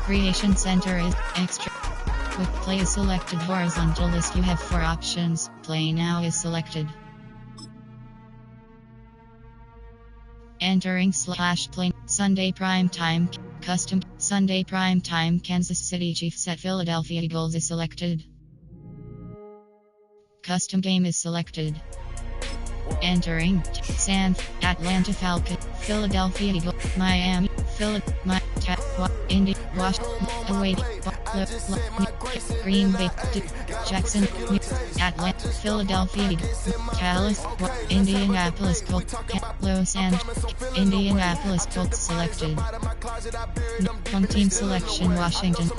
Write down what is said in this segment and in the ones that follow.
Creation Center is extra. Quick Play is selected. Horizontal list, you have 4 options. Play now is selected. Entering /play. Sunday prime time. Custom. Sunday prime time. Kansas City Chiefs at Philadelphia Eagles is selected. Custom game is selected. Entering Atlanta Falcons, Philadelphia Eagles, Miami, Indy, Washington, away, Green Bay, Jackson, Atlanta, Philadelphia Eagles, Dallas, Indianapolis Colts, Los Angeles, Indianapolis Colts selected. Home team selection Washington,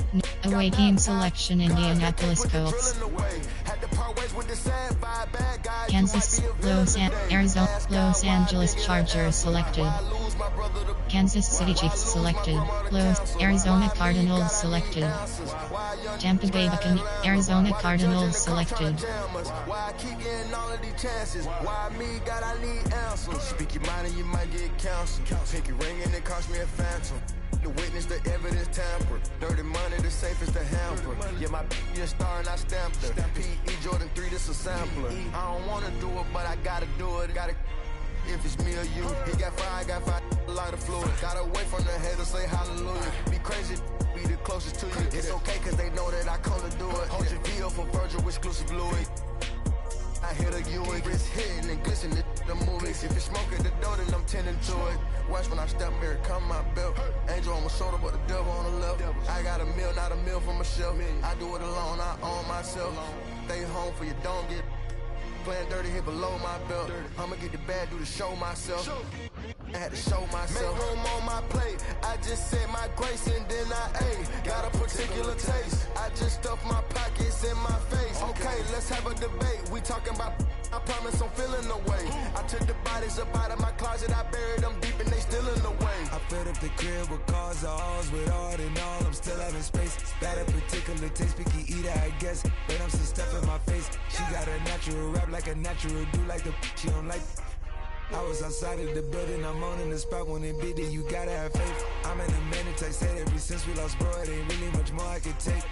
away team selection Indianapolis Colts. Kansas, Arizona, Los Angeles Chargers selected. Kansas City Chiefs selected. Arizona Cardinals selected. Tampa Bay Buccaneers, Arizona Cardinals selected. Why I keep getting all of these chances? Why me, God, I need answers. Speak your mind and you might get counseled. Pinky ring and it cost me a phantom. The witness, the evidence tampered. Dirty money, the safest to hamper. Yeah, my a star and I stamped her. P.E. Jordan 3, this a sampler. I don't wanna do it, but I gotta do it. If it's me or you, he got fire, I got fire, a lot of fluid. Gotta wait from the haters, say hallelujah. Be crazy, be the closest to you. It's okay, cause they know that I come to do it. Hold your VO for Virgil, exclusive Louis. I hit a Ewing, wrist hitting and glistening the movies. If it's smoke at the door, then I'm tending to it. Watch when I step here, come my belt. Angel on my shoulder, but the devil on the left. I got a meal, not a meal for myself. I do it alone, I own myself. Stay home for you, don't get playing dirty, hit below my belt. I'ma get the bad, do the show myself. I had to show myself. Make room on my plate. I just said my grace and then I ate. Got a particular taste. I just stuffed my pockets in my face. Okay, let's have a debate. We talking about, I promise I'm feeling the way. I took the bodies up out of my closet. I buried them deep and they still in the way. I filled up the crib with cars, alls with art and all. I'm still having space. Got a particular taste, picky eater, I guess. But I'm some stuff in my face. She got a natural rap like a natural do like the she don't like. I was outside of the building, I'm on in the spot when it beat it, you gotta have faith. I'm in a minute, I said ever since we lost bro, it ain't really much more I could take.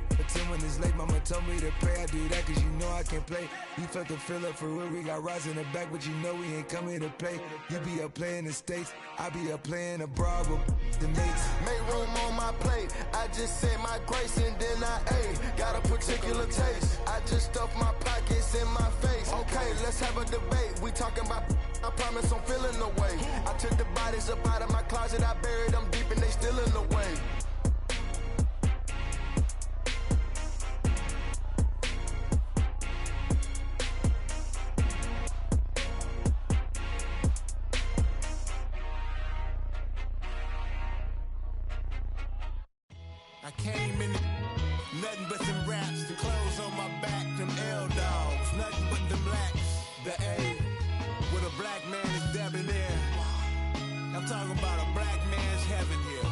But 10 when it's late, mama told me to pray, I do that cause you know I can play. You felt the fill up for real, we got rides in the back, but you know we ain't coming to play. You be up playing the States, I be up playing abroad with the mates. Make room on my plate, I just said my grace and then I ate. Got a particular taste, I just stuffed my pockets in my face. Okay, let's have a debate, we talking about, I promise I'm feeling the way. I took the bodies up out of my closet, I buried them deep and they still in the way. I came in nothing but them raps, the clothes on my back, them L-dogs, nothing but them blacks, the A, with a black man is debonair. I'm talking about a black man's heaven here.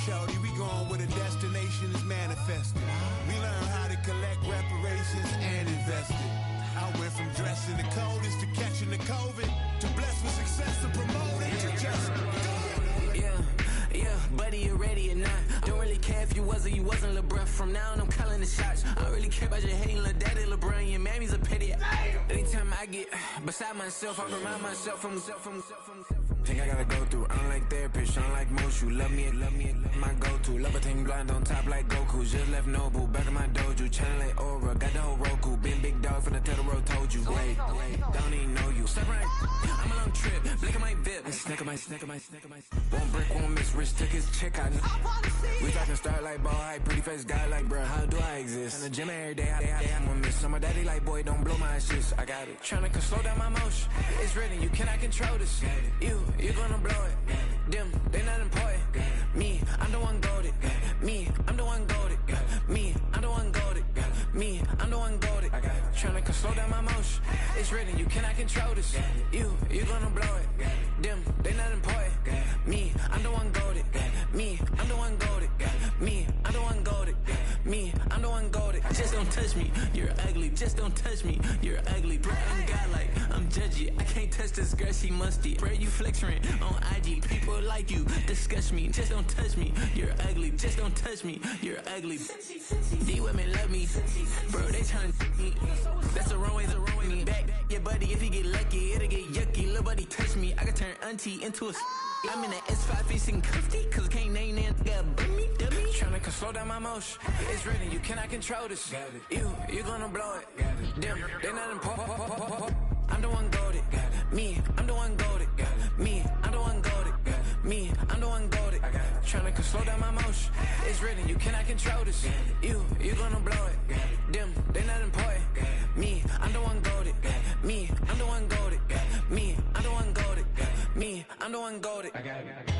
Shorty, we going where the destination is manifested. We learn how to collect reparations and invest it. I went from dressing the coldest to catching the COVID, to blessed with success and promoting to just Yeah, buddy, you ready or not? Don't really care if you was or you wasn't, lil' bruh. From now on, I'm calling the shots. I don't really care about your hating, lil' daddy, LeBron. Your mammy's a pity. Anytime I get beside myself, I remind myself from. Think I gotta go through. I don't like therapists, I don't like most. You love me, my go-to. Love a thing blind on top like Goku. Just left Nobu, back in my dojo. Channel like Aura, got the whole Roku. Been big dog from the tell the road, told you. Wait, don't even know you. Step right, I'm a long trip. Blink of my VIP. Snack of my. One brick, one miss. Rich took his check out. We talking start like ball hype. Pretty face guy like, bruh, how do I exist? In the gym every day, I'm gonna miss. I'm a daddy like, boy, don't blow my assist. I got it. Tryna slow down my motion. It's written, you cannot control this. You gonna blow it. Them, they not important. Me, I'm the one golded. Me, I'm the one golded. Me, I'm the one golded. Me, I'm the one golded. Tryna slow down my motion. It's written, you cannot control this. You gonna blow it. Them, they not important. Me, I'm the one golded. Me, I'm the one golded. Me, I'm the one golded. Me, I'm the one golded. Just don't touch me. You're ugly, just don't touch me. You're ugly, bro. I'm godlike, I'm judgy. I can't touch this girl, she musty. Bro, you flexing on IG. People like you disgust me. Just don't touch me. You're ugly, just don't touch me. You're ugly. These women love me, bro. They tryna me. That's the wrong way, the wrong way. Back your buddy, if he get lucky, it'll get yucky. Little buddy touch me, I can turn auntie into a. I'm in the S5 facing cuffy, cause I can't name that dummy. Tryna slow down my motion. It's written, you cannot control this. You gonna blow it. Them, they not important. I'm the one golded. Me, I'm the one golded. Me, I'm the one golded. Me, I'm the one golded. Tryna slow down my motion. It's written, you cannot control this. You gonna blow it. Them, they not important. Me, I'm the one golded. Me, I'm the one golded. Me, I'm the one golded. Me, I'm the one golded. I got it.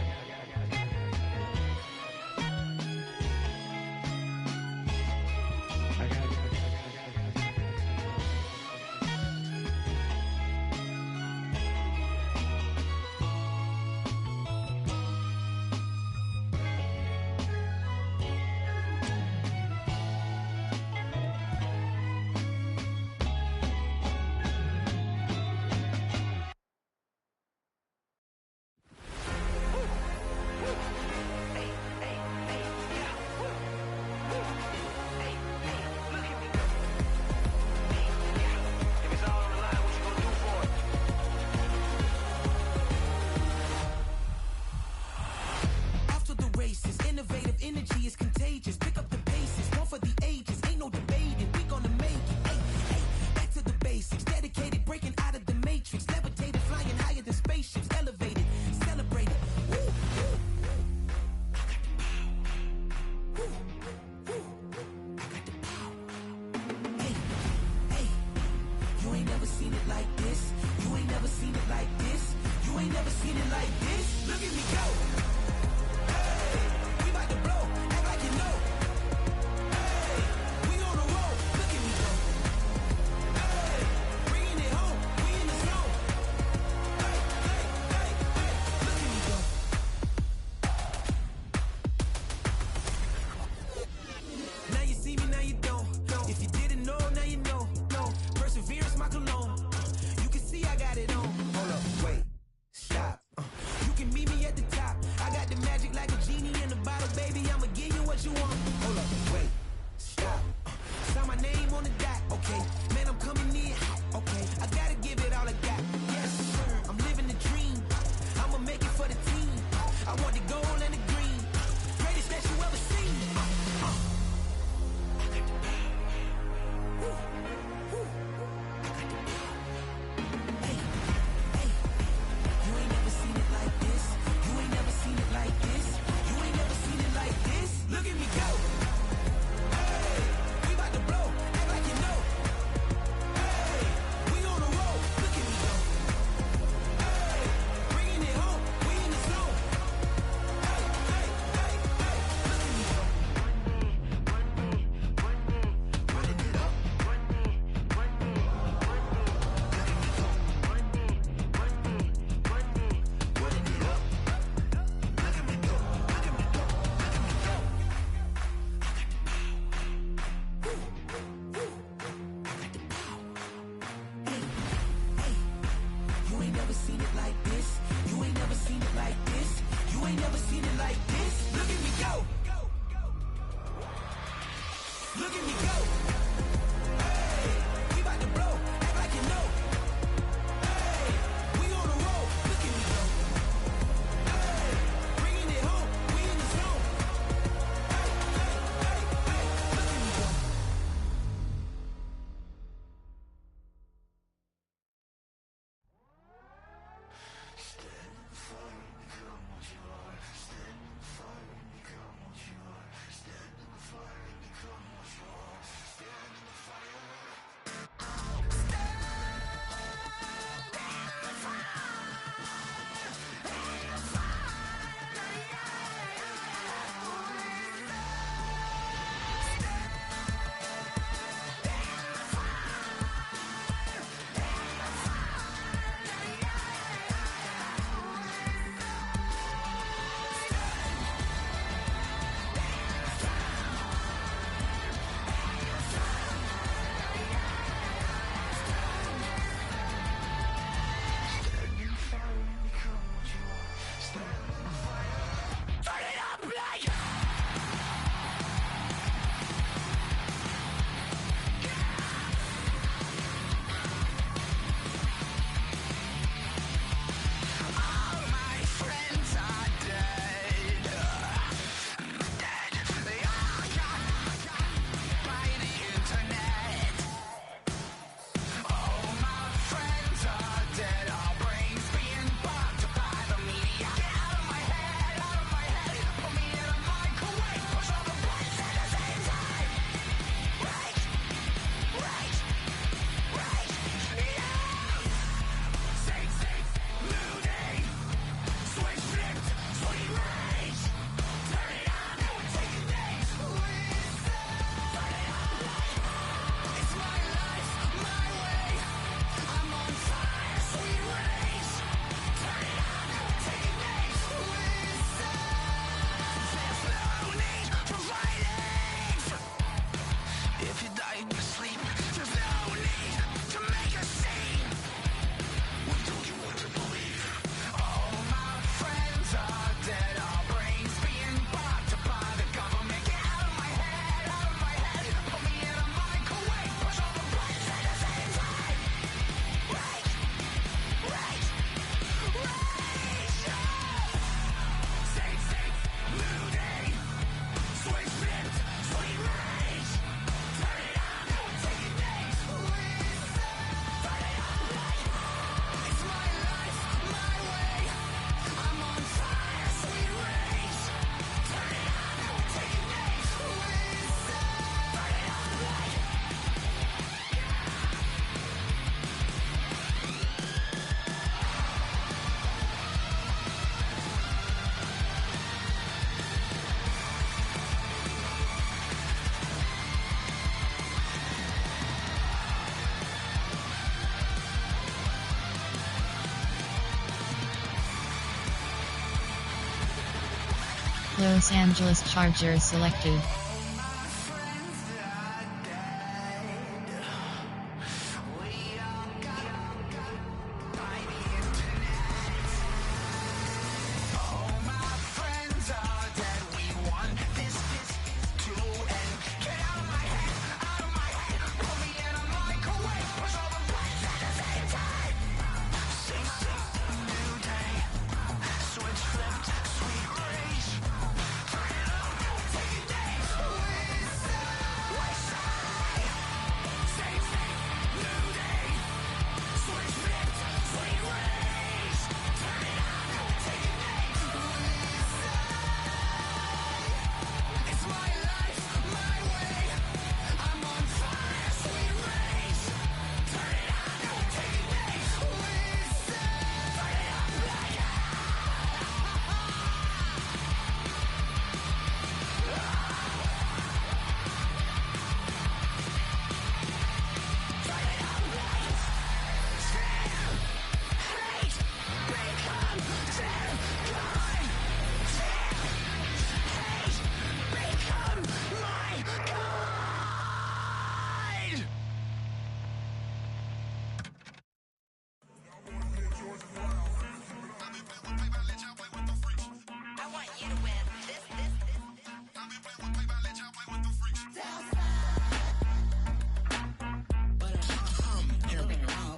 Los Angeles Chargers selected.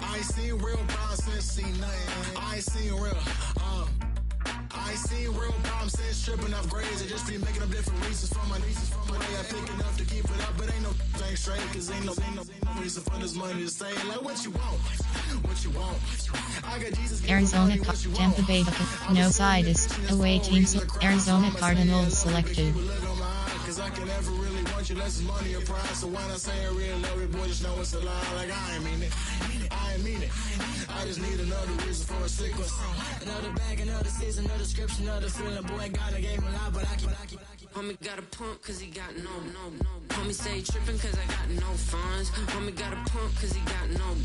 I ain't seen real problems since seen nothing. I ain't seen real problems since tripping off grades. I just be making up different reasons for my nieces. From my way I pick enough to keep it up, but ain't no thing straight. Cause ain't no reason for this money to say like what you want. What you want. I got Jesus. Arizona, Tampa Bay, no side is away teams. Arizona Cardinals selected. Cause I can never really want you less money or pride. So when I say I really love it, boy, just know it's a lie. Like I ain't mean it. I ain't mean it. I just need another reason for a sequence. Another bag, another season, another description, another feeling. Boy, God, I gave him a lot, but I keep. Homie got a pump cause he got no. Homie stay trippin' cause I got no funds. Homie got a pump cause he got no.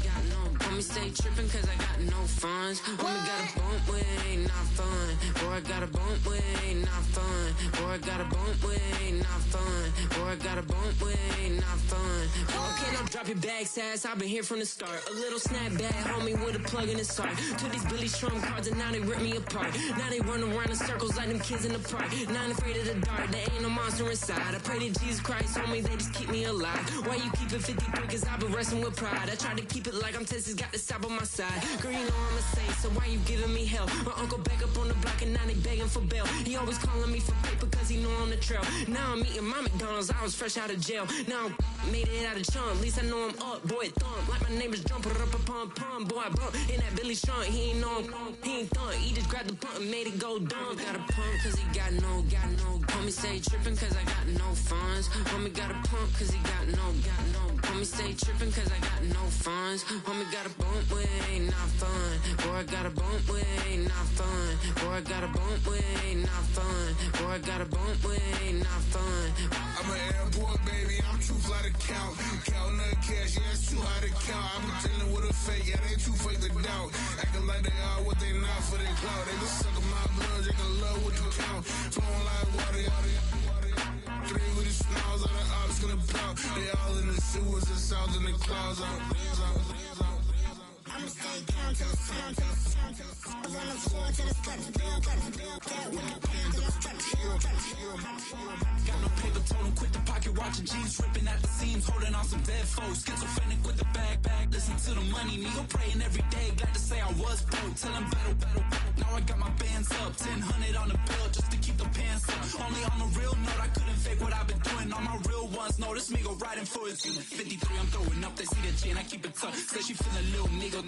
Homie stay trippin' cause I got no funds. Homie got a bump with it ain't not fun. Boy, I got a bump with it ain't not fun. Boy, I got a bump with it ain't not fun. Boy, I got a bump with it ain't not fun. Okay, now drop your bag, sass. I've been here from the start. A little snapback, homie, with a plug in his heart. Took these Billy Strum cards and now they rip me apart. Now they run around in circles like them kids in the park. Not afraid of the dark, there ain't no monster inside. I pray to Jesus Christ, homie, they just keep me alive. Why you keep it 53? Cause I've been wrestling with pride. I try to keep it like I'm Texas, got the stop on my side. Girl, you know I'm a saint, so why you giving me hell? My uncle back up on the block and now they begging for bail. He always calling me for paper cause he know I'm the trail. Now I'm eating my McDonald's, I was fresh out of jail. Now I made it out of chump, at least I know I'm up. Boy, thump, like my neighbors jump, pum. Boy, I bump in that Billy Strong, he ain't know he ain't thump. He just grabbed the pump and made it go dumb. Got a pump cause he got no. Homie stay trippin' cause I got no funds. Homie got a pump cause he got no. Homie stay trippin' cause I got no funds. Homie got a bump with it ain't not fun. Boy, I got a bump with it ain't not fun. Boy, I got a bump with it ain't not fun. Boy, I got a bump with it ain't not fun. I'm an airport baby, I'm too fly to count. Counting the cash, yeah, it's too high to count. I'm dealing with a fake, yeah, they too fake to doubt. Acting like they are what they not for their clout. They just suckin' my blood, they can love what you count. Flowing like water, three with the snows, all the ops gonna pop. They all in the sewers, the south in the clouds. I'ma stay down to the sound, on the floor to the cut, Got no paper, told him quit the pocket, watching jeans ripping at the seams, holding on some dead foes. Schizophrenic with the bag, listen to the money, nigga praying every day. Glad to say I was broke, tell him battle. Now I got my bands up, 1000 on the bill just to keep the pants up. Only on a real note, I couldn't fake what I've been doing. All my real ones know this nigga riding for his unit. 53, I'm throwing up, they see the G and I keep it tough. Say she feeling little nigga.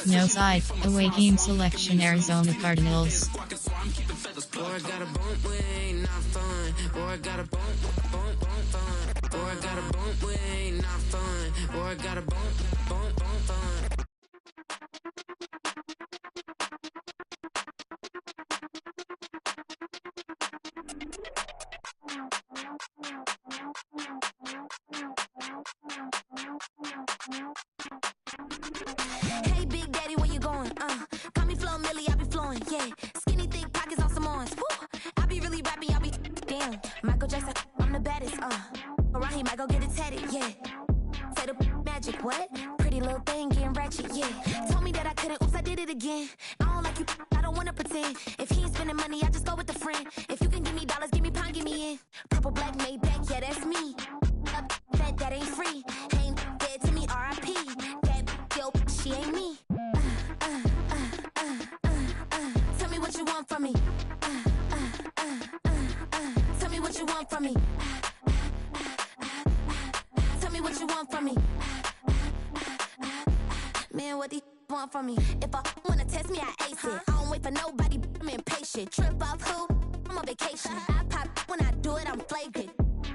No side, away team selection Arizona Cardinals. Boy, I got a bump with it ain't not fun. Boy, I got a bump fun. Boy, I got a bump with it ain't not fun. Boy, I got a bump fun. Hey, Big Daddy, where you going? Call me Flo Millie, I be flowing, yeah. Skinny, thick pockets on some ones. Woo! I be really rapping. Michael Jackson, I'm the baddest, Around he might go get it tatted, yeah. Say the magic, what? Pretty little thing getting ratchet, yeah. Told me that I couldn't, oops, I did it again. I don't like you, I don't wanna pretend. If he ain't spending money, I just go with a friend. If you can give me dollars, give me pound, give me in. Purple, black, Maybach, yeah, that's me. That ain't free. Ain't dead to me, R.I.P. That yo, she ain't me. Tell me what you want from me. Tell me what you want from me. Tell me what you want from me. Man, what do you want from me? If I wanna test me, I ace it. I don't wait for nobody, I'm impatient. Trip off who? I'm on vacation. I pop when I do it, I'm flagrant.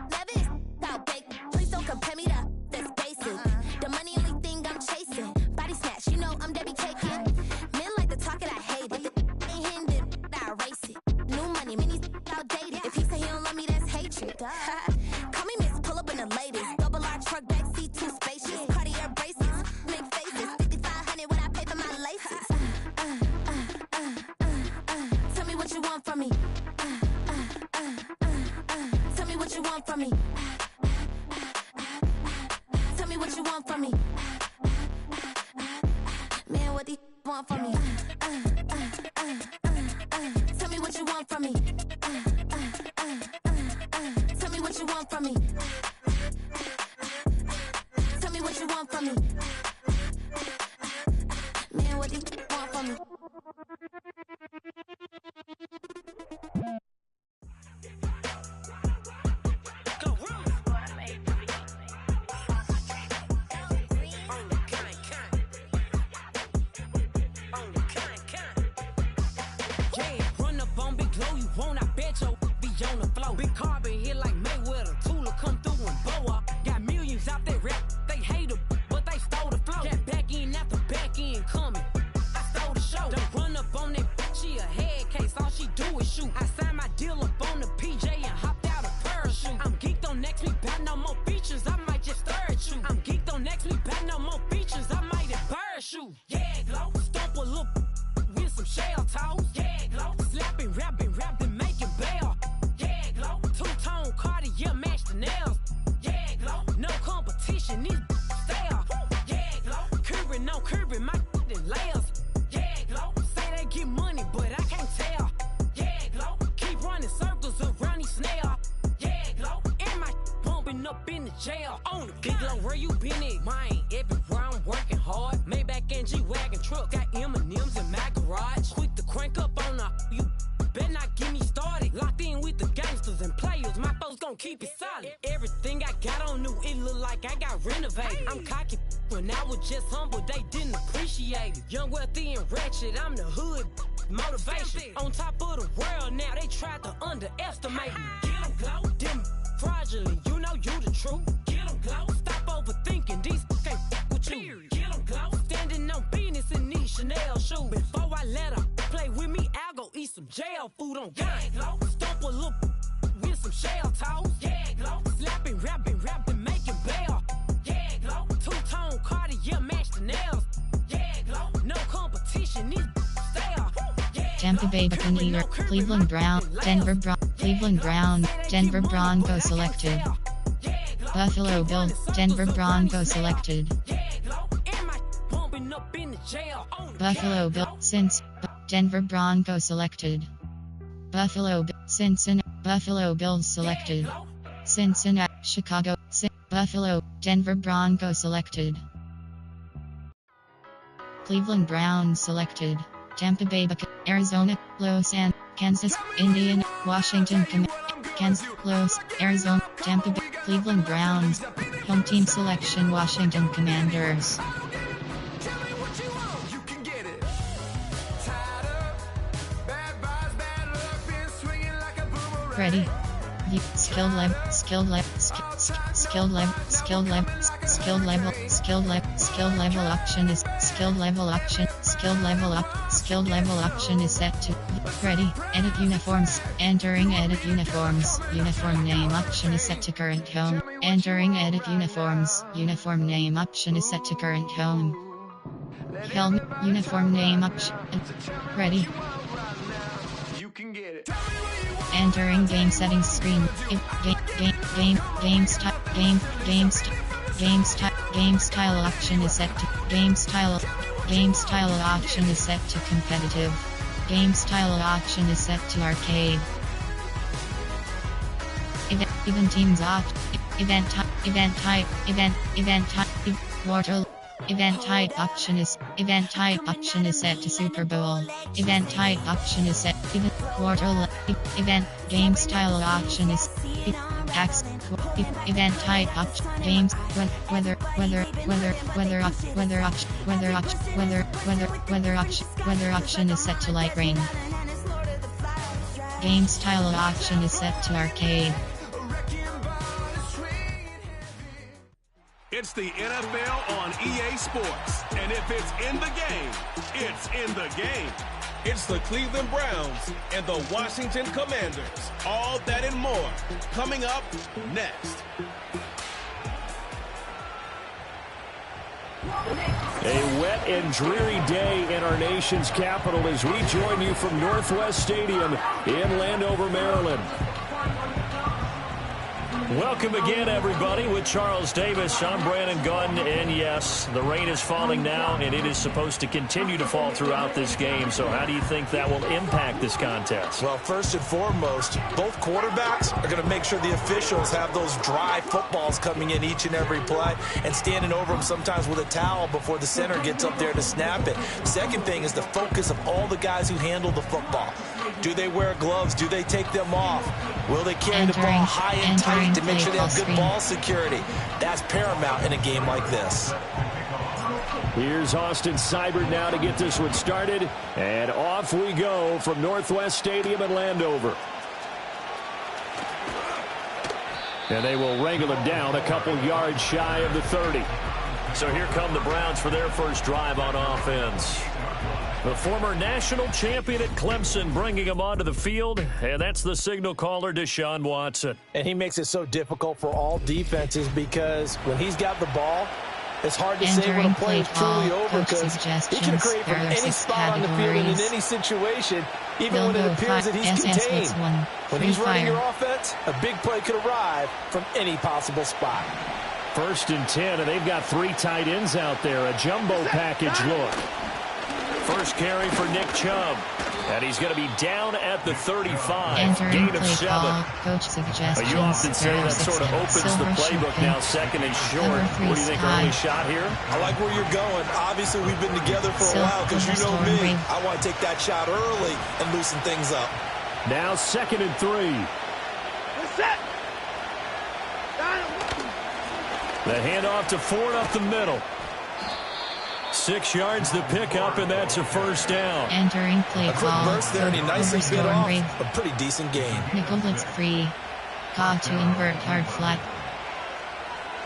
Never is outdated. Please don't compare me to that's basic. The money only thing I'm chasing. Body snatch, you know I'm Debbie caking. Men like to talk it, I hate it. Ain't hindered, I erase it. New money, minis outdated. If he say he don't love me, that's hatred. Call me Miss, pull up in the latest. Double R truck, backseat, too spacious. Cartier braces, make faces. 5,500 when I pay for my laces. Tell me what you want from me. Tell me what you want from me. Tell me what you want from me. Man, what do you want from me? Tell me what you want from me. Tell me what you want from me. Tell me what you want from me. Man, what do you want from me? On the floor, big carbon hit like Mayweather. Tula come through and blow up. Got millions out there rap. They hate her, but they stole the flow. Got back in after back in coming. I stole the show. Don't run up on that. She a head case. All she do is shoot. I signed my deal up on the PJ and hopped out a parachute. I'm geeked on next week. Back no more features. I might just stare at you. I'm geeked on next week. Back no more features. I might embarrass you. Yeah, glow. Stomp a look with some shell toes. Yeah, glow. Slapping, rapping, making bail. Two-tone Cartier match the nails. Yeah, glow. No competition, these stale. Yeah, glow. Curbing, no curbing, my in layers. Yeah, glow. Say they get money, but I can't tell. Yeah, glow. Keep running circles around these snails. Yeah, glow. And my bumping up in the jail. On the big glow, where you been at? Mine, everywhere I'm working hard. Maybach and G-Wagon truck. Got M&M's in my garage. Quick to crank up on the you. Better not get me started. Locked in with the gangsters and players. My folks gon' keep it solid. Everything I got on new, it look like I got renovated. I'm cocky when I was just humble, they didn't appreciate it. Young, wealthy, and ratchet, I'm the hood motivation. On top of the world now, they tried to underestimate me. Get 'em glow, them fraudulent, you know you the truth. Get 'em glow, stop overthinking, these can't with you. Get 'em glow, standing on business in these Chanel shoes. Before I let her play with me, I'll go eat some jail food on gang. Stomp a look with some shell toes. Yeah, glow. Slapping, rapping, making bail. Yeah, glow. Two-tone Cartier match the nails. Yeah, glow. No competition, these stale. Tampa Bay Buccaneers, Cleveland Brown, Denver Brown, Denver Broncos selected. Buffalo Bills, Denver Broncos selected. Buffalo Bills, since Denver Broncos selected. Buffalo Bills selected. Cincinnati, Chicago, Buffalo, Denver Broncos selected. Cleveland Browns selected. Tampa Bay Buccaneers, Arizona, Los Angeles, Kansas, Indiana, Washington, Kansas, Los, Arizona, Tampa Bay, Cleveland Browns. Home team selection, Washington Commanders. Ready. Skilled level option is set to ready. Edit uniforms. Entering edit uniforms. Uniform name option is set to current home. Entering edit uniforms. Uniform name option is set to current home. Helmet. Uniform name option. Ready. Entering game settings screen. Game style option is set to game style option is set to competitive. Game style option is set to arcade. Event teams option. Event type option is set to Super Bowl. Event type option is set event game style option is event type option games weather option is set to light rain. Game style option is set to arcade. It's the NFL on EA Sports. And if it's in the game, it's in the game. It's the Cleveland Browns and the Washington Commanders. All that and more coming up next. A wet and dreary day in our nation's capital as we join you from Northwest Stadium in Landover, Maryland. Welcome again, everybody, with Charles Davis. I'm Brandon Gunn, and yes, the rain is falling now, and it is supposed to continue to fall throughout this game. So how do you think that will impact this contest? Well, first and foremost, both quarterbacks are going to make sure the officials have those dry footballs coming in each and every play and standing over them sometimes with a towel before the center gets up there to snap it. Second thing is the focus of all the guys who handle the football. Do they wear gloves? Do they take them off? Will they carry the ball high and tight to make sure they have good ball security? That's paramount in a game like this. Here's Austin Seibert now to get this one started. And off we go from Northwest Stadium in Landover. And they will wrangle him down a couple yards shy of the 30. So here come the Browns for their first drive on offense. The former national champion at Clemson bringing him onto the field, and that's the signal caller, Deshaun Watson. And he makes it so difficult for all defenses because when he's got the ball, it's hard to say when a play is truly over because he can create from any spot on the field and in any situation, even when it appears that he's contained. When he's running your offense, a big play could arrive from any possible spot. 1st and 10, and they've got 3 tight ends out there, a jumbo package look. First carry for Nick Chubb. And he's going to be down at the 35. Gain of 7. Coach suggestions. You often say that sort of opens the playbook now, 2nd and short. What do you think, early shot here? I like where you're going. Obviously, we've been together for a while because you know me. I want to take that shot early and loosen things up. Now 2nd and 3. The handoff to Ford up the middle. 6 yards to pick up, and that's a first down. Entering play a quick call. burst there, and he nicely bit off a pretty decent gain. Nickel blitz free. Call to invert hard flat.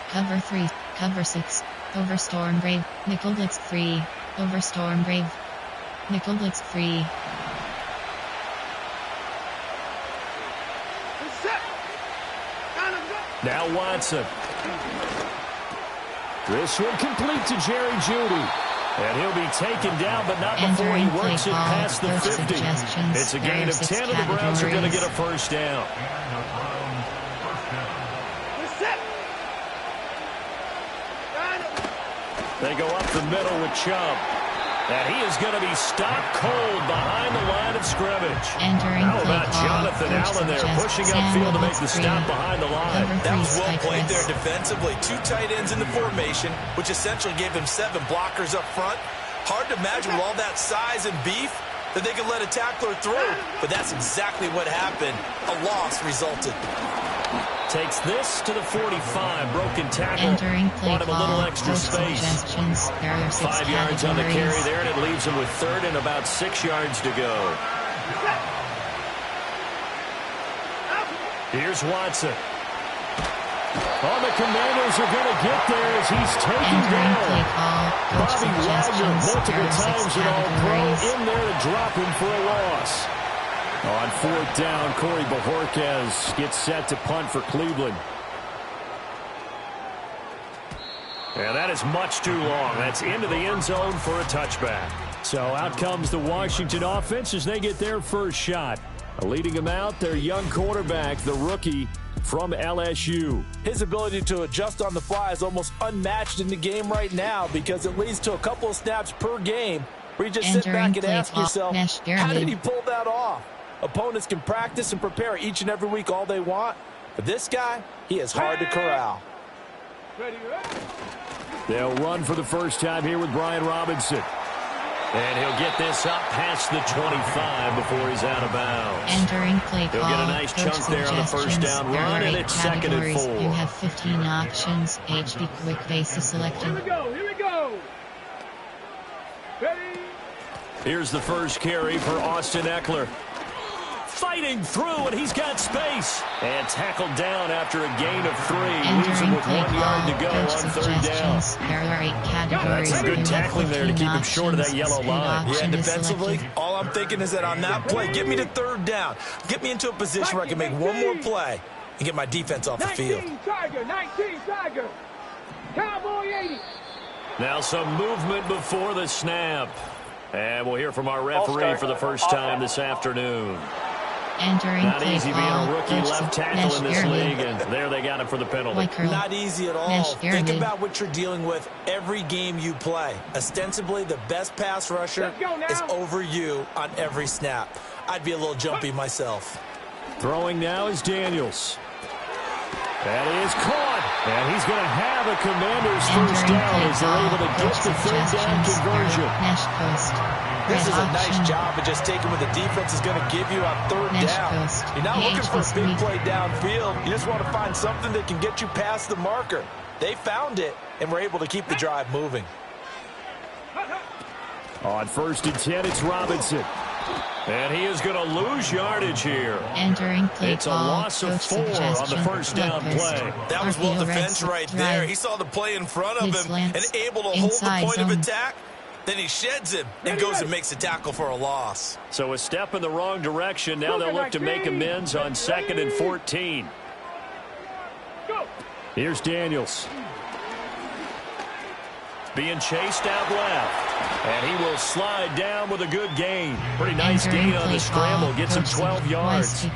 Cover 3. Cover 6. Over storm brave. Nickel blitz free. Over storm brave. Nickel blitz free. Now Watson. This one complete to Jerry Jeudy. And he'll be taken down, but not before he works it past the 50. It's a gain of 10, and the Browns are going to get a first down. They go up the middle with Chubb. And he is going to be stopped cold behind the line of scrimmage. How about Jonathan Allen there pushing upfield to make the stop behind the line? That was well played there defensively. 2 tight ends in the formation, which essentially gave him 7 blockers up front. Hard to imagine with all that size and beef that they could let a tackler through. But that's exactly what happened. A loss resulted. Takes this to the 45. Broken tackle. Entering play brought him a little extra space. 5 yards on the carry there, and it leaves him with 3rd and about 6 yards to go. Here's Watson. Oh, the Commanders are going to get there as he's taken down. Bobby Wagner multiple times and all-pro in there to drop him for a loss. On 4th down, Corey Bojorquez gets set to punt for Cleveland. And that is much too long. That's into the end zone for a touchback. So out comes the Washington offense as they get their first shot. Leading him out, their young quarterback, the rookie from LSU. His ability to adjust on the fly is almost unmatched in the game right now because it leads to a couple of snaps per game where you just sit back and ask yourself, how did he pull that off? Opponents can practice and prepare each and every week all they want, but this guy, he is hard to corral. They'll run for the first time here with Brian Robinson. And he'll get this up past the 25 before he's out of bounds. Entering play call. He'll get a nice chunk there on the first down run, and it's 2nd and 4. You have 15 options. HD quick base is selected. Here we go. Ready? Here's the first carry for Austin Eckler. Fighting through, and he's got space. And tackled down after a gain of 3. Leaves him with 1 yard to go on 3rd down. There are 8 categories. That's some good tackling there to keep him short of that yellow line. Yeah, defensively, all I'm thinking is that on that play, get me to 3rd down. Get me into a position where I can make one more play and get my defense off the field. 19 Tiger. Cowboy 80. Now some movement before the snap. And we'll hear from our referee for the first time this afternoon. Entering Not play easy being a rookie left tackle in this league, and there they got him for the penalty. Not easy at all. Think about what you're dealing with every game you play. Ostensibly, the best pass rusher is over you on every snap. I'd be a little jumpy myself. Throwing now is Daniels. That is caught, and he's going to have a Commander's first down as they're able to get the 3rd down conversion. This is a nice job of just taking what the defense is going to give you on 3rd down. You're not looking for a big play downfield. You just want to find something that can get you past the marker. They found it, and were able to keep the drive moving. On 1st and 10, it's Robinson. And he is going to lose yardage here. Entering play it's a loss of 4 on the first down play. That was well defense right there. He saw the play in front of him and able to hold the point of attack. Then he sheds him and goes and makes a tackle for a loss. So a step in the wrong direction. Now they'll look to make amends on 2nd and 14. Here's Daniels. Being chased out left. And he will slide down with a good gain. Pretty nice gain on the scramble. Gets him 12 yards.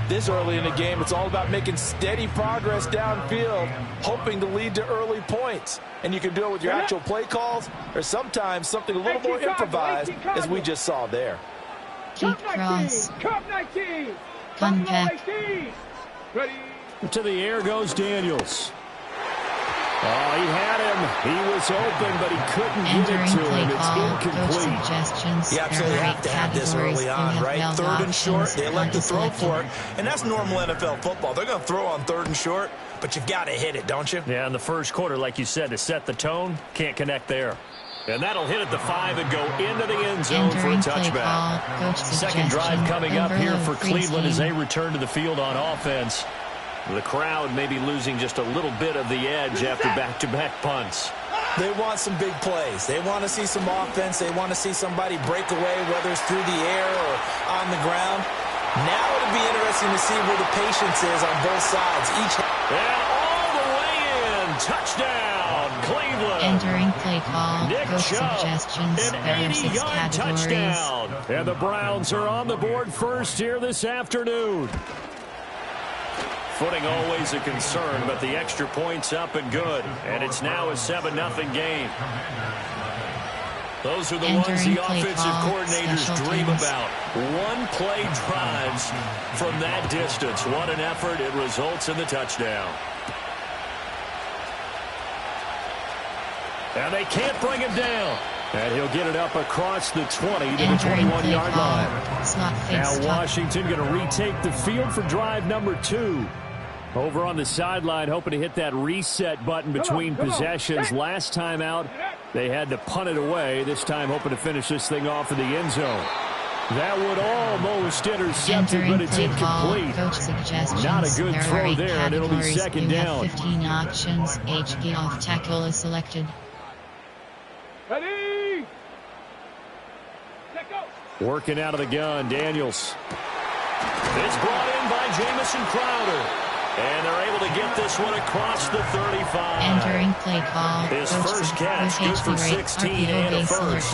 This early in the game, it's all about making steady progress downfield, hoping to lead to early points. And you can do it with your actual play calls or sometimes something a little more improvised, as we just saw there. Deep cross. Compact. To the air goes Daniels. Oh, he had him. He was open, but he couldn't get it to him. It's incomplete. You absolutely have to have this early on, right? 3rd and short, they elect to throw for it. And that's normal NFL football. They're going to throw on 3rd and short, but you've got to hit it, don't you? Yeah, in the first quarter, like you said, to set the tone, can't connect there. And that'll hit at the 5 and go into the end zone for a touchback. 2nd drive coming up here for Cleveland as they return to the field on offense. The crowd may be losing just a little bit of the edge after back-to-back punts. They want some big plays. They want to see some offense. They want to see somebody break away, whether it's through the air or on the ground. Now it'll be interesting to see where the patience is on both sides. And all the way in. Touchdown, Cleveland. Entering play call. Nick Suggestions. Chubb, There are 6 categories. Touchdown. And the Browns are on the board first here this afternoon. Footing always a concern, but the extra point's up and good. And it's now a 7-0 game. Those are the ones the offensive coordinators dream about. One-play drives from that distance. What an effort. It results in the touchdown. And they can't bring him down. And he'll get it up across the 20 to the 21-yard line. Now Washington going to retake the field for drive number 2. Over on the sideline, hoping to hit that reset button between possessions. Last time out, they had to punt it away. This time, hoping to finish this thing off in the end zone. That would almost intercept it, but it's incomplete. Not a good throw there, and it'll be 2nd down. 15 options. HG off tackle is selected. Ready? Working out of the gun, Daniels. It's brought in by Jamison Crowder. And they're able to get this one across the 35. Entering play call. His first catch, good for 16 and a first.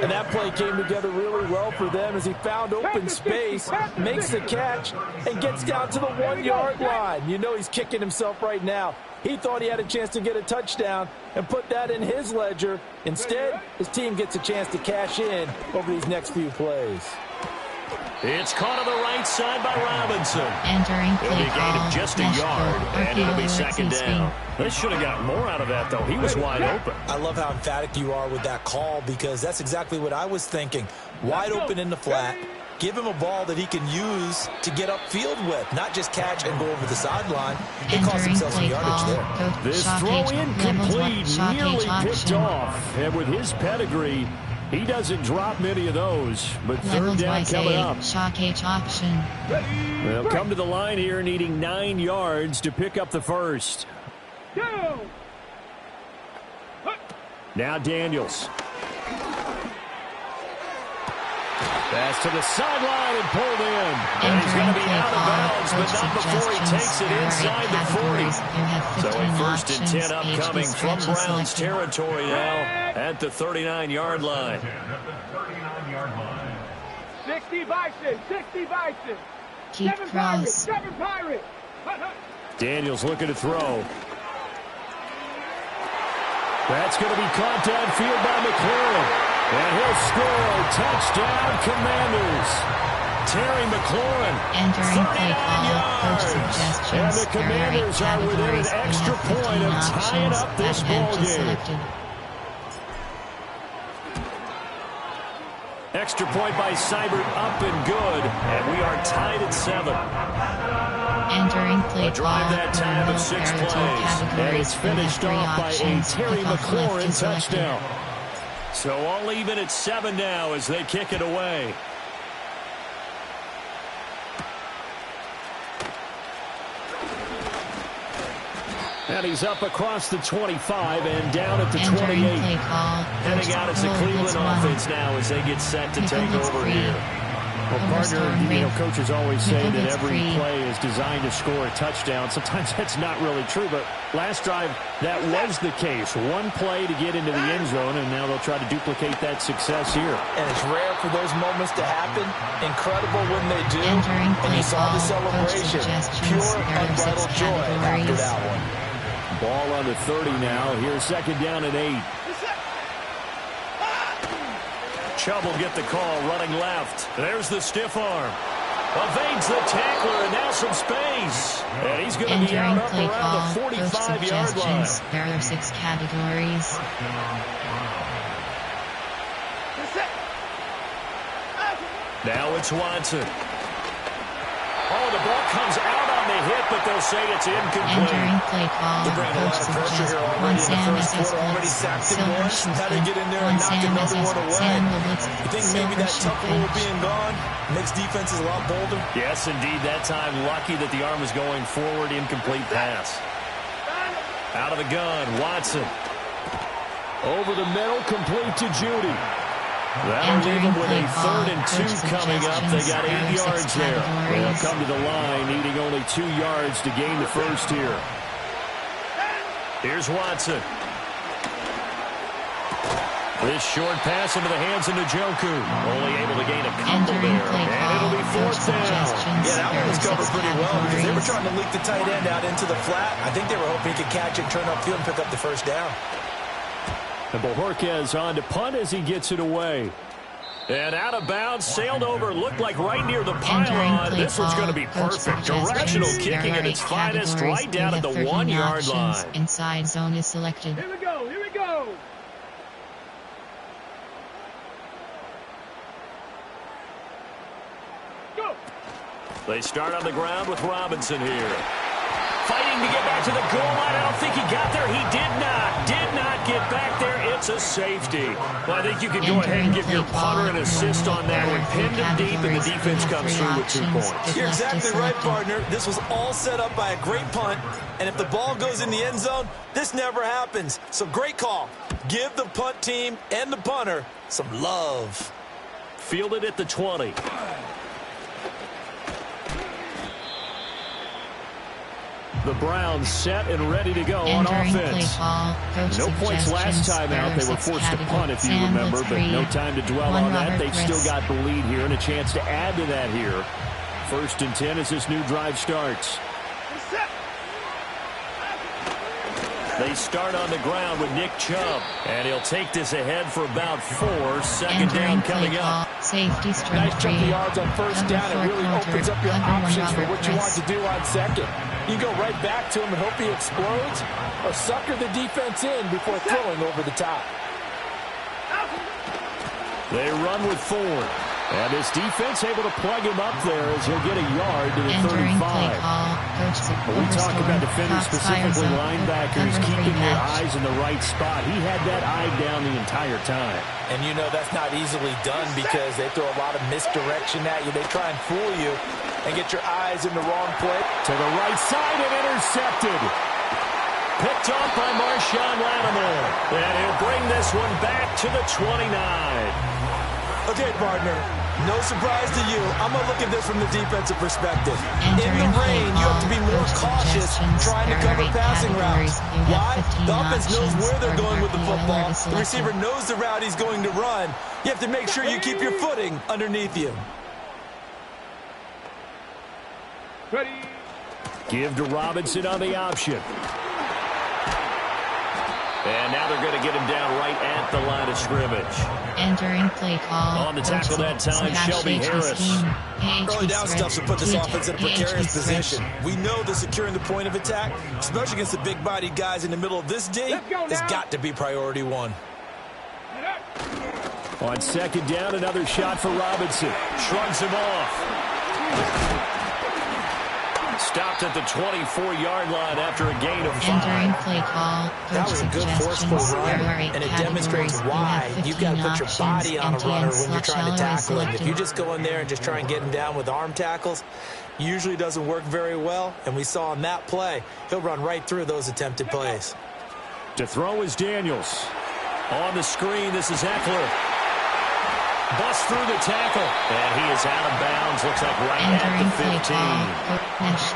And that play came together really well for them as he found open space, makes the catch, and gets down to the 1-yard line. You know he's kicking himself right now. He thought he had a chance to get a touchdown and put that in his ledger. Instead, his team gets a chance to cash in over these next few plays. It's caught on the right side by Robinson. Entering It'll be a gain of just a yard, and it'll be second down. They should have got more out of that, though. He was wide open. I love how emphatic you are with that call because that's exactly what I was thinking. Wide open in the flat. Give him a ball that he can use to get upfield with, not just catch and go over the sideline. They cost themselves some yardage there. This throw incomplete, nearly picked off. And with his pedigree, he doesn't drop many of those, but third down coming up. They'll come to the line here needing 9 yards to pick up the first. Now Daniels. Pass to the sideline and pulled in. And he's going to be out of bounds, but not before he takes it inside the 40. So a 1st and 10 upcoming from Browns territory now at the 39-yard line. 60 Bison, 60 Bison. Keep cross. 7 Pirates. Daniels looking to throw. That's going to be caught downfield by McLaurin. And he'll score. Touchdown, Commanders. Terry McLaurin. Entering play call. Coach suggestions. And the Commanders are within an extra point of tying up this ball game. Extra point by Seibert, up and good. And we are tied at 7. Entering play a drive that time of 6 plays. And it's finished off by a Terry McLaurin touchdown. So all even at 7 now as they kick it away. And he's up across the 25 and down at the 28. Heading out as the Cleveland offense now as they get set to take over here. Well, partner, coaches always say that every play is designed to score a touchdown. Sometimes that's not really true, but last drive, that was the case. One play to get into the end zone, and now they'll try to duplicate that success here. And it's rare for those moments to happen. Incredible when they do. And you saw the celebration. Pure, unbridled joy after that one. Ball on the 30 now. Here's 2nd down and 8. Chubb will get the call, running left. There's the stiff arm. Evades the tackler, and now some space. And he's going to be out up around the 45-yard line. There are 6 categories. Now it's Watson. Oh, the ball comes out on the hit, but they'll say it's incomplete. Entering play call. They're bringing a lot of pressure here already in the first quarter. Already sacked him once. How to get in there and knock another one away. You think maybe that tough rule being gone makes defenses a lot bolder? Yes, indeed. That time, lucky that the arm was going forward. Incomplete pass. Out of the gun, Watson. Over the middle, complete to Judy. That'll leave them with a 3rd and 2 coming up. They got 8 yards there. They'll come to the line, needing only 2 yards to gain the first here. Here's Watson. This short pass into the hands of Njoku. Only able to gain a couple there. And it'll be 4th down. Yeah, that one was covered pretty well because they were trying to leak the tight end out into the flat. I think they were hoping he could catch it, turn upfield, and pick up the 1st down. And Bojorquez on to punt as he gets it away. And out of bounds, sailed over, looked like right near the pylon. This one's going to be perfect. Directional kicking at its finest, right down at the 1-yard line. Inside zone is selected. Here we go, here we go. Go. They start on the ground with Robinson here. Fighting to get back to the goal line. I don't think he got there. He did not get back there. It's a safety. Well, I think you can go ahead and give your punter an assist on that one. Pinned him deep, and the defense comes through with 2 points. You're exactly right, partner. This was all set up by a great punt, and if the ball goes in the end zone, this never happens. So great call. Give the punt team and the punter some love. Fielded at the 20. 2 The Browns set and ready to go on offense. No points last time out. They were forced to punt, if you remember, but no time to dwell on that. They've still got the lead here and a chance to add to that here. 1st and 10 as this new drive starts. They start on the ground with Nick Chubb, and he'll take this ahead for about 4. 2nd down coming up. Safety strong. Nice chunk of yards on 1st down. It really opens up your options for what you want to do on 2nd. You go right back to him and hope he explodes, or sucker the defense in before throwing over the top. They run with Ford. And this defense able to plug him up there as he'll get a yard to the 35. But we talk about defenders, specifically linebackers, keeping their eyes in the right spot. He had that eye down the entire time. And you know that's not easily done because they throw a lot of misdirection at you. They try and fool you and get your eyes in the wrong place. To the right side and intercepted. Picked off by Marshawn Lattimore. And he'll bring this one back to the 29. Okay, partner, no surprise to you. I'm going to look at this from the defensive perspective. In the rain, you have to be more cautious trying to cover passing routes. Why? The offense knows where they're going with the football. The receiver knows the route he's going to run. You have to make sure you keep your footing underneath you. Ready. Give to Robinson on the option. And now they're going to get him down right at the line of scrimmage. Entering play call. On the tackle that time, Shelby Harris. Early down stuff to put this offense in a precarious position. We know that securing the point of attack, especially against the big-bodied guys in the middle of this D, has got to be priority 1. On 2nd down, another shot for Robinson. Shrugs him off. Stopped at the 24-yard line after a gain of 5. Entering play call. That was a good forceful run, and it demonstrates why you've got to put your body on a runner when you're trying to tackle him. If you just go in there and just try and get him down with arm tackles, usually doesn't work very well, and we saw on that play, he'll run right through those attempted plays. To throw is Daniels. On the screen, this is Eckler. Bust through the tackle, and he is out of bounds. Looks like right at the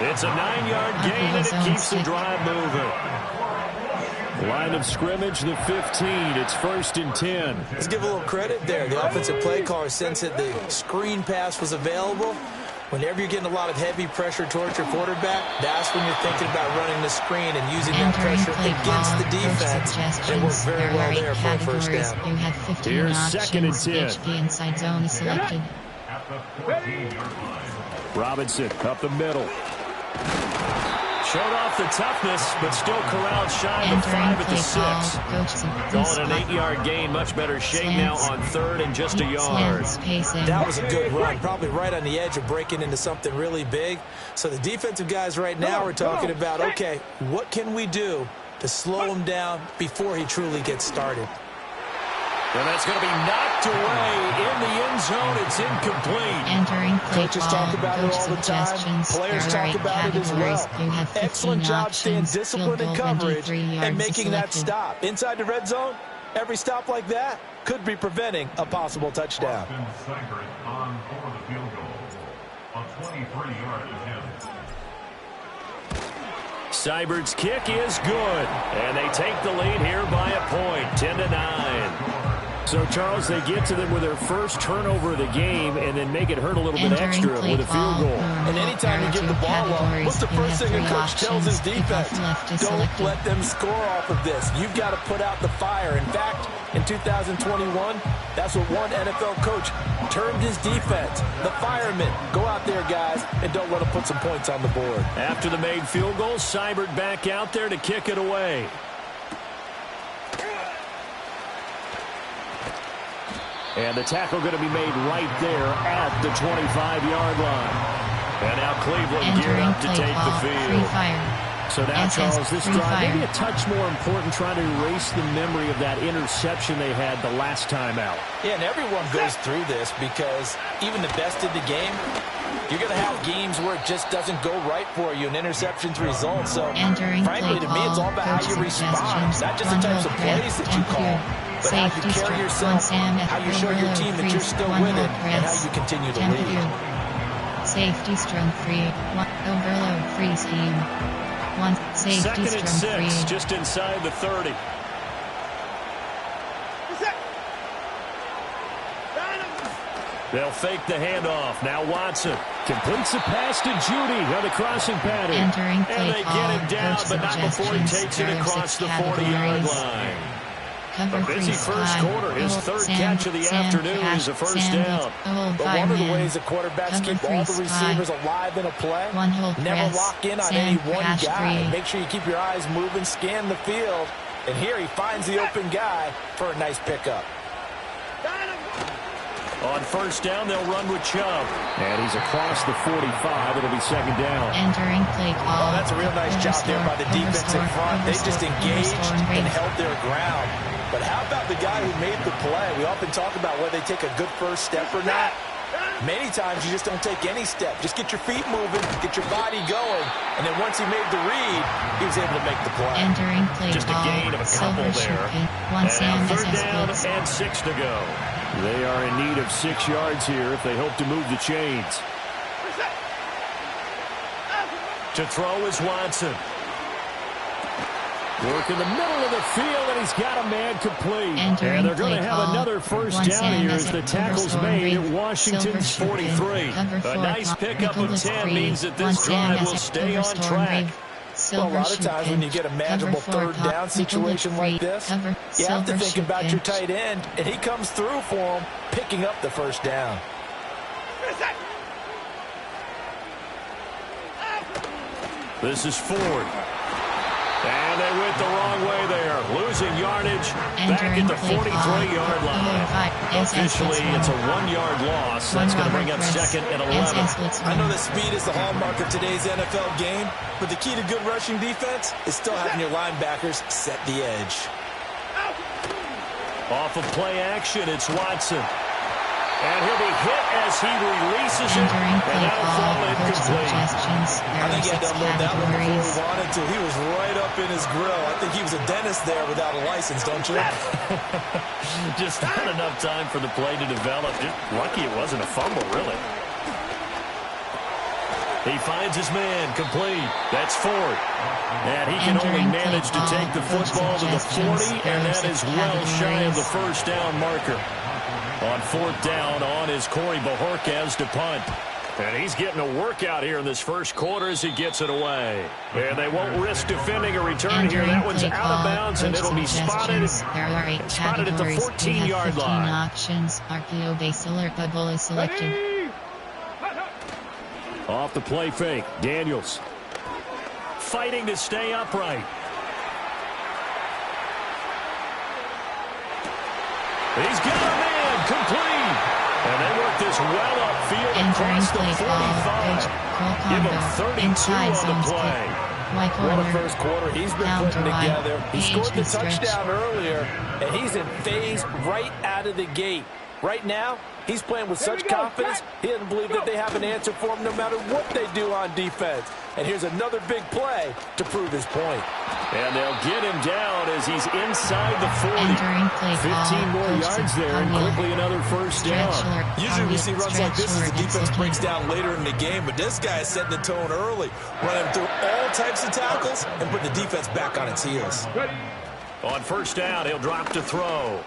15. It's a 9-yard gain, and it keeps the drive moving. Line of scrimmage, the 15. It's 1st and 10. Let's give a little credit there. The offensive play caller sensed that the screen pass was available. Whenever you're getting a lot of heavy pressure towards your quarterback, that's when you're thinking about running the screen and using that pressure against the defense. It worked very well there for a 1st down. You have 15 Here's 2nd and 10. HB inside zone is selected. Robinson up the middle. Showed off the toughness, but still corralled shy of 5 at the 6. Calling an 8-yard gain, much better shape now on 3rd and just a yard. That was a good run, probably right on the edge of breaking into something really big. So the defensive guys right now are talking about, okay, what can we do to slow him down before he truly gets started? And that's going to be knocked away in the end zone. It's incomplete. Entering play Coaches talk about it all the time. Players talk about it as well. Excellent job staying disciplined in coverage and making that stop. Inside the red zone, every stop like that could be preventing a possible touchdown. Seibert's kick is good. And they take the lead here by a point, 10-9. So, Charles, they get to them with their first turnover of the game and then make it hurt a little bit extra with a field goal. And anytime you give the ball up, what's the first thing a coach tells his defense? Don't let them score off of this. You've got to put out the fire. In fact, in 2021, that's what one NFL coach termed his defense. The firemen. Go out there, guys, and don't let them put some points on the board. After the made field goal, Seibert back out there to kick it away. And the tackle going to be made right there at the 25-yard line. And now Cleveland geared up to take the field. So now, Charles, this drive maybe a touch more important, trying to erase the memory of that interception they had the last time out. Yeah, and everyone goes through this because even the best in the game, you're going to have games where it just doesn't go right for you, and interceptions result. So, frankly, to me, it's all about how you respond. Not just the types of plays that you call, but how you carry yourself, how you show your team that you're still with it, and how you continue to lead. Safety strong free. Overload free scheme. 1 Safety Second and 6, free. just inside the 30. They'll fake the handoff. Now Watson completes the pass to Judy on the crossing pattern. Entering play and they get him down, but not before he takes it across the 40-yard line. Cover A busy first quarter. His third catch of the afternoon is a first down. But one of the ways the quarterbacks keep all the receivers alive in a play, never lock in on any one guy. Make sure you keep your eyes moving, scan the field. And here he finds the open guy for a nice pickup. On first down, they'll run with Chubb. And he's across the 45. It'll be second down. Entering play call. Oh, that's a real nice job there by the defensive front. They just engaged and held their ground. But how about the guy who made the play? We often talk about whether they take a good first step or not. Many times you just don't take any step. Just get your feet moving, get your body going. And then once he made the read, he was able to make the play. Entering play just a gain of a couple there. And third down and 6 to go. They are in need of 6 yards here if they hope to move the chains. To throw is Watson. Work in the middle of the field, and he's got a man complete. And they're going to have another first down here as the tackle's made at Washington's 43. A nice pickup of 10 means that this drive will stay on track. Well, a lot of times when you get a manageable third down situation like this, you have to think about your tight end, and he comes through for him, picking up the first down. This is Ford. And they went the wrong way there, losing yardage back at the 43-yard line. Officially, it's a 1-yard loss. That's going to bring up second and 11. I know that speed is the hallmark of today's NFL game, but the key to good rushing defense is still having your linebackers set the edge. Off of play action, it's Watson. And he'll be hit as he releases it, and that'll fall incomplete. I think he had to unload that one before he wanted to. He was right up in his grill. I think he was a dentist there without a license, don't you? Just not enough time for the play to develop. Just lucky it wasn't a fumble, really. He finds his man complete. That's Ford. And he can only manage to take the football to the 40, and that is well shy of the first down marker. On fourth down, on is Corey Bojorquez to punt. And he's getting a workout here in this first quarter as he gets it away. And they won't risk defending a return here. That one's out of bounds, and it'll be spotted at the 14-yard line. Options. RPO base alert bubble is selected. Off the play fake, Daniels. Fighting to stay upright. He's got a man complete. And they work this well upfield across the 45. Give him 32 on the play. What a first quarter he's been putting together. He scored the touchdown earlier, and he's in phase right out of the gate. Right now, he's playing with such confidence, he doesn't believe that they have an answer for him no matter what they do on defense. And here's another big play to prove his point. And they'll get him down as he's inside the 40. 15 more yards there, and quickly another first down. Usually we see runs like this as the defense breaks down later in the game, but this guy is setting the tone early, running through all types of tackles and putting the defense back on its heels. On first down, he'll drop to throw.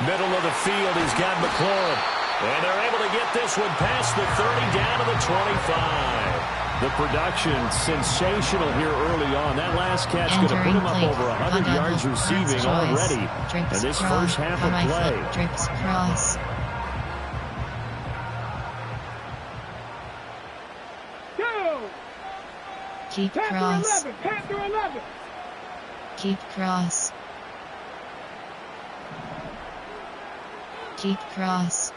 Middle of the field, he's got McLaurin. And they're able to get this one past the 30, down to the 25. The production sensational here early on. That last catch going to put him up over 100 yards receiving already in this first half of play. Drips cross. Keep cross. Keep cross. Keep cross.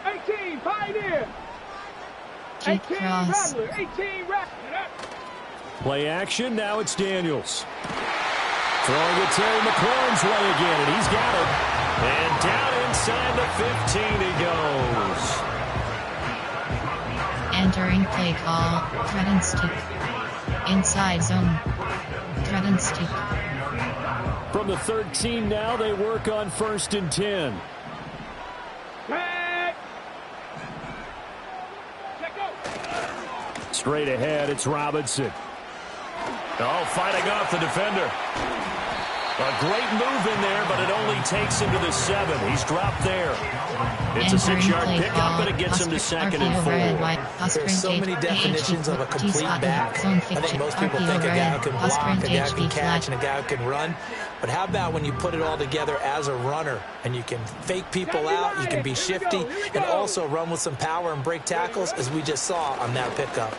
18, Pioneer. Keep cross. 18, Play action, now it's Daniels. Throwing it Terry McLaurin's way again, and he's got it. And down inside the 15 he goes. Entering play call, cut and stick. Inside zone. Cut and stick. From the 13 now, they work on 1st and 10. Straight ahead, it's Robinson. Oh, fighting off the defender. A great move in there, but it only takes him to the 7. He's dropped there. It's a 6-yard pickup, but it gets him to 2nd and 4. There's so many definitions of a complete back. I think most people think a guy who can block, a guy who can catch, and a guy who can run. But how about when you put it all together as a runner, and you can fake people out, you can be shifty, and also run with some power and break tackles, as we just saw on that pickup.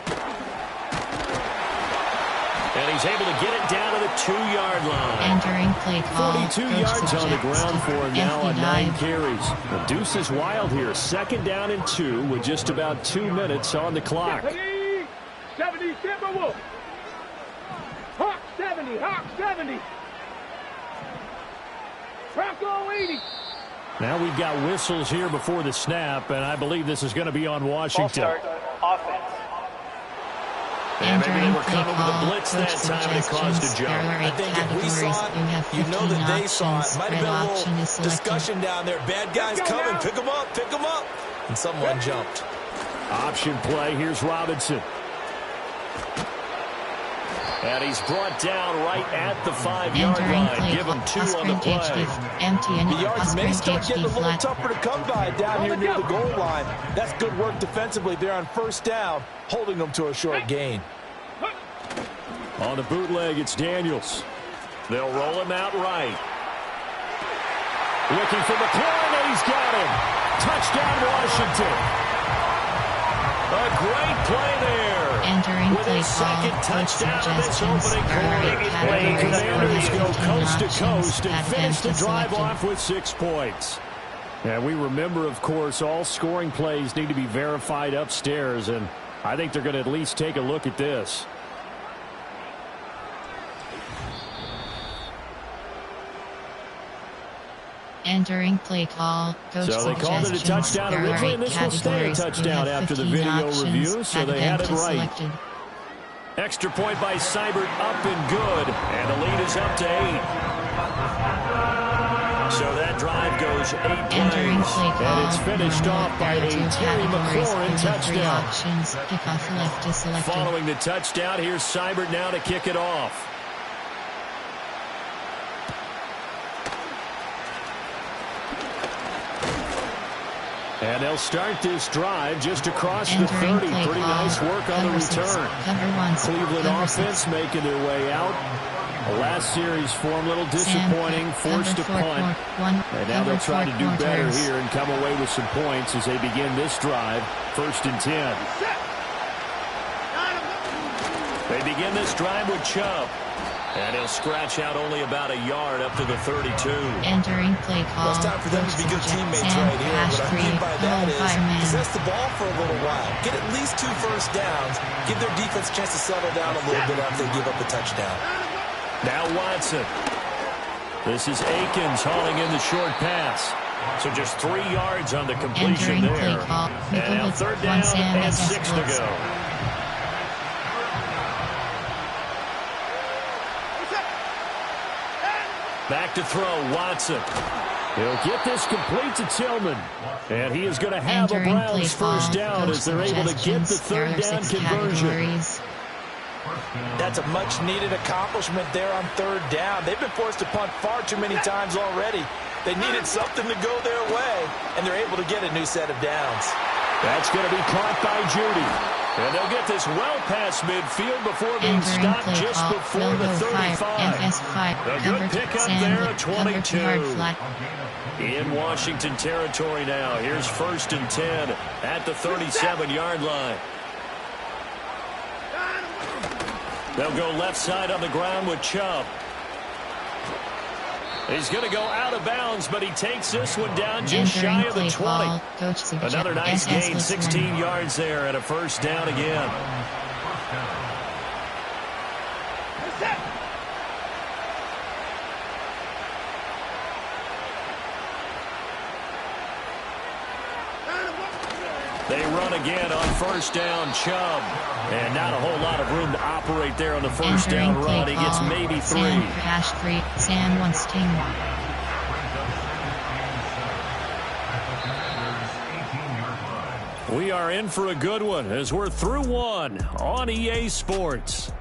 And he's able to get it down to the 2-yard line. Entering play call. 42 yards on the ground for him now on 9 carries. The deuce is wild here. 2nd down and 2 with just about 2 minutes on the clock. 70, Timberwolves. Hawk 70, Hawk 70. Bronco 80. Now we've got whistles here before the snap, and I believe this is going to be on Washington. Offense. And maybe they were coming with a blitz that time and it caused a jump. I think if we saw it, you know that they saw it. Might have been a little discussion down there. Bad guys coming. Pick them up. Pick them up. And someone jumped. Option play. Here's Robinson. And he's brought down right at the 5-yard line. Give him 2 on the play. The yards may start getting a little tougher to come by down here near the goal line. That's good work defensively there on 1st down, holding them to a short gain. On the bootleg, it's Daniels. They'll roll him out right. Looking for McLaurin, and he's got him. Touchdown, Washington. A great play there. Entering play call. Touchdown this opening quarter. The Commanders go coast to coast and finish the drive off with 6 points. And we remember, of course, all scoring plays need to be verified upstairs, and I think they're going to at least take a look at this. Entering play call. Coach so they called it a touchdown originally, and this will stay a touchdown after the video review, so they had it right. Selected. Extra point by Seibert, up and good, and the lead is up to 8. So that drive goes 8 plays, and it's finished off by a Terry McLaurin touchdown. Kickoff left is selected. Following the touchdown, here's Seibert now to kick it off. And they'll start this drive just across the 30. Pretty nice work on the return. Cleveland offense making their way out. The last series form a little disappointing, forced a punt. And now they'll try to do better here and come away with some points as they begin this drive. 1st and 10. They begin this drive with Chubb. And he'll scratch out only about a yard up to the 32. Entering play call. Well, it's time for them to be good teammates right here. What I mean by that is possess the ball for a little while. Get at least 2 first downs. Give their defense a chance to settle down a little bit after they give up a touchdown. Now Watson. This is Akins hauling in the short pass. So just 3 yards on the completion there. And now 3rd down and 6 to go. Back to throw, Watson. He'll get this complete to Tillman. And he is going to have a Browns first down as they're able to get the 3rd down conversion. That's a much-needed accomplishment there on 3rd down. They've been forced to punt far too many times already. They needed something to go their way, and they're able to get a new set of downs. That's going to be caught by Judy. And they'll get this well past midfield before being stopped just before the 35. A good pickup there at 22. In Washington territory now. Here's 1st and 10 at the 37-yard line. They'll go left side on the ground with Chubb. He's going to go out of bounds, but he takes this one down just shy of the 20. Another nice gain, 16 yards there, and a 1st down again. They run again on 1st down, Chubb. And not a whole lot of room to operate there on the 1st down run. He gets maybe 3. Sam wants team. We are in for a good one as we're through one on EA Sports.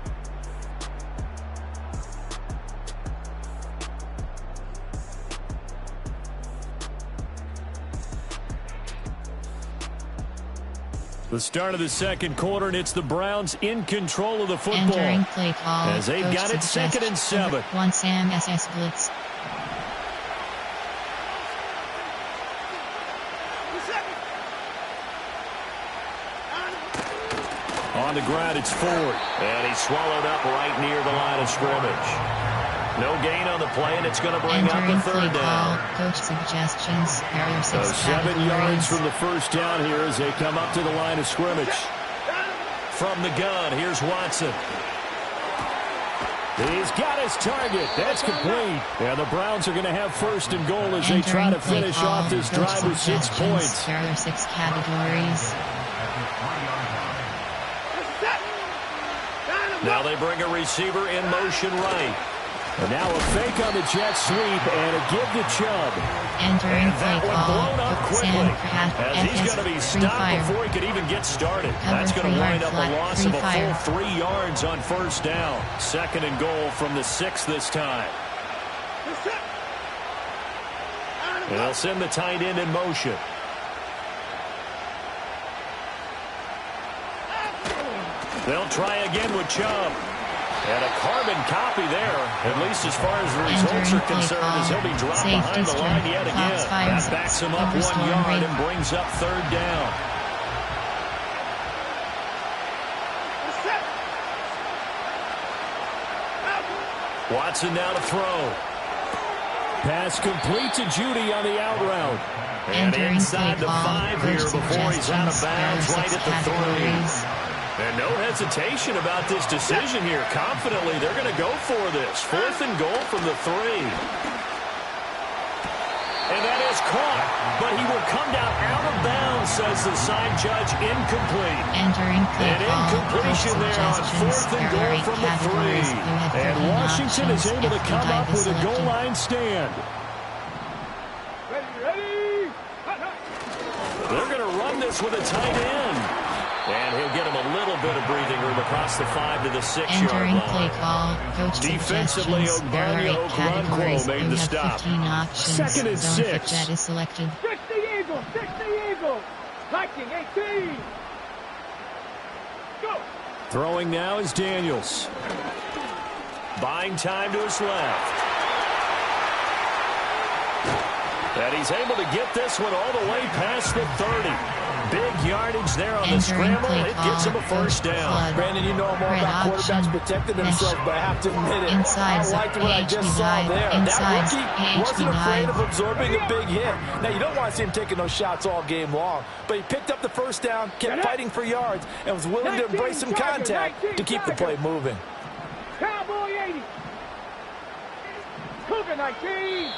The start of the second quarter, and it's the Browns in control of the football. Entering play call. As they've got it 2nd and 7. One Sam SS blitz. On the ground, it's Ford. And he's swallowed up right near the line of scrimmage. No gain on the play, and it's going to bring up the third down. Coach suggestions. So 7 yards from the first down here as they come up to the line of scrimmage. From the gun, here's Watson. He's got his target. That's complete. And the Browns are going to have first and goal as they try to finish off this drive with 6 points. There are 6 categories. Now they bring a receiver in motion right. And now a fake on the jet sweep and a give to Chubb. Entering and that play one call. blown up quickly as he's going to be stopped before he could even get started. That's going to wind up a loss of a full 3 yards on first down. 2nd and goal from the 6 this time. And they'll send the tight end in motion. They'll try again with Chubb. And a carbon copy there, at least as far as the results are concerned, as he'll be dropped behind the line yet again. That backs him up 1 yard and brings up third down. Watson now to throw. Pass complete to Judy on the out route. And inside the 5 here before he's out of bounds right at the 3. And no hesitation about this decision here. Confidently, they're going to go for this. 4th and goal from the 3. And that is caught. But he will come down out of bounds, says the side judge. Incomplete. Entering play An incompletion there on 4th and goal from the 3. And Washington is able to come up with a goal line stand. They're going to run this with a tight end. And he'll get him a little bit of breathing room across the 5 to the 6-yard line. Entering play call. Coach defensively, Ogbanya made the stop. 2nd and 6. That is selected. 60 Eagles, 60 Eagles. Liking 18. Go. Throwing now is Daniels. Buying time to his left. And he's able to get this one all the way past the 30. Big yardage there on the scramble. It gets him a first down. Brandon, you know more about quarterbacks protecting themselves, but I have to admit it. I liked what I just saw there. That rookie wasn't afraid of absorbing a big hit. Now, you don't want to see him taking those shots all game long, but he picked up the first down, kept fighting for yards, and was willing to embrace some contact to keep the play moving. Cowboy 80. Cougar 19.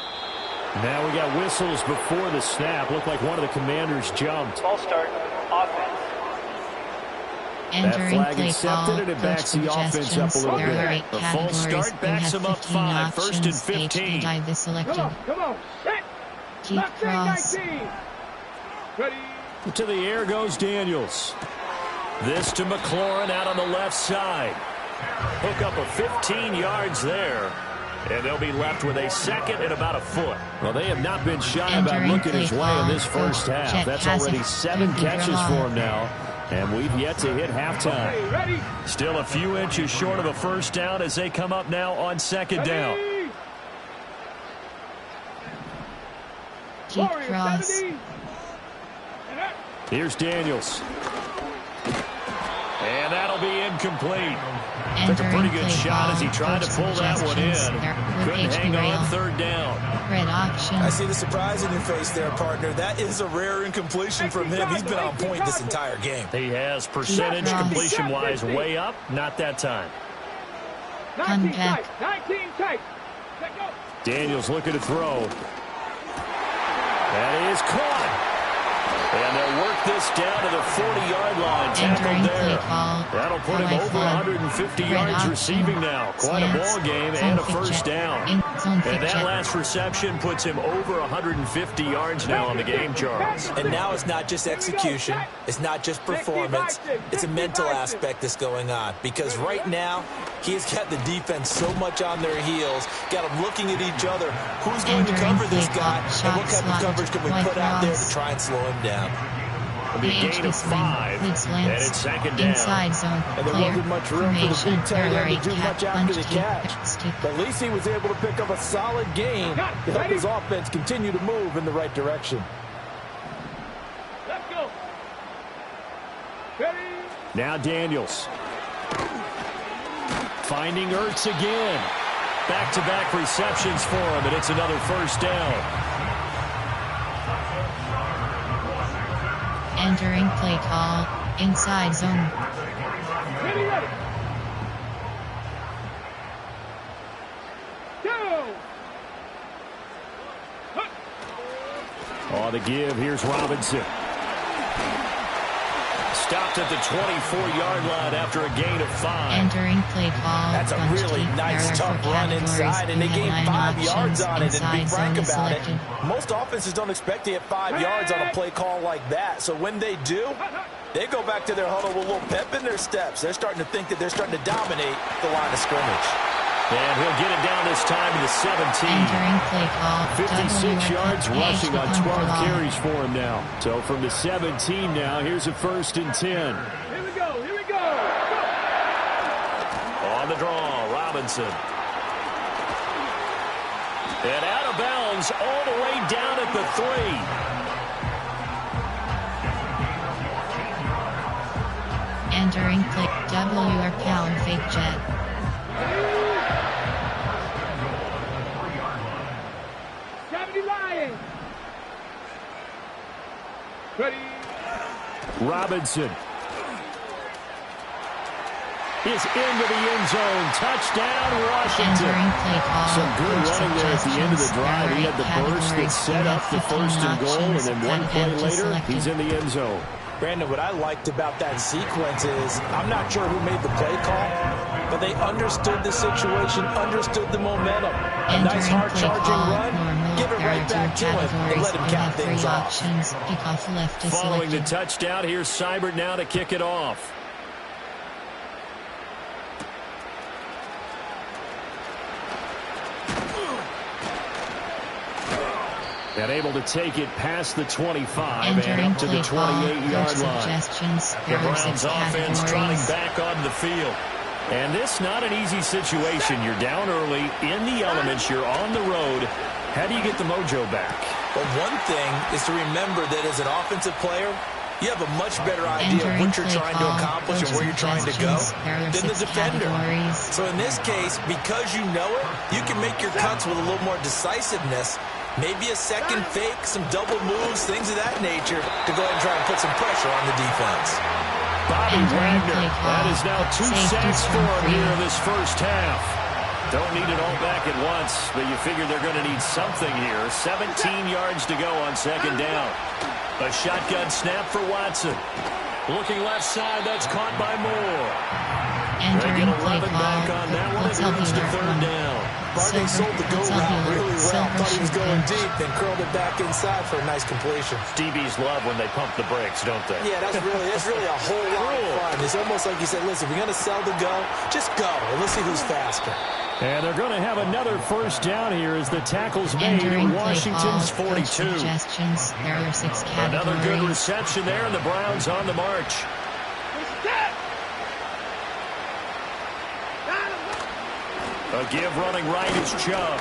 Now we got whistles before the snap. Looked like one of the Commanders jumped. False start. Offense. That flag accepted, and it backs the offense up a little bit. The false start backs them up 5. 1st and 15. Come on. Set. Keep cross. Ready. To the air goes Daniels. This to McLaurin out on the left side. Hook up a 15 yards there. And they'll be left with a 2nd and about a foot. Well, they have not been shy about looking his way in this first half. That's already 7 catches for him now. And we've yet to hit halftime. Still a few inches short of a first down as they come up now on 2nd down. Keep cross. Here's Daniels. And that'll be incomplete. Took a pretty good shot as he tried to pull that one in. Couldn't hang on 3rd down. Red option. I see the surprise in your face there, partner. That is a rare incompletion from him. He's been on point this entire game. He has percentage completion-wise way up. Not that time. 19 tight. 19 tight. Let go. Daniels looking to throw. That is caught. And they'll work this down to the 40-yard line. Tackled there. That'll put him over 150 yards receiving now. Quite a ball game and a first down. And that last reception puts him over 150 yards now on the game, Charles. And now it's not just execution. It's not just performance. It's a mental aspect that's going on. Because right now, he has got the defense so much on their heels, got them looking at each other. Who's going to cover this guy? And what kind of coverage can we put out there to try and slow him down? It'll be a gain of 5, and it's second down. Inside zone, and there wasn't much room for the big tight end to do much after the catch. But at least he was able to pick up a solid gain to help his offense continue to move in the right direction. Let's go. Ready? Now Daniels. Finding Ertz again. Back-to-back receptions for him, and it's another first down. Entering play call, inside zone. Ready, ready. Go. On the give, here's Robinson. Stopped at the 24-yard line after a gain of 5. Entering play call. That's a really nice, tough run inside, and they gained 5 yards on it. And to be frank about it, most offenses don't expect to get 5 yards on a play call like that. So when they do, they go back to their huddle with a little pep in their steps. They're starting to think that they're starting to dominate the line of scrimmage. And he'll get it down this time to the 17. Entering play call. 56 yards rushing on 12 carries for him now. So from the 17 now, here's a 1st and 10. Here we go, here we go. On the draw, Robinson. And out of bounds all the way down at the 3. Entering play WR power fake jet. Ready. Robinson is into the end zone. Touchdown, Washington. Some good running there at the end of the drive. He had the burst that set up the 1st and goal, and then one play later, he's in the end zone. Brandon, what I liked about that sequence is I'm not sure who made the play call, but they understood the situation, understood the momentum. A nice hard-charging run, give it right back to him, and let him cap things off. Following the touchdown, here's Seibert now to kick it off. And able to take it past the 25 and up to the 28-yard line. The Browns offense trotting back onto the field. And this not an easy situation. You're down early, in the elements, you're on the road. How do you get the mojo back? Well, one thing is to remember that as an offensive player, you have a much better idea of what you're trying to accomplish and where you're trying to go than the defender. So in this case, because you know it, you can make your cuts with a little more decisiveness. Maybe a second fake, some double moves, things of that nature to go ahead and try and put some pressure on the defense. Bobby Wagner, that is now 2 sacks for him here in this first half. Don't need it all back at once, but you figure they're going to need something here. 17 yards to go on second down. A shotgun snap for Watson. Looking left side, that's caught by Moore. They get 11 back on that one, and moves to third down. Barney sold the go route really well. Thought he was going deep, then curled it back inside for a nice completion. DBs love when they pump the brakes, don't they? Yeah, that's really a whole lot of fun. It's almost like you said, listen, we're going to sell the go. Just go, and let's see who's faster. And they're going to have another first down here as the tackle's made at Washington's 42. Another good reception there, and the Browns on the march. A give running right is Chubb.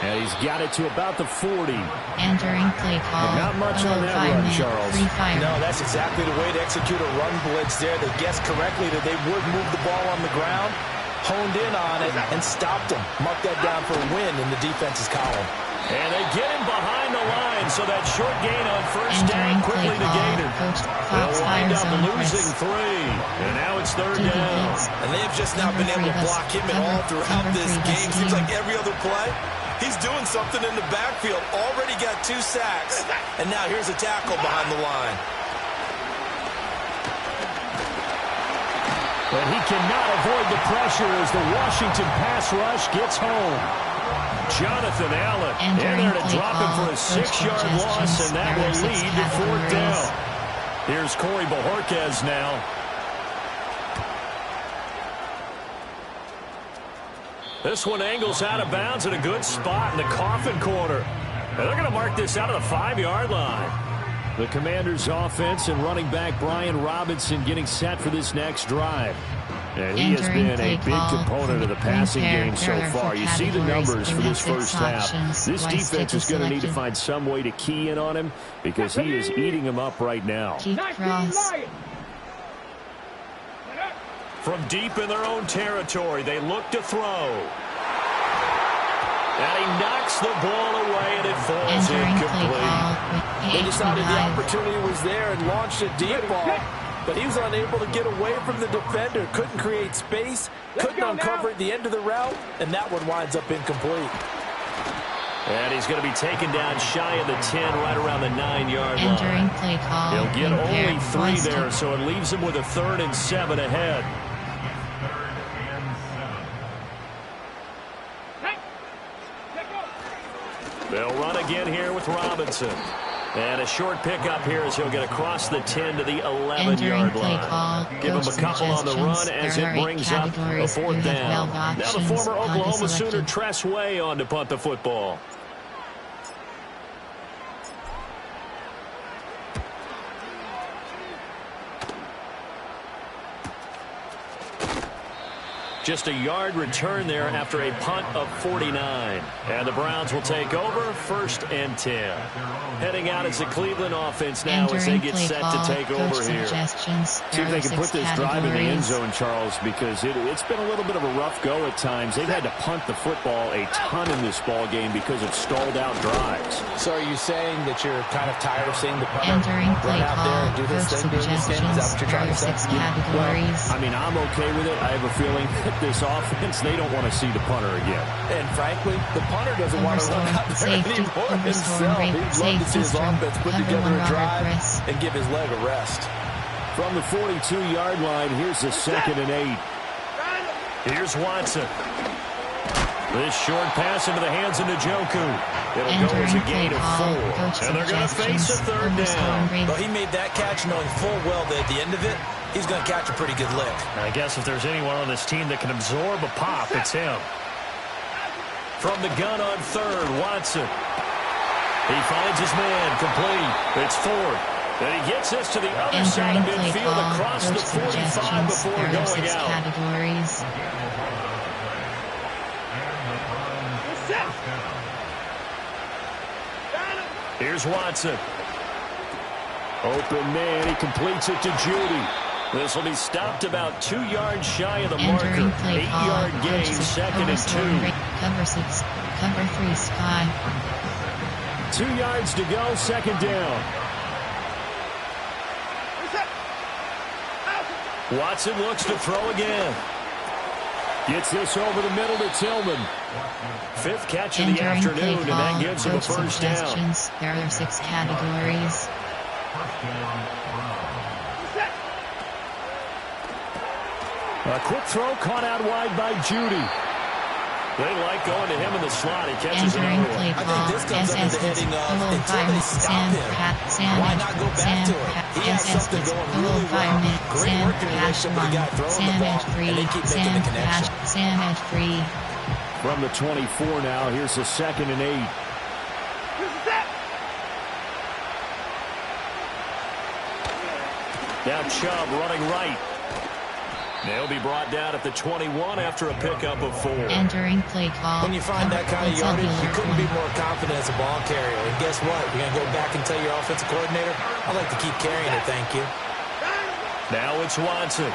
And he's got it to about the 40. Entering play call. Not much on that run, Charles. No, that's exactly the way to execute a run blitz there. They guessed correctly that they would move the ball on the ground, honed in on it, and stopped them. Mark that down for a win in the defense's column. And they get him behind the line, so that short gain on first down quickly negated. They'll wind up losing 3. And now it's third down. And they have just not been able to block him at all throughout this game. Seems like every other play, He's doing something in the backfield. Already got 2 sacks. And now here's a tackle behind the line. But he cannot avoid the pressure as the Washington pass rush gets home. Jonathan Allen in there to drop him for a 6-yard loss, and that will lead to 4th down. Here's Corey Bojorquez now. This one angles out of bounds at a good spot in the coffin corner. And they're going to mark this out of the 5-yard line. The Commanders' offense and running back Brian Robinson getting set for this next drive. And he has been a big component of the passing game so far. You see the numbers for this first half. This defense is going to need to find some way to key in on him because he is eating them up right now. From deep in their own territory, they look to throw. And he knocks the ball away, and it falls incomplete. They decided the opportunity was there and launched a deep ball, but he was unable to get away from the defender. Couldn't create space, couldn't uncover at the end of the route, and that one winds up incomplete. And he's going to be taken down shy of the 10, right around the 9-yard line. Entering play call. He'll get only 3 there, so it leaves him with a 3rd and 7 ahead. They'll run again here with Robinson. And a short pickup here as he'll get across the 10 to the 11-yard line. Give him a couple on the run as it brings up a 4th down. Now the former Oklahoma Sooner Tress Way on to punt the football. Just a yard return there after a punt of 49. And the Browns will take over 1st and 10. Heading out is the Cleveland offense now as they get set to take over here. See if they can put this drive in the end zone, Charles, because it's been a little bit of a rough go at times. They've had to punt the football a ton in this ball game because of stalled out drives. So are you saying that you're kind of tired of seeing the punter run out there and do his thing during this game? Is that what you're trying to say? Well, I mean, I'm okay with it. I have a feeling this offense, they don't want to see the punter again. And frankly, the punter doesn't want to run out there anymore himself. He'd love to see his offense put together a drive and give his leg a rest. From the 42-yard line, here's the 2nd and 8. Here's Watson. This short pass into the hands of Njoku. It'll go as a gain of 4. And they're going to face a 3rd down. Well, he made that catch knowing full well that at the end of it, he's going to catch a pretty good lick. I guess if there's anyone on this team that can absorb a pop, it's him. From the gun on 3rd, Watson. He finds his man, complete. It's 4th. And he gets this to the other side of midfield across the 45 before going out. Categories. Here's Watson. Open man, he completes it to Judy. This will be stopped about 2 yards shy of the marker. 8-yard gain, 2nd and 2. Cover 6, cover 3, Sky. 2 yards to go, 2nd down. Watson looks to throw again. Gets this over the middle to Tillman. 5th catch of the afternoon, and that gives him a 1st down. There are 6 categories. A quick throw caught out wide by Judy. They like going to him in the slot. He catches another one. I think this comes under the heading of until they stop him. Why not go back to him? He has something going really well. Great working relationship with the guy throwing the ball, and they keep making the connection. From the 24 now, here's the 2nd and 8. Now Chubb running right. They'll be brought down at the 21 after a pickup of 4. Entering play call. When you find that kind of yardage, you couldn't be more confident as a ball carrier. And guess what? You're going to go back and tell your offensive coordinator, I'd like to keep carrying it, thank you. Now it's Watson.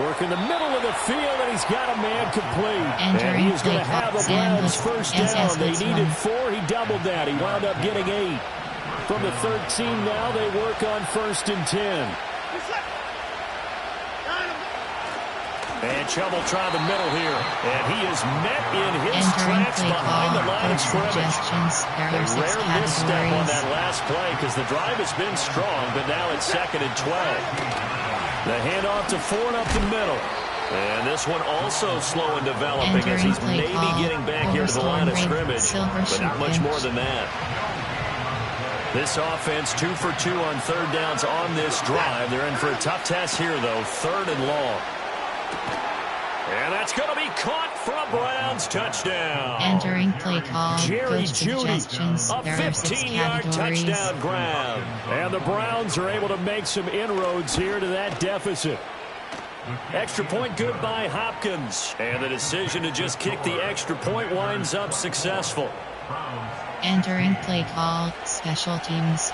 Work in the middle of the field, and he's got a man complete. And he is going to have the Browns 1st down. They needed 4. He doubled that. He wound up getting 8. From the 13 now, they work on 1st and 10. And trouble trying the middle here. And he is met in his tracks behind the line of scrimmage. A rare misstep on that last play because the drive has been strong, but now it's 2nd and 12. The handoff to Ford up the middle. And this one also slow in developing as he's maybe getting back here to the line of scrimmage, but not much more than that. This offense 2 for 2 on 3rd downs on this drive. They're in for a tough test here, though, 3rd and long. And that's going to be caught for a Browns touchdown. Entering play call. Jerry Jeudy, a 15-yard touchdown grab. And the Browns are able to make some inroads here to that deficit. Extra point good by Hopkins. And the decision to just kick the extra point winds up successful. Entering play call. Special teams.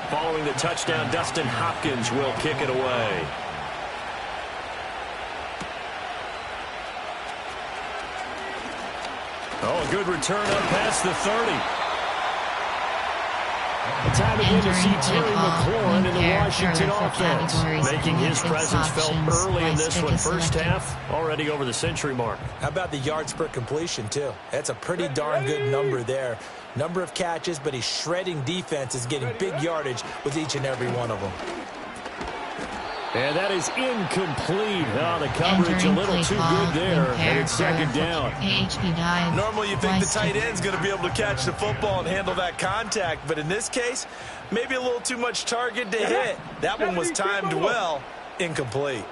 Following the touchdown, Dustin Hopkins will kick it away. Oh, a good return up past the 30. Time again to see Terry McLaurin in the Washington offense, making his presence felt early in this one. First half, already over the century mark. How about the yards per completion, too? That's a pretty darn good number there. Number of catches, but he's shredding defenses, getting big yardage with each and every one of them. And that is incomplete. Oh, the coverage a little too good there. And it's 2nd down. Normally you think the tight end's going to be able to catch the football and handle that contact. But in this case, maybe a little too much target to hit. That one was timed well. Incomplete.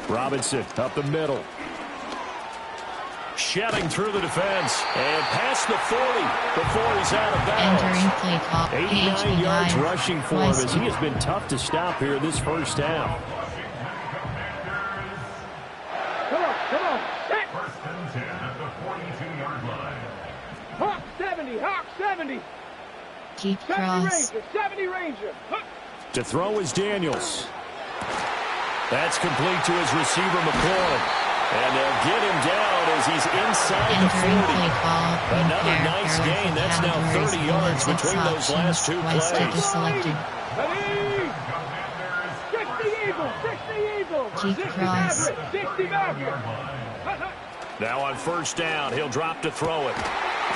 Robinson up the middle. Shedding through the defense and past the 40 before he's out of bounds. 89 yards rushing for him as he has been tough to stop here this first half. Come on. First and 10 at the 42-yard line. Hawk 70, Hawk 70. Keep cross. 70 Ranger. To throw is Daniels. That's complete to his receiver, McLaurin. And they'll get him down as he's inside the 40. Another nice gain. That's now 30 yards between those last two plays. 60 Eagles. Keep cross. 60 back. Now on first down, he'll drop to throw it.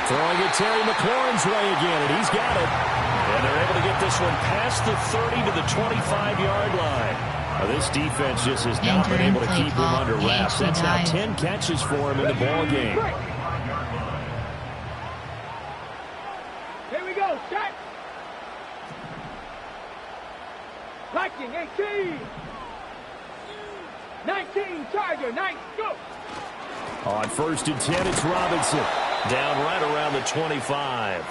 Throwing it Terry McLaurin's way again, and he's got it. And they're able to get this one past the 30 to the 25-yard line. Now, this defense just has not been able to keep him under wraps. That's now 10 catches for him in the ball game. Here we go, set. Viking 18. 19, Tiger, nice, go. On first and 10, it's Robinson. Down right around the 25.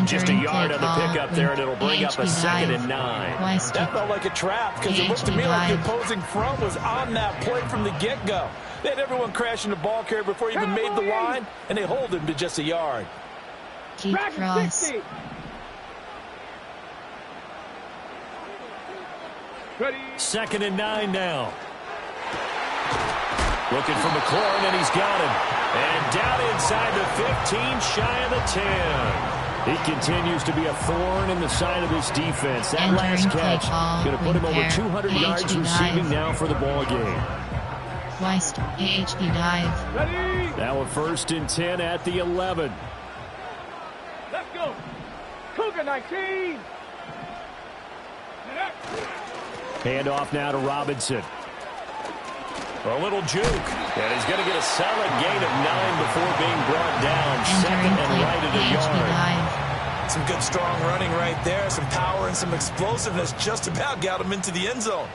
Just a yard on the pickup there, and it'll bring up a 2nd and 9. That felt like a trap because it looked to me like the opposing front was on that play from the get-go. They had everyone crashing the ball carrier before he even made the line, and they hold him to just a yard. Keep cross. Ready. 2nd and 9 now. Looking for McLaurin, and he's got him. And down inside the 15, shy of the 10. He continues to be a thorn in the side of this defense. That last catch going to put him over 200 yards receiving now for the ball game. Weist, AHP dive. Ready. Now a first and 10 at the 11. Let's go. Cougar 19. Handoff now to Robinson. A little juke. And he's going to get a solid gain of 9 before being brought down. 2nd and right at a yard. Some good strong running right there. Some power and some explosiveness just about got him into the end zone.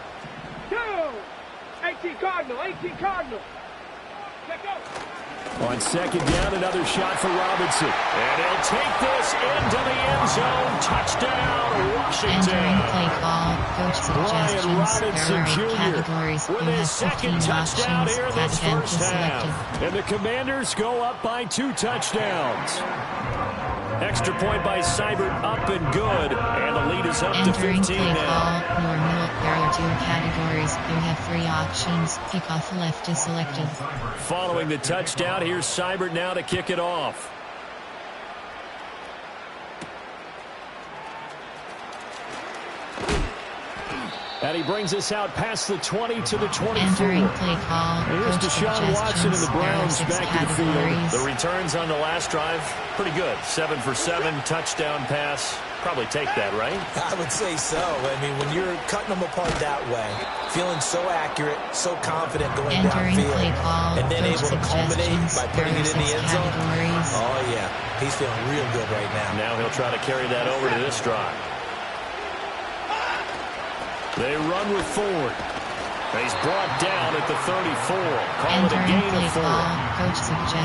18 Cardinal. Let's go. On 2nd down, another shot for Robinson. And he'll take this into the end zone. Touchdown, Washington. Entering play call. Coach suggestions. Brian Robinson Categories. Jr. with his 2nd touchdown here in this first half. And the Commanders go up by 2 touchdowns. Extra point by Seibert up and good. And the lead is up to 15 now. Normal. There are 2 categories. You have 3 options. Kickoff left is selected. Following the touchdown, here's Seibert now to kick it off. And he brings us out past the 20 to the 24. Entering play call. Here's Deshaun Watson and the Browns back to the field. The returns on the last drive, pretty good. 7 for 7, touchdown pass. Probably take that, right? I would say so. I mean, when you're cutting them apart that way, feeling so accurate, so confident going downfield, and then able to culminate by putting it in the end zone. Oh, yeah. He's feeling real good right now. Now he'll try to carry that over to this drive. They run with Ford. He's brought down at the 34. Call it a gain of 4.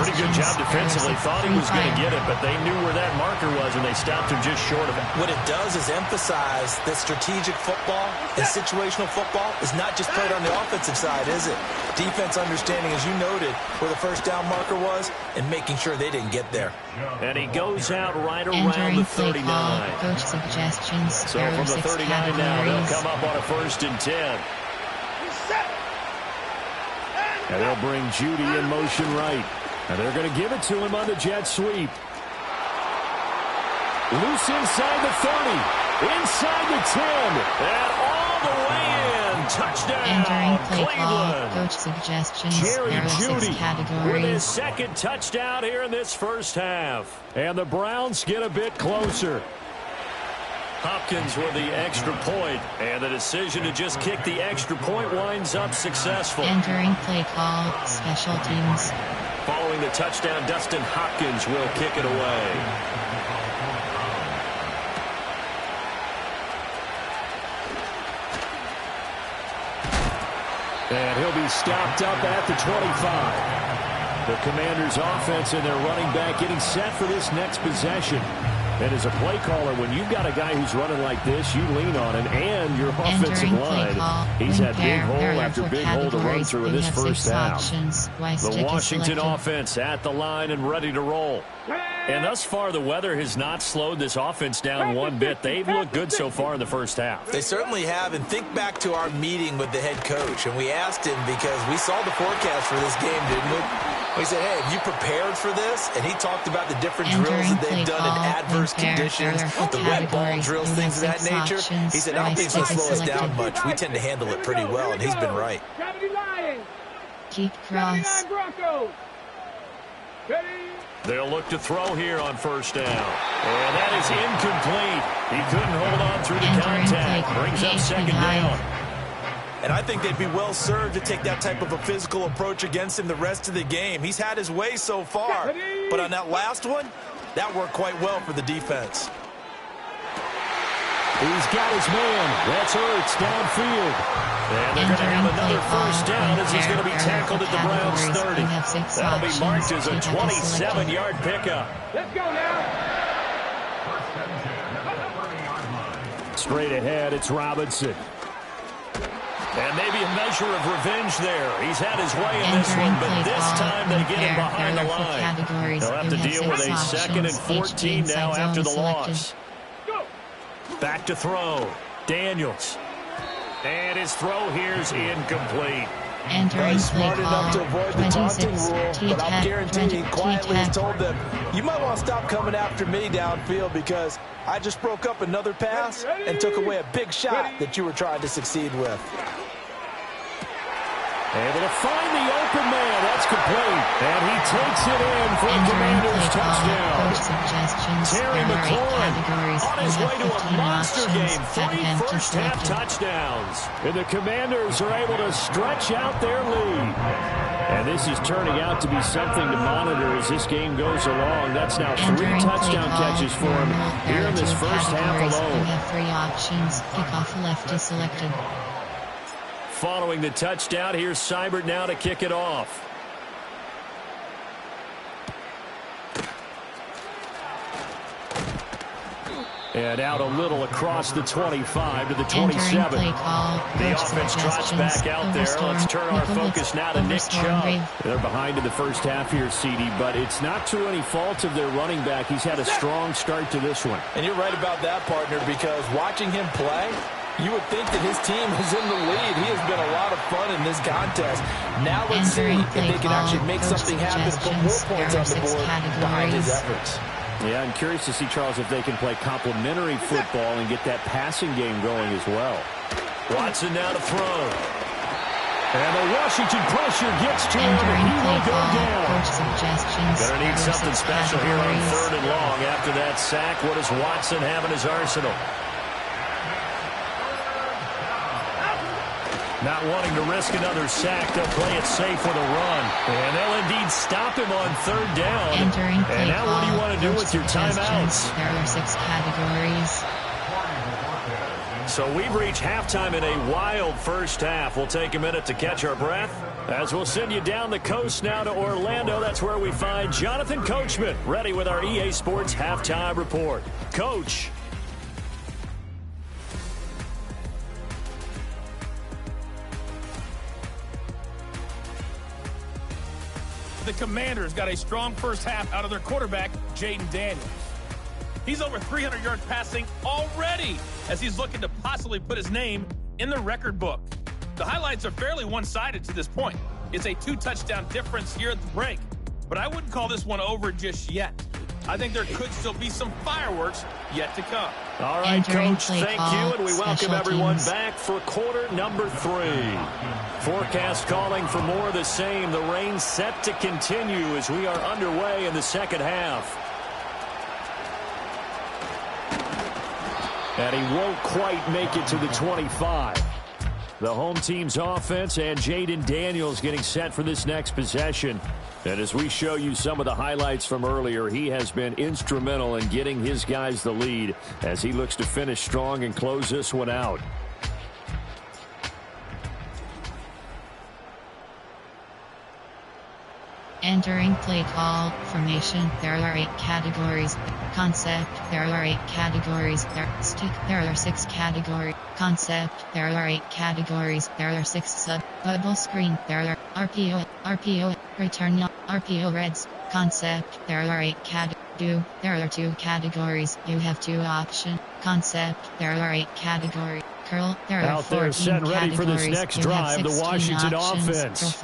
Pretty good job defensively. Thought he was going to get it, but they knew where that marker was, and they stopped him just short of it. What it does is emphasize that strategic football and situational football is not just played on the offensive side, is it? Defense understanding, as you noted, where the first down marker was and making sure they didn't get there. And he goes out right around the 39. Coach suggestions. So from the 39 now, they'll come up on a 1st and 10. And they'll bring Judy in motion right. And they're going to give it to him on the jet sweep. Loose inside the 30. Inside the 10. And all the way in. Touchdown, Entering play Cleveland. call. Coach suggestions. Jerry Judy with his second touchdown here in this first half. And the Browns get a bit closer. Hopkins with the extra point, and the decision to just kick the extra point winds up successful. Entering play call, special teams. Following the touchdown, Dustin Hopkins will kick it away. And he'll be stopped up at the 25. The Commanders' offense and their running back getting set for this next possession. And as a play caller, when you've got a guy who's running like this, you lean on him and your offensive line. He's had big hole after big hole to run through in this first half. The Washington offense at the line and ready to roll. And thus far, the weather has not slowed this offense down one bit. They've looked good so far in the first half. They certainly have. And think back to our meeting with the head coach. And we asked him because we saw the forecast for this game, didn't we? We said, hey, have you prepared for this? And he talked about the different drills that they've done in adverse conditions, the wet ball drills, things of that nature. He said, I don't think it's going to slow us down much. We tend to handle it pretty well, and he's been right. Keep cross. They'll look to throw here on first down. And that is incomplete. He couldn't hold on through the contact. Brings up second down. And I think they'd be well served to take that type of a physical approach against him the rest of the game. He's had his way so far. But on that last one, that worked quite well for the defense. He's got his man. That's Ertz downfield. And they're going to have another first down as he's going to be tackled at the Browns 30. That'll be marked as a 27-yard pickup. Let's go now. Straight ahead, it's Robinson. And maybe a measure of revenge there. He's had his way in this one, but this time they get him behind the line. They'll have to deal with a 2nd and 14 now after the loss. Back to throw. Daniels. And his throw here's incomplete. Entering smart enough to avoid the taunting rule, but I'm guaranteeing he quietly has told them, you might want to stop coming after me downfield because I just broke up another pass and took away a big shot that you were trying to succeed with. Able to find the open man. That's complete. And he takes it in for a Commanders touchdown. Terry McLaurin on his way to a monster game. 3 first-half touchdowns. And the Commanders are able to stretch out their lead. And this is turning out to be something to monitor as this game goes along. That's now 3 touchdown catches for him here in this first half alone. We have 3 options. Kickoff left is selected. Following the touchdown, here's Seibert now to kick it off. And out a little across the 25 to the 27. The offense trots back out there. Let's turn our focus now to Nick Chubb. They're behind in the first half here, CD, but it's not to any fault of their running back. He's had a strong start to this one. And you're right about that, partner, because watching him play, you would think that his team is in the lead. He has been a lot of fun in this contest. Now let's see if they can actually make something happen and put more points on the board behind his efforts. Yeah, I'm curious to see, Charles, if they can play complementary football and get that passing game going as well. Watson now to throw. And the Washington pressure gets to him, and he will go down. Coach suggestions. Gonna need something special here on 3rd and long. After that sack, what does Watson have in his arsenal? Not wanting to risk another sack, they'll play it safe with a run. And they'll indeed stop him on 3rd down. And now what do you want to do with your timeouts? There are 6 categories. So we've reached halftime in a wild first half. We'll take a minute to catch our breath as we'll send you down the coast now to Orlando. That's where we find Jonathan Coachman ready with our EA Sports halftime report. Coach. The Commanders got a strong first half out of their quarterback, Jaden Daniels. He's over 300 yards passing already as he's looking to possibly put his name in the record book. The highlights are fairly one-sided to this point. It's a 2-touchdown difference here at the break, but I wouldn't call this one over just yet. I think there could still be some fireworks yet to come. All right, Coach, thank you, and we welcome everyone back for quarter number 3. Forecast calling for more of the same. The rain set to continue as we are underway in the second half. And he won't quite make it to the 25. The home team's offense and Jaden Daniels getting set for this next possession. And as we show you some of the highlights from earlier, he has been instrumental in getting his guys the lead as he looks to finish strong and close this one out. Entering play call, formation, there are 8 categories. Concept, there are 8 categories. Stick, there are 6 categories. Concept, there are 8 categories. There are 6 sub. Bubble screen, there are RPO, return, RPO reds. Concept, there are 8 there are 2 categories. You have 2 options. Concept, there are 8 categories. Curl, there are out there set ready for this next drive, the Washington offense.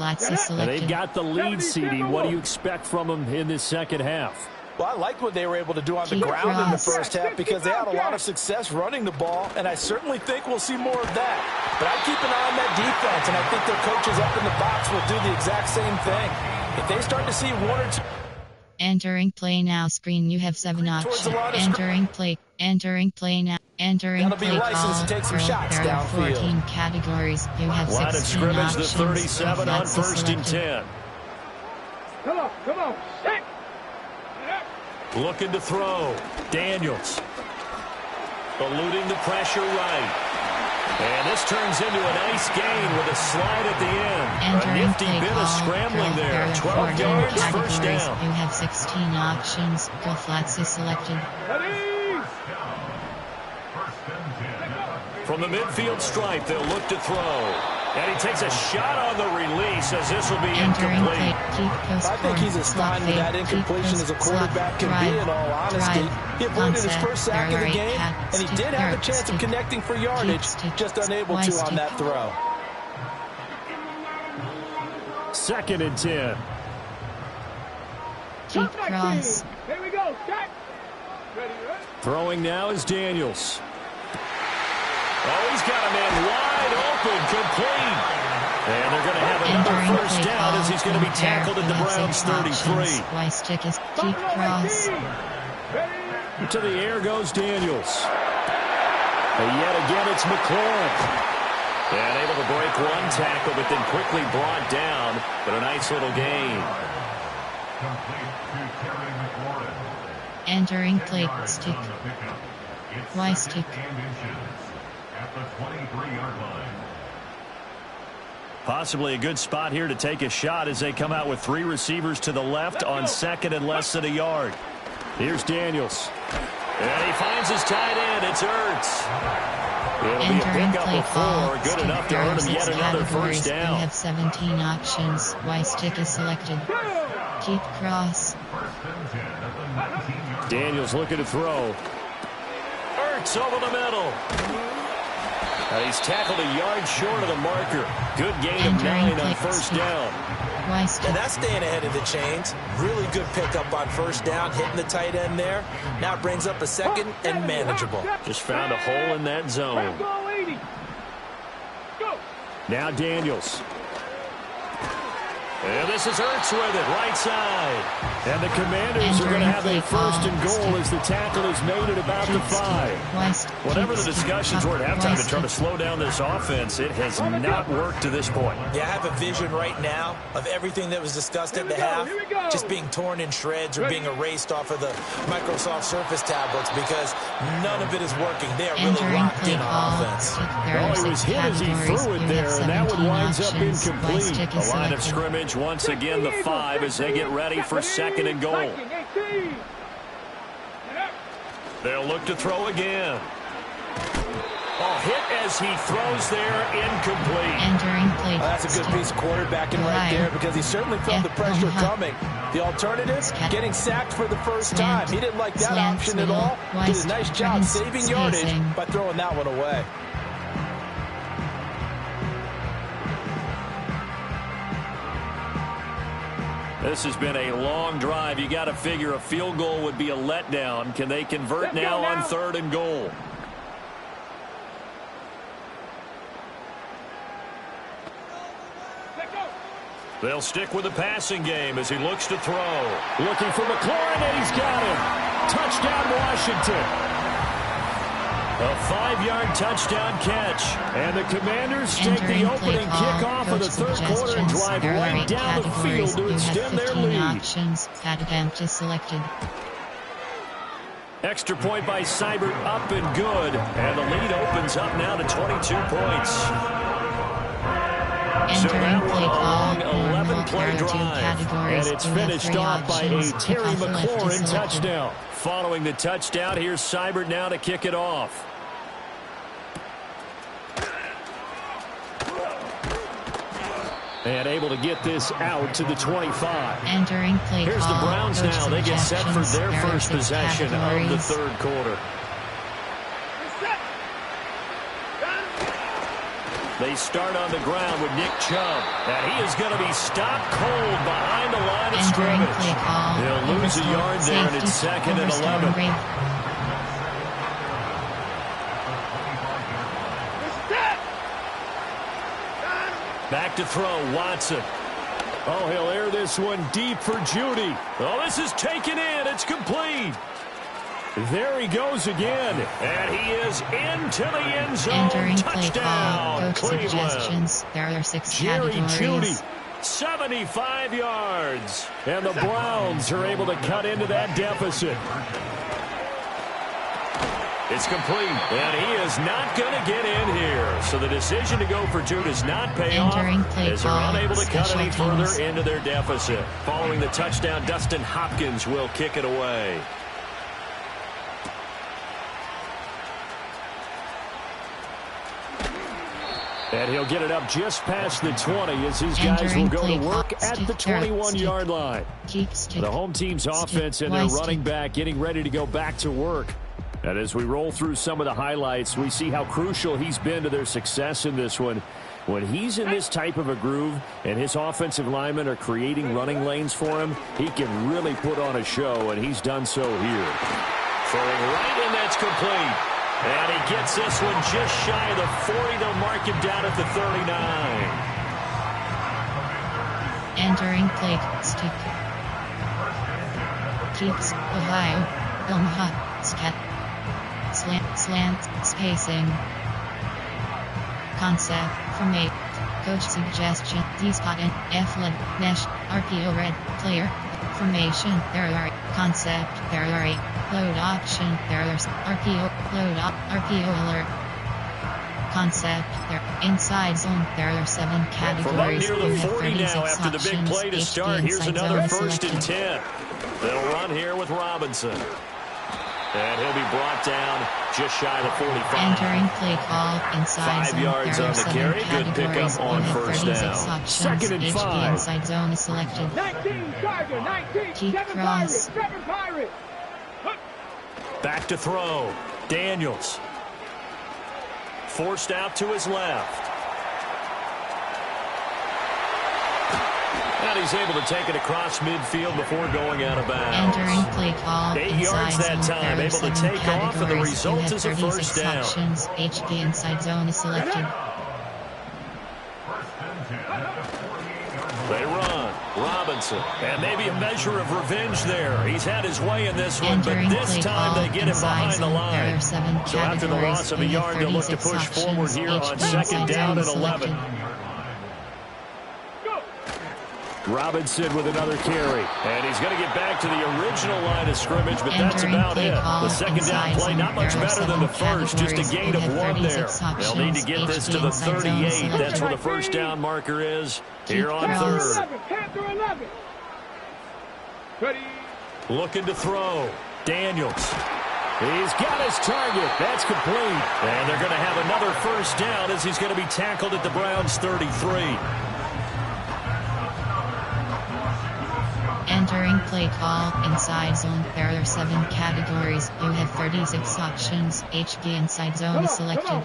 And they've got the lead, CD. What do you expect from them in this second half? Well, I liked what they were able to do on the ground in the first half because they had a lot of success running the ball, and I certainly think we'll see more of that. But I keep an eye on that defense, and I think their coaches up in the box will do the exact same thing. If they start to see 1 or 2... Entering play now screen, you have 7 options. Entering play now. Entering play call. To take some shots there are 14 categories. You have 16 line of scrimmage, options. The 37 on 1st and 10. Come on, set. Looking to throw. Daniels. Eluding the pressure right. And this turns into a nice gain with a slide at the end. A nifty bit of scrambling there. 12 yards, first down. You have 16 options. Go flats is selected. From the midfield stripe, they'll look to throw. And he takes a shot on the release as this will be incomplete. I think he's as fine with that incompletion as a quarterback can be, in all honesty. He avoided his first sack of the game, and he did have a chance of connecting for yardage, just unable to on that throw. 2nd and 10. Keep cross. Here we go, set. Ready. Throwing now is Daniels. Oh, he's got a man wide open, complete. And they're going to have another first down as he's going to be tackled at the Browns 33. Y-stick is keep cross. To the air goes Daniels. And yet again, it's McLaurin. And able to break 1 tackle, but then quickly brought down. But a nice little gain. Entering play stick. Y-stick. Possibly a good spot here to take a shot as they come out with 3 receivers to the left on 2nd and less than a yard. Here's Daniels. And he finds his tight end. It's Ertz. It'll be a pickup of 4. Good enough to earn him yet another first down. You have 17 options. Y-stick is selected. Keep cross. Daniels looking to throw. Ertz over the middle. He's tackled a yard short of the marker. Good gain of 9 on first down. And that's staying ahead of the chains. Really good pickup on first down, hitting the tight end there. Now brings up a 2nd and manageable. Just found a hole in that zone. Now Daniels. And this is Ertz with it, right side. And the Commanders are going to have a first and goal as the tackle is made at about the 5. Whatever the discussions were at halftime to try to slow down this offense, it has not worked to this point. Yeah, I have a vision right now of everything that was discussed at the half just being torn in shreds or being erased off of the Microsoft Surface tablets because none of it is working. They are really locked in on offense. Oh, he was hit as he threw it there, and that one winds up incomplete. A line of scrimmage, once again the 5 as they get ready for second and goal. They'll look to throw again. Oh, hit as he throws there, incomplete. That's a good piece of quarterbacking right there because he certainly felt the pressure coming. The alternative, getting sacked for the first time. He didn't like that option at all. Did a nice job saving yardage by throwing that one away. This has been a long drive. You got to figure a field goal would be a letdown. Can they convert now on third and goal? They'll stick with the passing game as he looks to throw. Looking for McLaurin, and he's got him. Touchdown, Washington. A 5-yard touchdown catch. And the Commanders take the opening kickoff of the third quarter and drive right down the field to extend their lead. Options. Advantage selected. Extra point by Seibert, up and good. And the lead opens up now to 22 points. So that one long 11-play drive. And it's finished off by a Terry McLaurin touchdown. Following the touchdown, here's Seibert now to kick it off. And able to get this out to the 25. Entering play Here's the Browns now. They get set for their first possession of the third quarter. They start on the ground with Nick Chubb. And he is going to be stopped cold behind the line of scrimmage. They'll lose a yard there, and it's second and 11. Back to throw, Watson. Oh, he'll air this one deep for Judy. Oh, this is taken in. It's complete. There he goes again. And he is into the end zone. Entering touchdown, play call. Suggestions. There are 6 Jerry categories. Judy, 75 yards. And the Browns are able to cut into that deficit. It's complete, and he is not going to get in here. So the decision to go for 2 does not pay off as they're unable to cut any further into their deficit. Following the touchdown, Dustin Hopkins will kick it away. And he'll get it up just past the 20 as his guys will go to work at the 21-yard line. The home team's offense and their running back getting ready to go back to work. And as we roll through some of the highlights, we see how crucial he's been to their success in this one. When he's in this type of a groove and his offensive linemen are creating running lanes for him, he can really put on a show, and he's done so here. Throwing right, and that's complete. And he gets this one just shy of the 40. They'll mark him down at the 39. Entering play stick. Keeps Ohio. Omaha. Scat. Slant. Spacing. Concept. Formate. Coach suggestion. D-spot and F-led. Mesh. RPO red. Player. Formation. There are. Concept. There are. Load option. There are. RPO. Load up. RPO alert. Concept. There. Inside zone. There are 7 categories. From up near the 40 now after the big play to start. Here's another first and 10. They'll run here with Robinson. And he'll be brought down just shy of the 45. Entering play call inside 5 yards on the carry. Good pickup on first down. Second and 5. Inside zone is selected. 19 Charger, 19. Keep cross. Pirate. Back to throw. Daniels. Forced out to his left. And he's able to take it across midfield before going out of bounds. Entering play call 8 yards that time. Able to take off, and the result is a first down. Options. HP inside zone is selected. They run. Robinson. And maybe a measure of revenge there. He's had his way in this one, but this time they get him behind the line. So after the loss of a yard, they'll look to push forward here on second down and 11. Robinson with another carry. And he's going to get back to the original line of scrimmage, but that's about it. The second down play, not much better than the first, just a gain of 1 there. They'll need to get this to the 38. That's where the first down marker is here on third. Looking to throw. Daniels. He's got his target. That's complete. And they're going to have another first down as he's going to be tackled at the Browns' 33. Entering play call, inside zone, there are 7 categories, you have 36 options, HG inside zone is selected.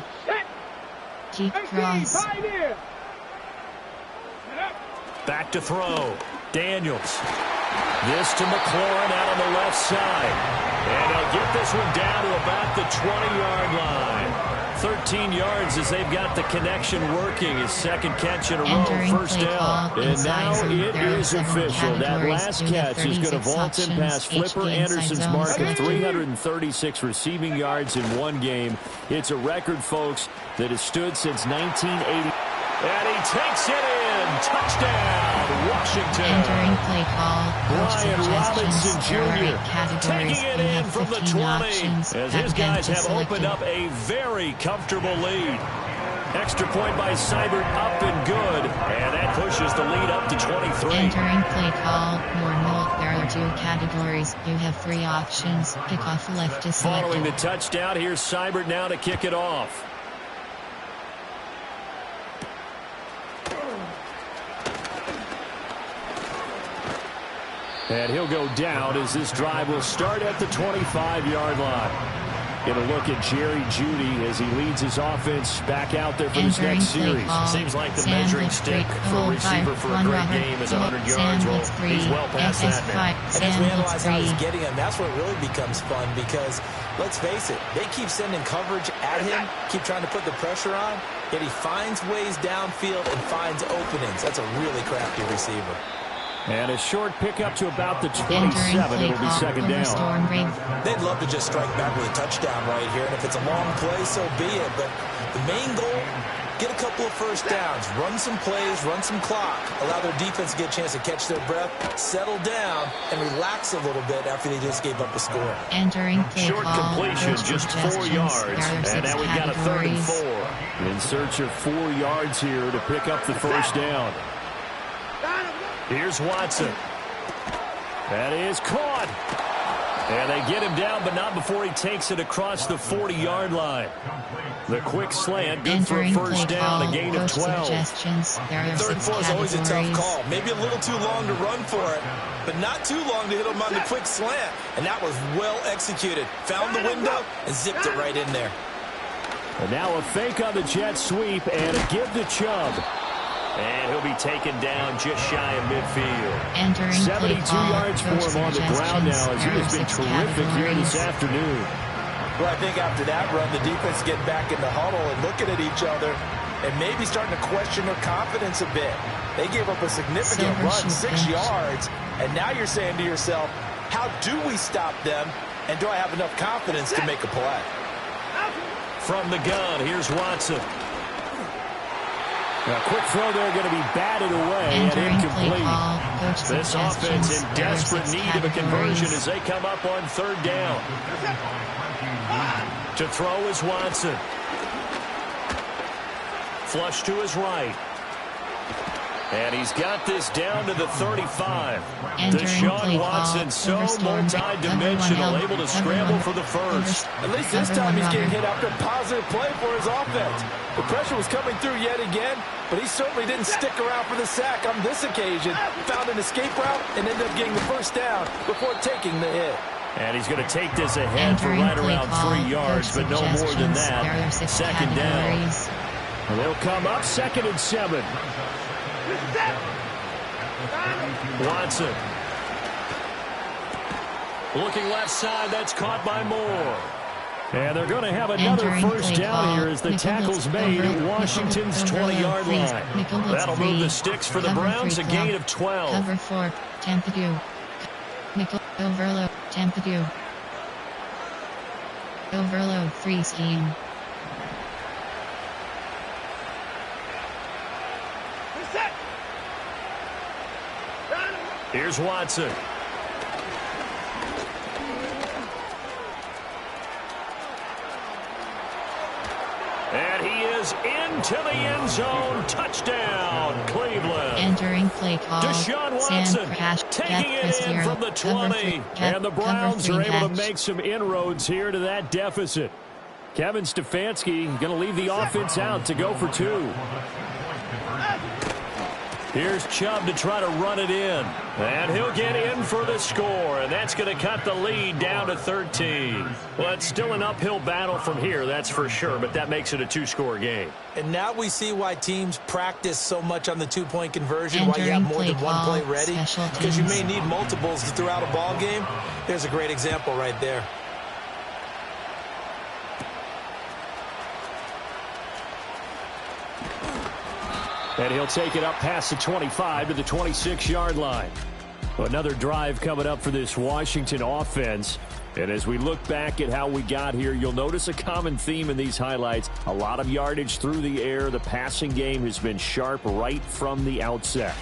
Keep cross. Back to throw. Daniels. This to McLaurin out on the left side. And he'll get this one down to about the 20-yard line. 13 yards as they've got the connection working. His second catch in a row, first down. And now it is official. That last catch is going to vault him past Flipper Anderson's mark of 336 receiving yards in one game. It's a record, folks, that has stood since 1980. And he takes it in. Touchdown, Washington. Entering play call, Brian Robinson Jr. taking it in from the 20 as his guys have opened up a very comfortable lead. Extra point by Seibert up and good, and that pushes the lead up to 23. Entering play call, more note, there are 2 categories. You have 3 options. Kickoff left is selected. Following the touchdown, here's Seibert now to kick it off. And he'll go down as this drive will start at the 25-yard line. Going to look at Jerry Jeudy as he leads his offense back out there for this next series. Seems like the measuring stick for a receiver for a great game is 100 yards. Well, he's well past that now. And as we analyze how he's getting him, that's where it really becomes fun because, let's face it, they keep sending coverage at him, keep trying to put the pressure on, yet he finds ways downfield and finds openings. That's a really crafty receiver. And a short pickup to about the 27. It'll be second down. They'd love to just strike back with a touchdown right here. And if it's a long play, so be it. But the main goal, get a couple of first downs, run some plays, run some clock, allow their defense to get a chance to catch their breath, settle down, and relax a a little bit after they just gave up a score. Entering play short call, completion, just 4 yards. And now we've got a 3rd and 4. In search of 4 yards here to pick up the first down. Here's Watson. That is caught. And they get him down, but not before he takes it across the 40-yard line. The quick slant, good for a first down, a gain of 12. 3rd and 4 is always a tough call. Maybe a little too long to run for it, but not too long to hit him on the quick slant. And that was well executed. Found the window and zipped it right in there. And now a fake on the jet sweep and a give to Chubb. And he'll be taken down just shy of midfield. 72 yards for him on the ground now as he has been terrific here this afternoon. Well, I think after that run, the defense get back in the huddle and looking at each other and maybe starting to question their confidence a bit. They gave up a significant run, 6 yards, and now you're saying to yourself, how do we stop them, and do I have enough confidence to make a play? From the gun, here's Watson. A quick throw there going to be batted away and incomplete. This offense in desperate need of a conversion as they come up on 3rd down. To throw is Watson. Flush to his right. And he's got this down to the 35. Deshaun Watson, so multi-dimensional, able to scramble for the first. At least this time he's getting hit after a positive play for his offense. The pressure was coming through yet again, but he certainly didn't stick around for the sack on this occasion. Found an escape route and ended up getting the first down before taking the hit. And he's going to take this ahead for right around 3 yards, but no more than that. Second down. And they'll come up 2nd and 7. Watson. Looking left side, that's caught by Moore. And they're going to have another first down here as the tackle's made at Washington's 20-yard line. That'll move the sticks for the Browns, a gain of 12. Cover 4, Tampa 2. Nickel overload, Tampa 2. Overload 3 scheme. Here's Watson. And he is into the end zone. Touchdown, Cleveland. Entering play call. Deshaun Watson taking it in from the 20. And the Browns are able to make some inroads here to that deficit. Kevin Stefanski going to leave the offense out to go for 2. Here's Chubb to try to run it in. And he'll get in for the score. And that's going to cut the lead down to 13. Well, it's still an uphill battle from here, that's for sure. But that makes it a 2-score game. And now we see why teams practice so much on the 2-point conversion, why you have more than one play ready. Because you may need multiples throughout a ball game. There's a great example right there. And he'll take it up past the 25 to the 26-yard line. Another drive coming up for this Washington offense. And as we look back at how we got here, you'll notice a common theme in these highlights. A lot of yardage through the air. The passing game has been sharp right from the outset.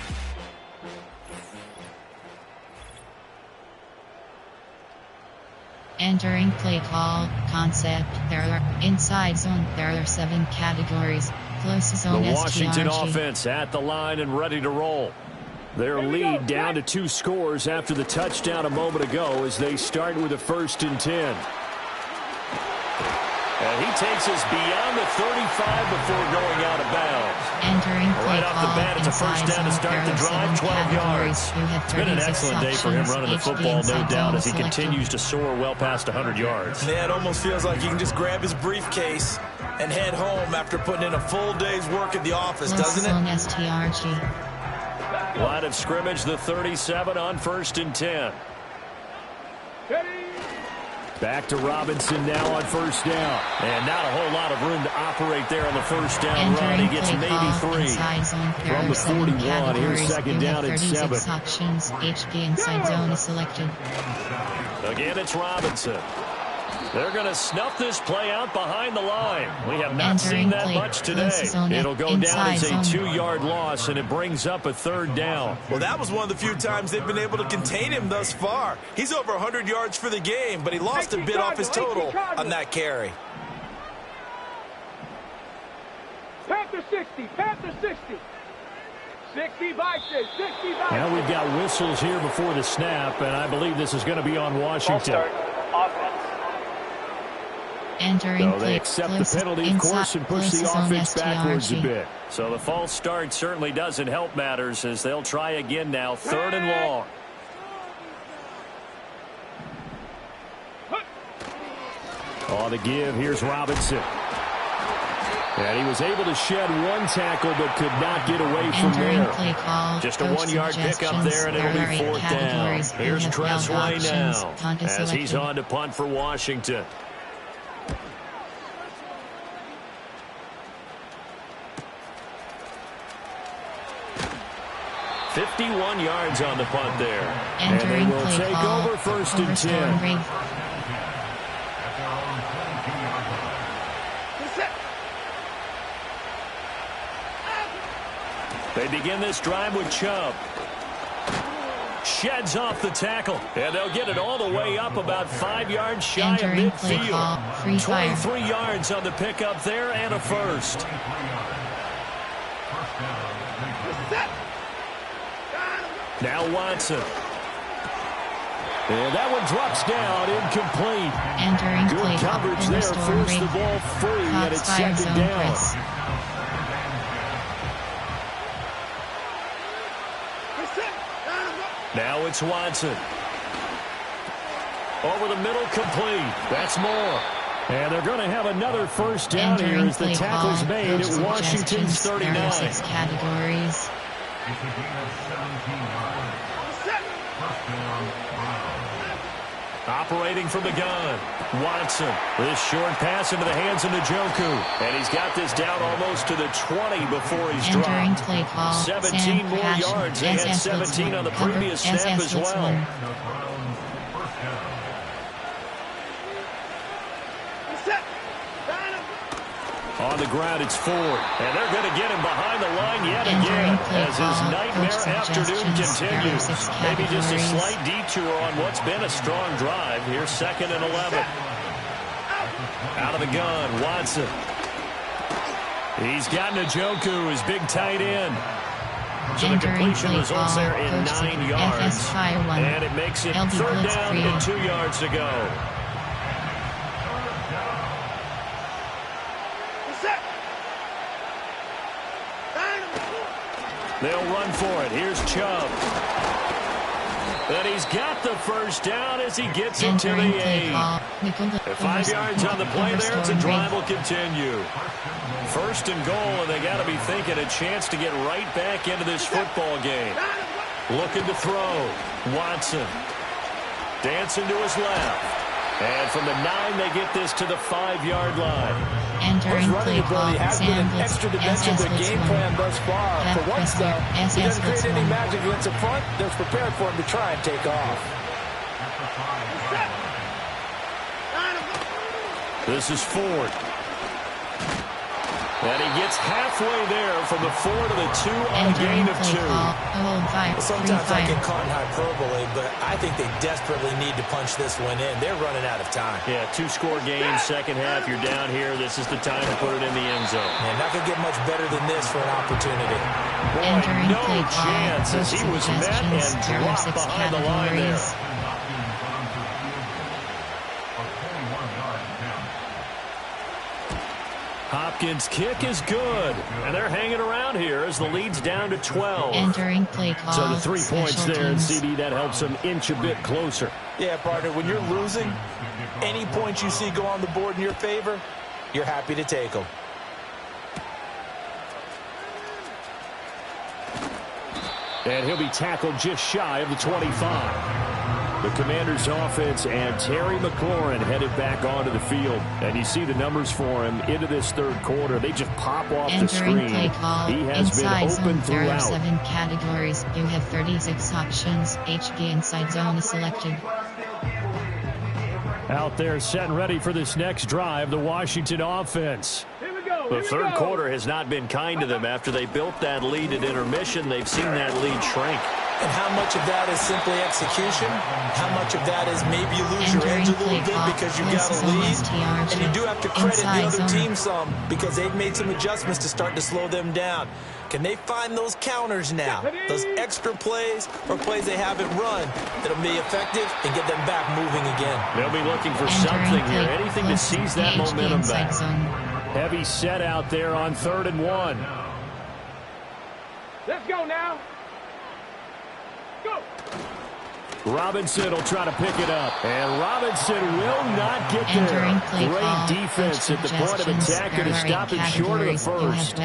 Entering play call, concept, there are inside zone, there are 7 categories. Close zone, the Washington STRG. offense at the line and ready to roll. Their lead down to 2 scores after the touchdown a moment ago as they start with a 1st and 10. And he takes us beyond the 35 before going out of bounds. Entering play right off the bat, it's a first down to start the drive, 12 yards. It's been an excellent day for him running the football, no doubt, as he continues to soar well past 100 yards. Yeah, it almost feels like he can just grab his briefcase and head home after putting in a full day's work at the office, doesn't it? STRG. Line of scrimmage, the 37 on 1st and 10. Back to Robinson now on 1st down. And not a whole lot of room to operate there on the 1st down run. He gets maybe 3 from the 41. Here's 2nd down and 7. Options. HP inside zone is selected. Again, it's Robinson. They're going to snuff this play out behind the line. We have not seen that much today. It'll go down as a 2-yard loss, and it brings up a 3rd down. Well, that was one of the few times they've been able to contain him thus far. He's over 100 yards for the game, but he lost a bit off his total on that carry. Panther 60, Panther 60. 60 by 6, 60 by 6. Now we've got whistles here before the snap, and I believe this is going to be on Washington. Entering so they accept the penalty, of course, and push the offense backwards a bit. So the false start certainly doesn't help matters as they'll try again now, 3rd and long. On the give, here's Robinson. And he was able to shed 1 tackle but could not get away from there. Just a 1-yard pickup there, and it'll be 4th down. Here's Tressway now as he's on to punt for Washington. 51 yards on the punt there. And they will take over 1st and 10. They begin this drive with Chubb. Sheds off the tackle. And they'll get it all the way up about 5 yards shy of midfield. 23 yards on the pickup there and a 1st. Now Watson. And that one drops down, incomplete. Good coverage there, forced the ball free, and it's 2nd down. Now it's Watson. Over the middle, complete. That's more. And they're going to have another 1st down here as the tackle's made at Washington's 39. Categories. Operating from the gun, Watson. This short pass into the hands of Njoku. And he's got this down almost to the 20 before he's dropped. 17 more yards. They had 17 on the previous snap as well. On the ground, it's Ford. And they're going to get him behind the line yet again as his nightmare afternoon continues. Maybe just a slight detour on what's been a strong drive. Here's 2nd and 11. Out of the gun, Watson. He's got Njoku, his big tight end. So the completion results there in 9 yards. And it makes it 3rd down and 2 yards to go. They'll run for it. Here's Chubb. And he's got the first down as he gets into the 8. 5 yards on the play there. The drive will continue. 1st and goal, and they got to be thinking a chance to get right back into this football game. Looking to throw. Watson. Dancing to his left. And from the 9, they get this to the 5-yard line. Entering play call, has been an extra dimension to the game plan thus far. For once, though, he doesn't create any magic against the front. They're prepared for him to try and take off. This is Ford. And he gets halfway there from the 4 to the 2 on a gain of 2. Sometimes I get caught in hyperbole, but I think they desperately need to punch this one in. They're running out of time. Yeah, 2-score game, second half. You're down here. This is the time to put it in the end zone. Man, not going to get much better than this for an opportunity. Boy, no chance as he was met and dropped behind the line there. Hopkins' kick is good, and they're hanging around here as the lead's down to 12. Entering play call. So the 3 points there, and CD, that helps them inch a bit closer. Yeah, partner, when you're losing, any points you see go on the board in your favor, you're happy to take them. And he'll be tackled just shy of the 25. The Commanders' offense and Terry McLaurin headed back onto the field. And you see the numbers for him into this 3rd quarter. They just pop off the screen. Play call. He has inside been open zone, throughout. There are 7 categories. You have 36 options. HG inside zone is selected. Out there set and ready for this next drive, the Washington offense. The 3rd quarter has not been kind to them. After they built that lead at intermission, they've seen that lead shrink. And how much of that is simply execution? How much of that is maybe you lose your edge a little bit because you've got a lead? And you do have to credit the other team some because they've made some adjustments to start to slow them down. Can they find those counters now? Those extra plays or plays they haven't run that'll be effective and get them back moving again. They'll be looking for something here. Anything to seize that momentum back. Heavy set out there on 3rd and 1. Let's go now. Go. Robinson will try to pick it up. And Robinson will not get there. Great defense at the point of attack to stop it short of the first.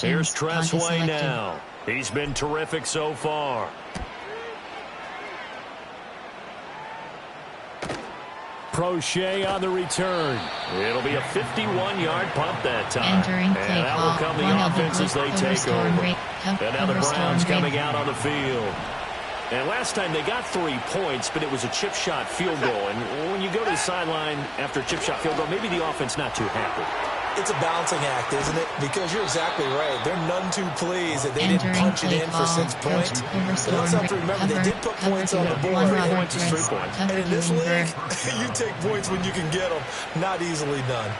Here's Tressway now. He's been terrific so far. Prochet on the return. It'll be a 51-yard punt that time. And that will come the offense as they take over. And now the Browns coming out on the field. And last time they got 3 points, but it was a chip shot field goal. And when you go to the sideline after a chip shot field goal, maybe the offense not too happy. It's a balancing act, isn't it? Because you're exactly right. They're none too pleased that they didn't punch it in for 6 points. But also have to remember they did put points on the board. 3 points is 3 points. And in this league, you take points when you can get them. Not easily done.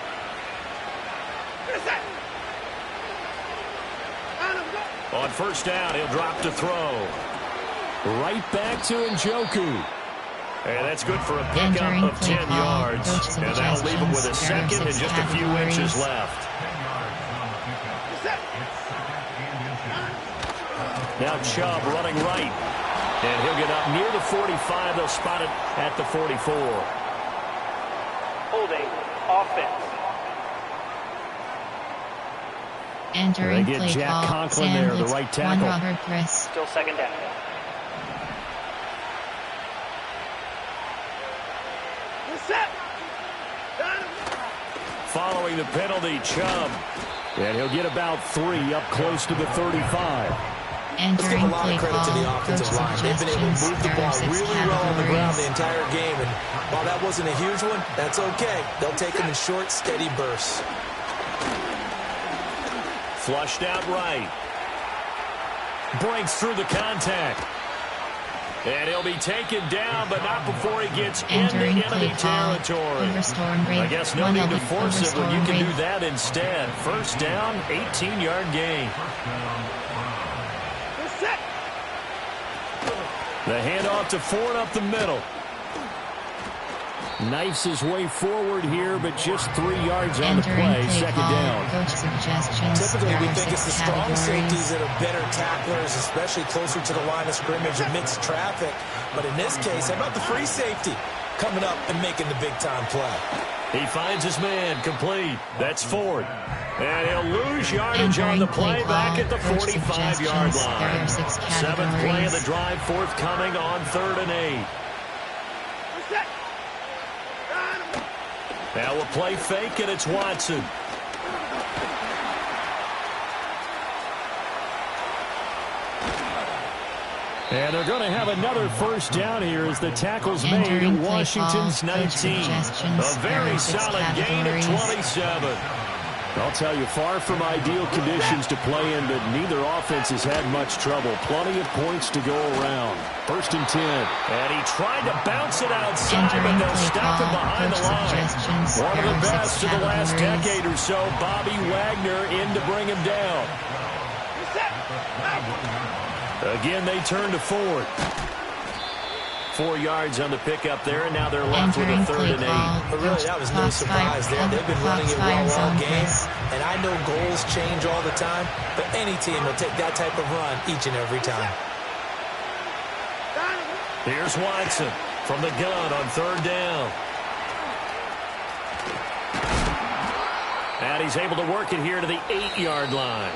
On 1st down, he'll drop to throw. Right back to Njoku. And that's good for a pickup of 10 yards. And that'll leave him with a 2nd and just a few inches left. Now Chubb running right. And he'll get up near the 45. They'll spot it at the 44. Holding offense. Entering they get play Jack call. Conklin there, the right tackle. Robert Chris. Still 2nd down. following the penalty, Chubb. And he'll get about 3 up close to the 35. Let's give a lot of credit to the offensive line. They've been able to move the ball really well on the ground the entire game. And while that wasn't a huge one, that's okay. They'll take them in short, steady bursts. Flushed out right. Breaks through the contact. And he'll be taken down, but not before he gets into enemy territory. I guess no need to force it when you can do that instead. First down, 18-yard gain. The handoff to Ford up the middle. Knifes his way forward here, but just 3 yards on the play. Second down. Typically, we think it's the strong safeties that are better tacklers, especially closer to the line of scrimmage amidst traffic. But in this case, how about the free safety coming up and making the big-time play? He finds his man complete. That's Ford. And he'll lose yardage on the play back at the 45-yard line. 7th play of the drive forthcoming on 3rd and 8. Now we'll play fake, and it's Watson. And they're going to have another first down here as the tackle's made at Washington's 19. A very solid gain of 27. I'll tell you, far from ideal conditions to play in, but neither offense has had much trouble. Plenty of points to go around. 1st and 10. And he tried to bounce it outside, but they'll stop him behind the line. One of the best of the last decade or so, Bobby Wagner in to bring him down. Again, they turn to Ford. 4 yards on the pickup there, and now they're left with a 3rd and 8. But really, that was no surprise there. They've been running it well all game, and I know goals change all the time, but any team will take that type of run each and every time. Here's Watson from the gun on 3rd down. And he's able to work it here to the 8-yard line.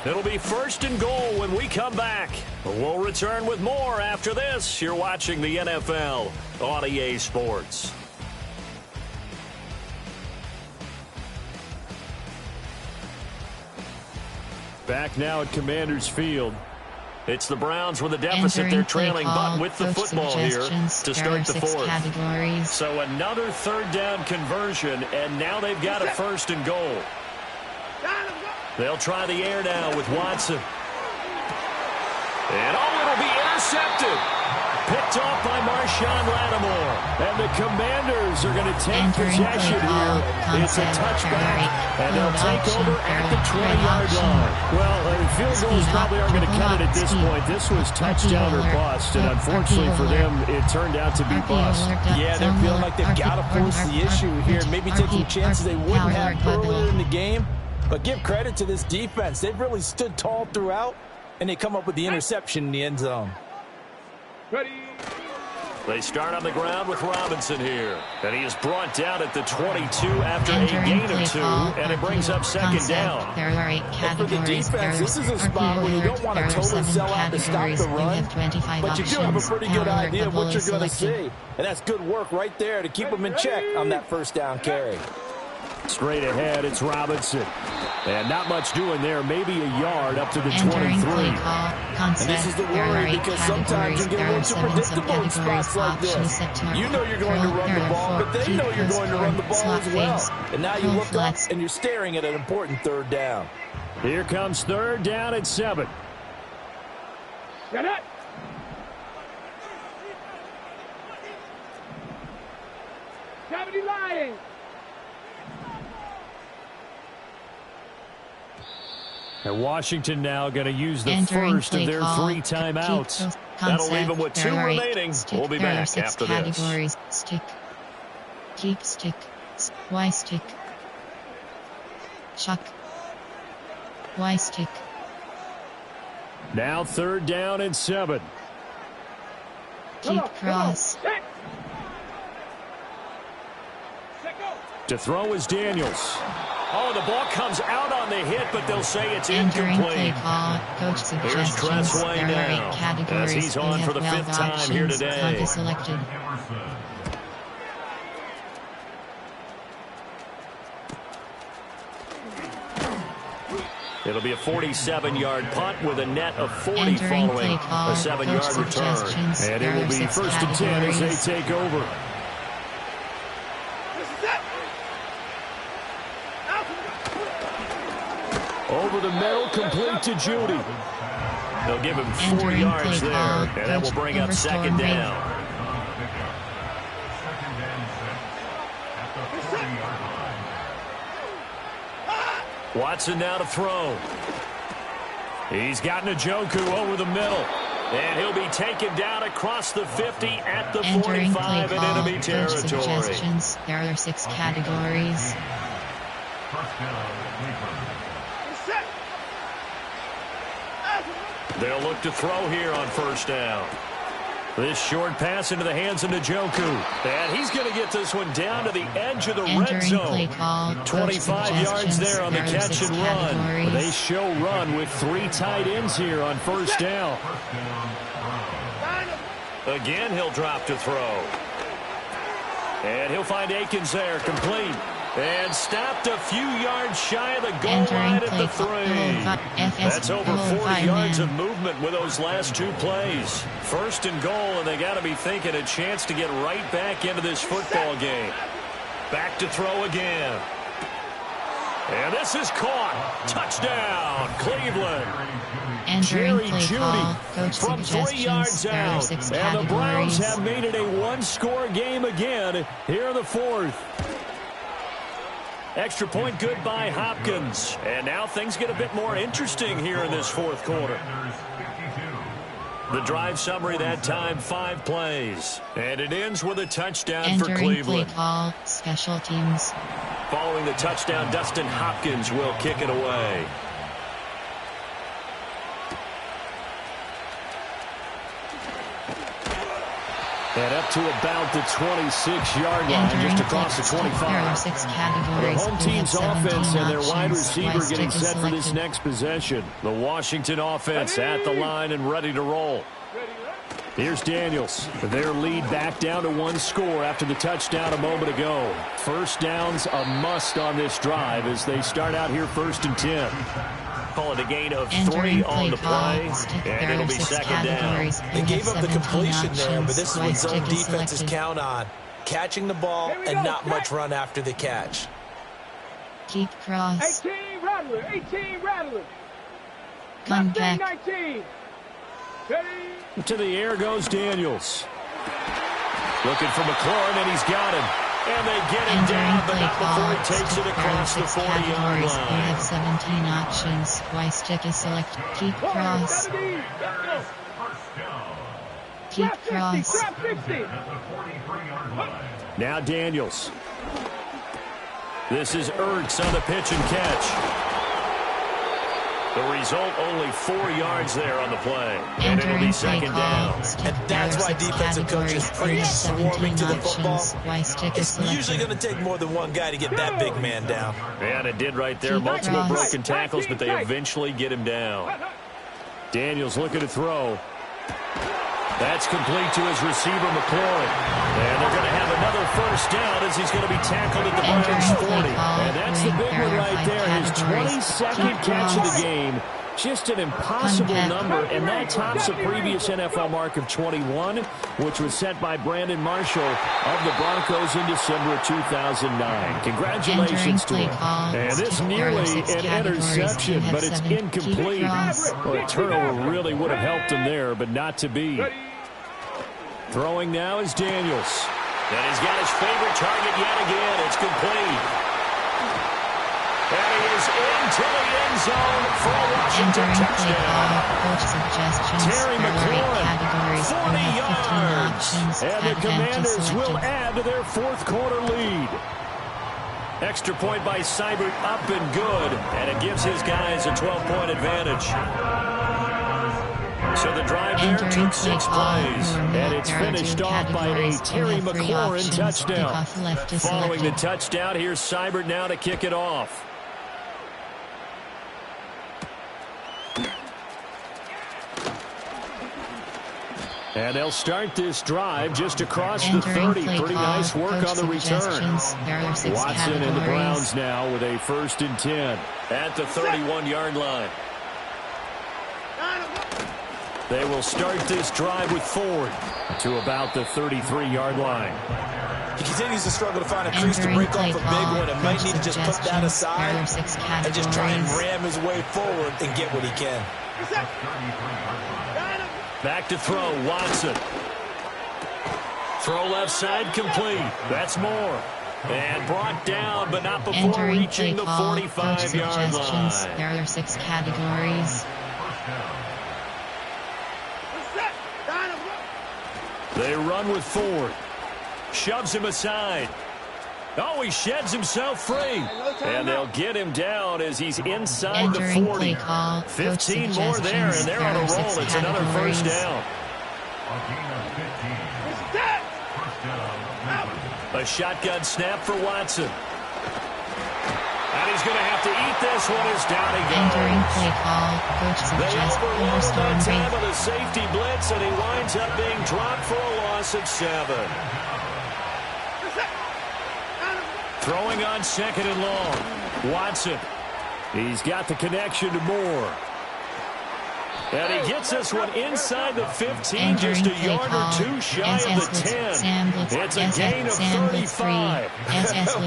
It'll be 1st and goal when we come back. We'll return with more after this. You're watching the NFL on EA Sports. Back now at Commanders Field. It's the Browns with a deficit. They're trailing, but with the football here to start the 4th. So another 3rd down conversion, and now they've got a 1st and goal. They'll try the air now with Watson. And it'll be intercepted. Picked off by Marshawn Lattimore. And the Commanders are going to take possession here. It's a touchback, and they'll take over at the 20-yard line. Well, field goals probably aren't going to cut it at this point. This was touchdown or bust, and unfortunately for them, it turned out to be bust. Yeah, they're feeling like they've got to force the issue here, maybe taking chances they wouldn't have earlier in the game. But give credit to this defense. They've really stood tall throughout, and they come up with the interception in the end zone. Ready. They start on the ground with Robinson here. And he is brought down at the 22 after a gain of 2, and it brings up 2nd down. And for the defense, this is a spot where you don't want to totally sell out to stop the run, but you do have a pretty good idea of what you're going to see. And that's good work right there to keep them in check on that 1st down carry. Straight ahead, it's Robinson. And not much doing there, maybe a yard up to the 23. And this is the worry, because sometimes you get a little too predictable in spots like this. You know you're going to run the ball, but they know you're going to run the ball as well. And now you look up and you're staring at an important 3rd down. Here comes 3rd down at 7. Get it. Cavity lying. And Washington now going to use the first of their 3 timeouts. That'll leave them with 2 remaining. We'll be back after this. Stick. Keep stick. Y stick. Chuck. Y stick. Now 3rd down and 7. Keep cross. To throw is Daniels. Oh, the ball comes out on the hit, but they'll say it's incomplete. Here's Tressway now, as he's on for the 5th time here today. It'll be a 47-yard punt with a net of 40 following a 7-yard return. And it will be 1st and 10 as they take over. Over the middle, complete to Judy. They'll give him 4 yards there, and that will bring up 2nd down. Watson now to throw. He's got Njoku over the middle. And he'll be taken down across the 50 at the 45 in enemy territory. Suggestions. There are 6 categories. They'll look to throw here on 1st down. This short pass into the hands of Njoku. And he's going to get this one down to the edge of the red zone. 25 yards there on the catch and run. They show run with 3 tight ends here on 1st down. Again, he'll drop to throw. And he'll find Akins there, complete. And stopped a few yards shy of the goal line at the 3. That's over 40 yards of movement with those last 2 plays. 1st and goal, and they got to be thinking a chance to get right back into this football game. Back to throw again. And this is caught. Touchdown, Cleveland. Jerry Judy from 3 yards out. And the Browns have made it a 1-score game again here in the 4th. Extra point good by Hopkins. And now things get a bit more interesting here in this 4th quarter. The drive summary that time, 5 plays. And it ends with a touchdown for Cleveland. Play call, special teams. Following the touchdown, Dustin Hopkins will kick it away. And up to about the 26-yard line, just across the 25. There are 6 categories. The home team's offense and their wide receiver getting set for this next possession. The Washington offense at the line and ready to roll. Here's Daniels. Their lead back down to 1 score after the touchdown a moment ago. 1st down's a must on this drive as they start out here 1st and 10. Call it a gain of 3 on the play, and it'll be 2nd down. They gave up the completion there, but this is what zone defenses count on. Catching the ball and not much run after the catch. Keep cross. 18 Rattler, 18 Rattler. Come back. 19. To the air goes Daniels. Looking for McLaurin, and he's got him. And they get him down, but not before he takes it across the 40-yard line. You have 17 options. Y stick is selected. Keep cross. Keep cross. Now Daniels. This is Ertz on the pitch and catch. The result, only 4 yards there on the play. And it'll be 2nd down. And that's why defensive coaches preach swarming to the football. It's usually going to take more than 1 guy to get that big man down. And it did right there. Multiple broken tackles, but they eventually get him down. Daniels looking to throw. That's complete to his receiver, McLaurin. And they're going to have another 1st down as he's going to be tackled at the Browns 40. And that's the big one right there. His 22nd catch of the game. Just an impossible number, and that tops a previous NFL mark of 21, which was set by Brandon Marshall of the Broncos in December of 2009. Congratulations to him. And this nearly an interception, but it's incomplete. Well, a turnover really would have helped him there, but not to be. Throwing now is Daniels. And he's got his favorite target yet again. It's complete. And he is into the end zone for a Washington touchdown. Terry McLaurin, 40 yards. And the Commanders will add to their 4th quarter lead. Extra point by Seibert, up and good. And it gives his guys a 12-point advantage. So the drive there took 6 plays, and it's finished off by a Terry McLaurin touchdown. Following the touchdown, here's Seibert now to kick it off. And they'll start this drive just across the 30. Pretty nice work on the return. Watson and the Browns now with a 1st and 10 at the 31-yard line. They will start this drive with Ford to about the 33-yard line. He continues to struggle to find a crease to break off a big one and might need to just put that aside and just try and ram his way forward and get what he can. Back to throw, Watson. Throw left side complete. That's Moore. And brought down, but not before reaching the 45-yard line. There are 6 categories. They run with Ford. Shoves him aside. Oh, he sheds himself free. And they'll get him down as he's inside the 40. 15 more there, and they're on a roll. It's another 1st down. A shotgun snap for Watson. And he's going to have to eat this one as down he goes. Entering play call, coach suggests overruled on time of the safety blitz, and he winds up being dropped for a loss of 7. Throwing on 2nd and long. Watson. He's got the connection to Moore. And he gets this one inside the 15, just a yard or 2 shy of the 10. It's a gain of 35.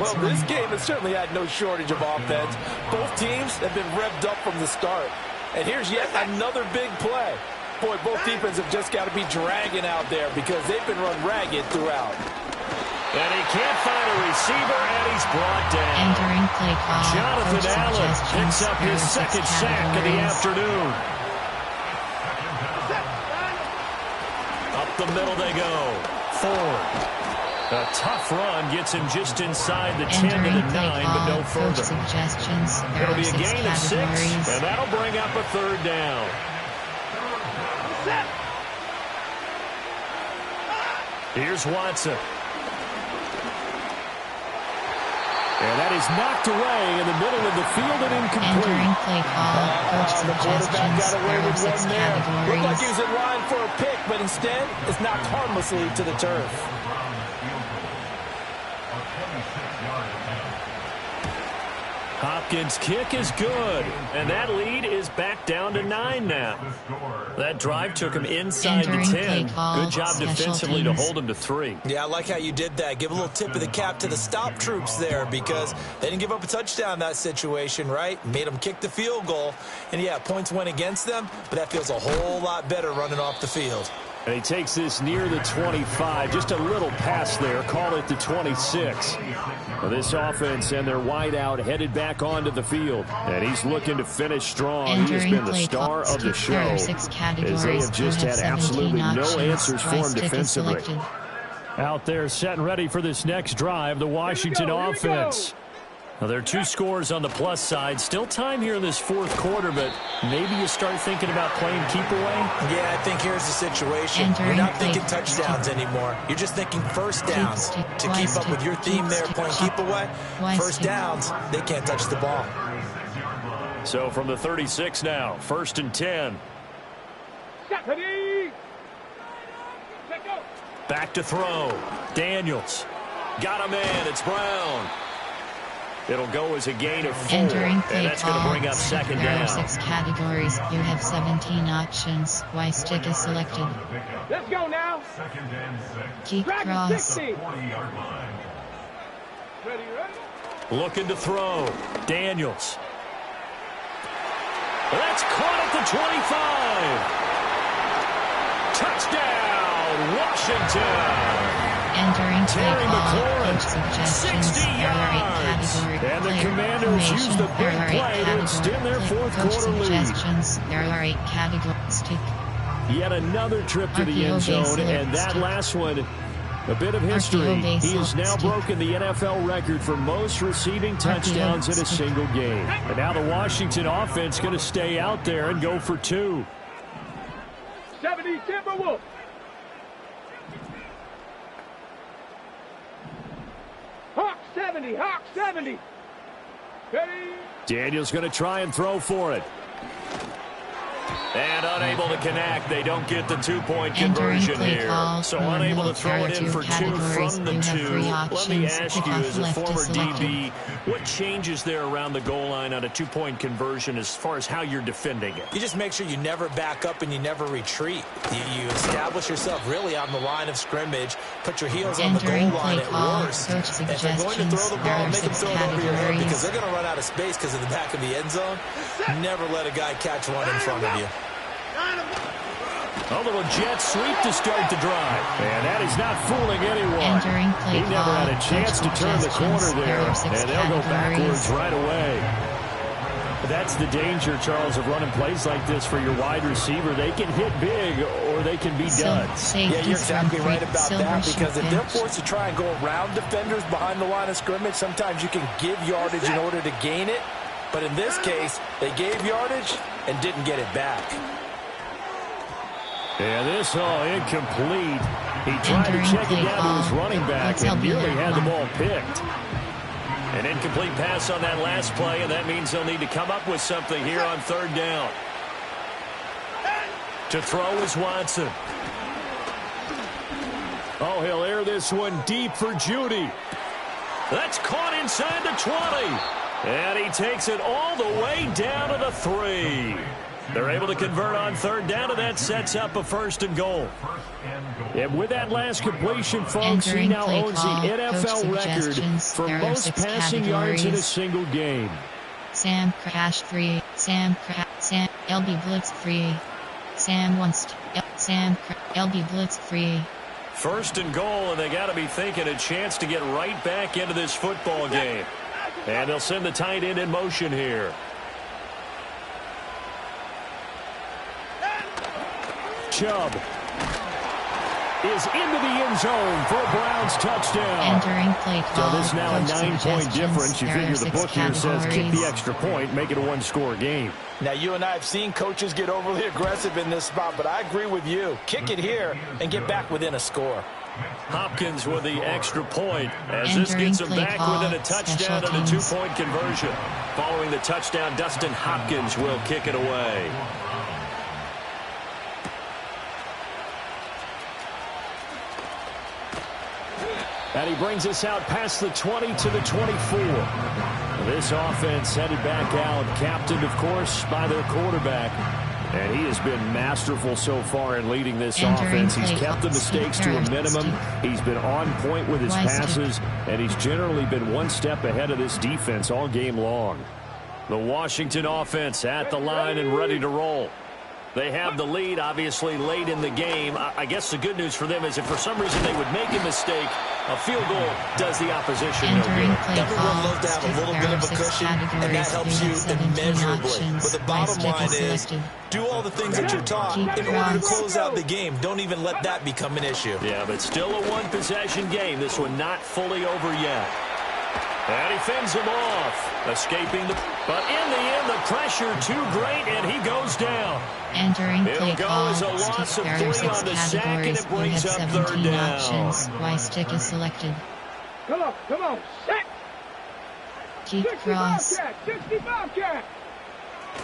Well, this game has certainly had no shortage of offense. Both teams have been revved up from the start. And here's yet another big play. Boy, both defenses have just got to be dragging out there because they've been run ragged throughout. And he can't find a receiver, and he's brought down. Entering play call, Jonathan Allen picks up his 2nd sack of the afternoon. Up the middle they go. Ford. A tough run gets him just inside the 10 to the 9, but no further. It'll be a gain of 6, and that'll bring up a 3rd down. Here's Watson. And that is knocked away in the middle of the field and incomplete. Entering play call, coach suggestions, there are 6 categories. Looked like he was in line for a pick, but instead it's knocked harmlessly to the turf. Hopkins' kick is good, and that lead is back down to 9 now. That drive took him inside the 10. Good job defensively to hold him to 3. Yeah, I like how you did that. Give a little tip of the cap to the stop troops there because they didn't give up a touchdown in that situation, right? Made them kick the field goal. And, yeah, points went against them, but that feels a whole lot better running off the field. And he takes this near the 25. Just a little pass there. Call it the 26. Well, this offense and their wideout headed back onto the field. And he's looking to finish strong. He has been the star of the show. As they have just had absolutely no answers for him defensively. Out there setting ready for this next drive, the Washington offense. Now, there are 2 scores on the plus side. Still time here in this 4th quarter, but maybe you start thinking about playing keep away? Yeah, I think here's the situation. You're not thinking touchdowns anymore. You're just thinking 1st downs. To keep up with your theme there, playing keep away, 1st downs, they can't touch the ball. So from the 36 now, 1st and 10. Back to throw. Daniels. Got a man. It's Brown. It'll go as a gain of 4, and that's going to bring up 2nd down. There are 6 categories. You have 17 options. Y stick is selected. Let's go now. Keep cross. Ready? Looking to throw. Daniels. That's caught at the 25. Touchdown, Washington. Entering play call, coach suggestions, there are 8 categories. And the Commanders use the big play to extend their 4th quarter lead. Suggestions, there are 8 categories. Yet another trip to the end zone, and that last one, a bit of history. He has now broken the NFL record for most receiving touchdowns in a single game. And now the Washington offense going to stay out there and go for 2. 70 Timberwolves. Hawk 70, Hawk 70. Ready? Daniels going to try and throw for it. And unable to connect. They don't get the two-point conversion here. So unable to throw it in for two from the two. Let me ask you, as a former DB, what changes there around the goal line on a two-point conversion as far as how you're defending it? You just make sure you never back up and you never retreat. You establish yourself really on the line of scrimmage, put your heels on the goal line at worst. And if you're going to throw the ball, make them throw it over your head because they're going to run out of space because of the back of the end zone. Never let a guy catch one in front of you. A little jet sweep to start the drive. And that is not fooling anyone. He never had a chance to turn the corner there. And they'll go backwards right away. That's the danger, Charles, of running plays like this for your wide receiver. They can hit big or they can be duds. Yeah, you're exactly right about that, because if they're forced to try and go around defenders behind the line of scrimmage, sometimes you can give yardage in order to gain it. But in this case, they gave yardage and didn't get it back. Yeah, this all incomplete. He tried to check it down to his running back and nearly had the ball picked. An incomplete pass on that last play, and that means they'll need to come up with something here on third down. To throw is Watson. Oh, he'll air this one deep for Judy. That's caught inside the 20. And he takes it all the way down to the 3. They're able to convert on third down, and that sets up a 1st and goal. And with that last completion, folks, he now owns the NFL record for most passing yards in a single game. Sam Crash 3. Sam LB Blitz 3. Sam wants Sam LB Blitz 3. 1st and goal, and they got to be thinking a chance to get right back into this football game. And they'll send the tight end in motion here. Chubb is into the end zone for a Browns touchdown. Entering play call. So this now a 9-point difference. You figure the book here says kick the extra point, make it a one-score game. Now, you and I have seen coaches get overly aggressive in this spot, but I agree with you. Kick it here and get back within a score. Hopkins with the extra point as this gets him back within a touchdown and a 2-point conversion. Following the touchdown, Dustin Hopkins will kick it away. And he brings us out past the 20 to the 24. This offense headed back out, captained, of course, by their quarterback. And he has been masterful so far in leading this offense. He's kept the mistakes to a minimum. He's been on point with his passes, and he's generally been one step ahead of this defense all game long. The Washington offense at the line and ready to roll. They have the lead, obviously, late in the game. I guess the good news for them is if for some reason they would make a mistake, a field goal does the opposition no good. Everyone loves to have a little bit of a cushion, and that helps you immeasurably. But the bottom line is, do all the things that you're taught in order to close out the game. Don't even let that become an issue. Yeah, but still a one-possession game. This one not fully over yet. And he fends him off, escaping the... But in the end, the pressure too great, and he goes down. Entering play call. It'll go as a loss of 3 on the sack, and it brings up third down. Options. Y stick is selected. Come on, set. Keep cross. 65 cat.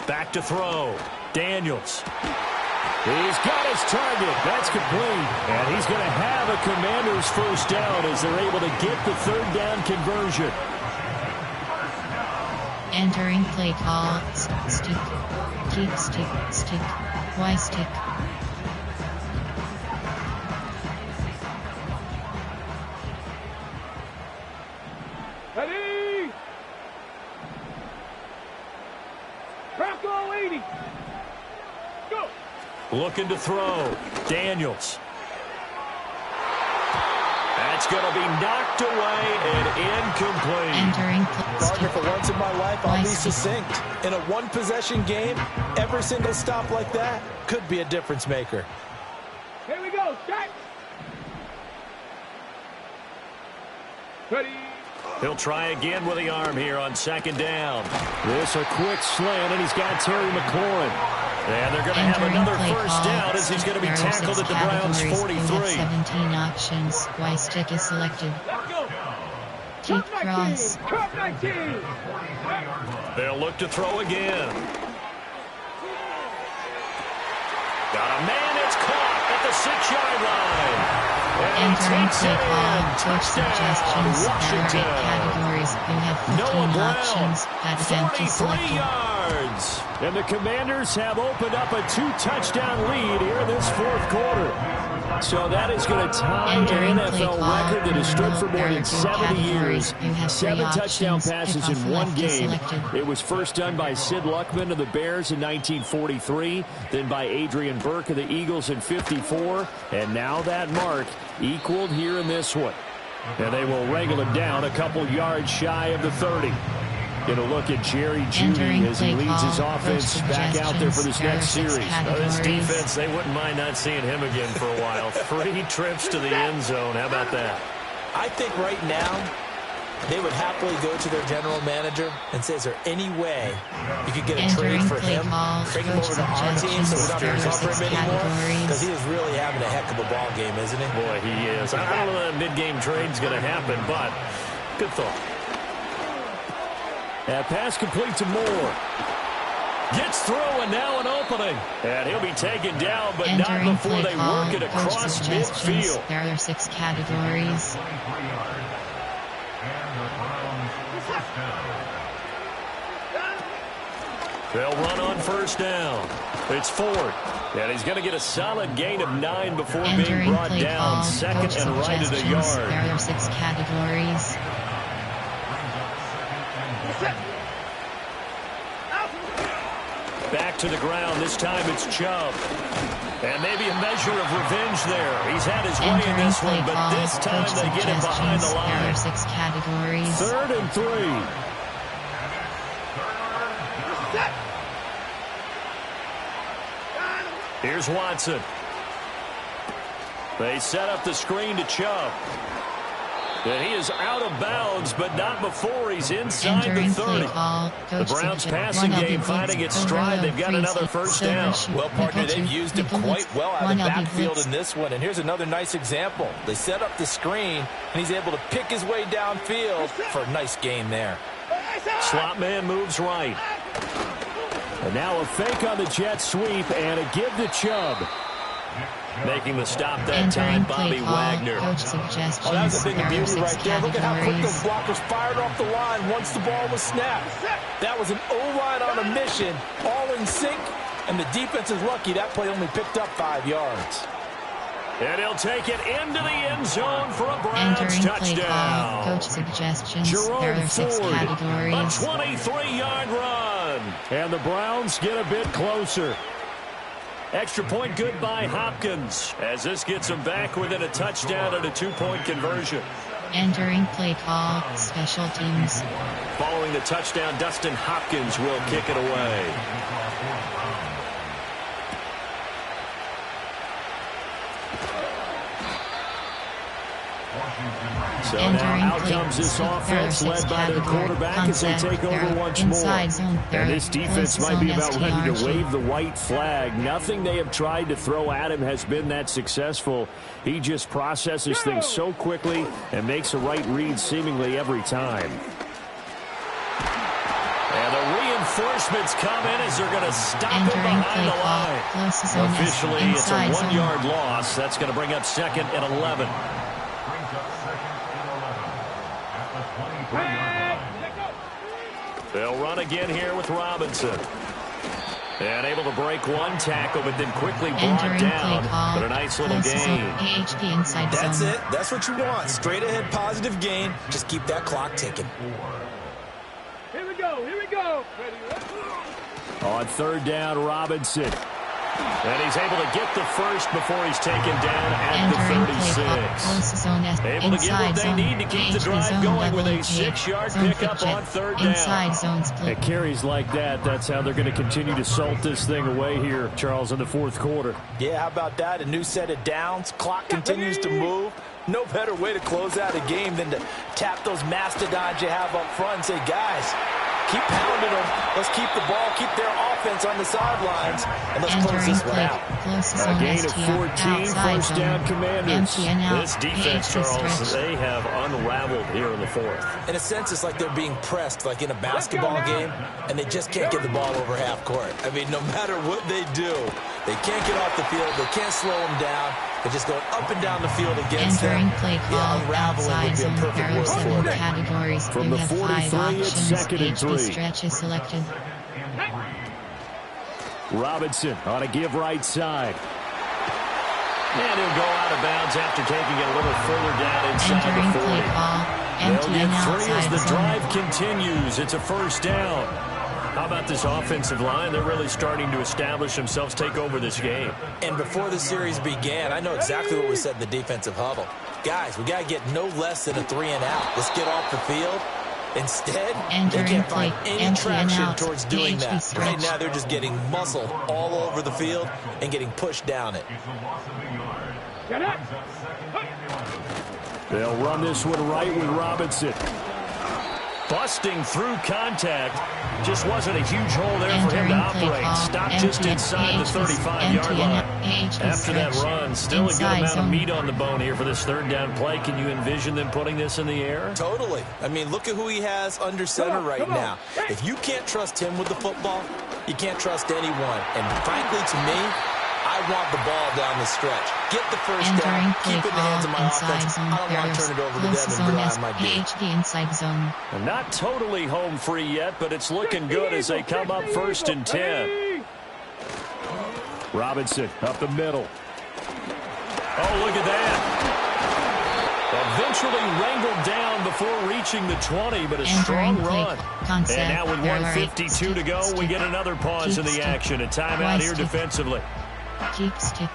Back to throw. Daniels. He's got his target. That's complete. And he's going to have a Commander's first down as they're able to get the third down conversion. Entering play call. Stick. Keep stick. Stick. Y stick. Ready? Bronco 80. Go. Looking to throw. Daniels. That's going to be knocked away and incomplete. Entering Gardner, for once in my life, I'll be succinct. In a one-possession game, every single stop like that could be a difference maker. Here we go. Set. Ready. He'll try again with the arm here on 2nd down. This a quick slant, and he's got Terry McLaurin. And they're going to have another first down as he's going to be tackled at the Browns' 43. 17 options. Y stick is selected. Keep cross. They'll look to throw again. Got a man, it's caught at the 6-yard line. And entering play call, coach touchdown, suggestions. Washington. There are 8 categories. You have 15 options. That is empty 43 selected. yards. And the Commanders have opened up a 2-touchdown lead here in this fourth quarter. So that is going to tie an NFL record that has stood for more than 70 years. 7 touchdown passes in one game. It was first done by Sid Luckman of the Bears in 1943, then by Adrian Burke of the Eagles in 54, and now that mark equaled here in this one. And they will wrangle it down a couple yards shy of the 30. Get a look at Jerry Jeudy as he leads his offense back out there for this next series. This defense, they wouldn't mind not seeing him again for a while. 3 trips to the end zone. How about that? I think right now they would happily go to their general manager and say, is there any way you could get a trade for him? Bring him over to our team so we don't have to cover him anymore? Because he is really having a heck of a ball game, isn't he? Boy, he is. I don't know that mid-game trade's going to happen, but good thought. That pass complete to Moore. Gets through and now an opening. And he'll be taken down, but entering not before they call, work it across midfield. There are 6 categories. They'll run on first down. It's Ford. And he's going to get a solid gain of 9 before being brought down. Second and right at a yard. There are 6 categories. Back to the ground. This time it's Chubb. And maybe a measure of revenge there. He's had his way in this one, but this time they get him behind the line. There are 6 categories. 3rd and 3. Here's Watson. They set up the screen to Chubb. And he is out of bounds, but not before he's inside the 30. The Browns passing game finding its stride. They've got another first down. Well, partner, they've used him quite well out of the backfield in this one. And here's another nice example. They set up the screen, and he's able to pick his way downfield for a nice gain there. Slot man moves right. And now a fake on the jet sweep and a give to Chubb. Making the stop that time, Bobby Wagner. Oh, that was a big beauty right there. Look at how quick those blockers fired off the line once the ball was snapped. That was an O-line on a mission, all in sync, and the defense is lucky that play only picked up 5 yards. And he'll take it into the end zone for a Browns touchdown. Coach suggestions. Jerome there are 6 Ford, categories. A 23-yard run. And the Browns get a bit closer. Extra point good by Hopkins as this gets them back within a touchdown and a 2-point conversion. Entering play call, special teams. Following the touchdown, Dustin Hopkins will kick it away. So now out comes this offense led by their quarterback as they take over once more. And this defense might be about ready to wave the white flag. Nothing they have tried to throw at him has been that successful. He just processes things so quickly and makes the right read seemingly every time. And the reinforcements come in as they're going to stop him behind the line. Officially, it's a 1-yard loss. That's going to bring up 2nd and 11. They'll run again here with Robinson. And able to break one tackle, but then quickly brought down. But a nice little gain. That's it. That's what you want. Straight ahead positive gain. Just keep that clock ticking. Here we go. Here we go. On 3rd down, Robinson. And he's able to get the first before he's taken down at the 36. Able to get what they need to keep the drive going with a 6-yard pickup on 3rd down. At carries like that, that's how they're going to continue to salt this thing away here, Charles, in the 4th quarter. Yeah, how about that? A new set of downs. Clock continues to move. No better way to close out a game than to tap those mastodons you have up front and say, guys, keep pounding them. Let's keep the ball, keep their offense on the sidelines, and let's close this one out. A gain of 14, first down Commanders. This defense, Charles, they have unraveled here in the 4th. In a sense, it's like they're being pressed like in a basketball game, and they just can't get the ball over half court. I mean, no matter what they do, They can't get off the field. They can't slow them down. They're just going up and down the field against them. Play call, unraveling would be a perfect word for it. Categories. From the 43, it's second and 3. Stretch is selected. Robinson on a give right side. And he'll go out of bounds after taking it a little further down inside the 40. They'll get 3 as the drive continues. It's a first down. How about this offensive line? They're really starting to establish themselves, take over this game. And before the series began, I know exactly what was said in the defensive huddle. Guys, we got to get no less than a 3 and out. Let's get off the field. Instead, they can't find any traction towards doing that. Right now, they're just getting muscle all over the field and getting pushed down it. They'll run this one right with Robinson. Busting through contact. Just wasn't a huge hole there for him to operate. Stopped just inside the 35-yard line. After that run, still a good amount of meat on the bone here for this third down play. Can you envision them putting this in the air? Totally. I mean, look at who he has under center right now. If you can't trust him with the football, you can't trust anyone. And frankly, to me, I want the ball down the stretch. Get the first down. Keep it in the hands of my offense. I don't want to turn it over to them and rely on my D. Inside zone. And not totally home free yet, but it's looking good as they come up 1st and 10. Robinson up the middle. Oh, look at that. Eventually wrangled down before reaching the 20, but a strong run. And now with 1:52 to go, we get another pause in the action. A timeout here defensively. Keep stick.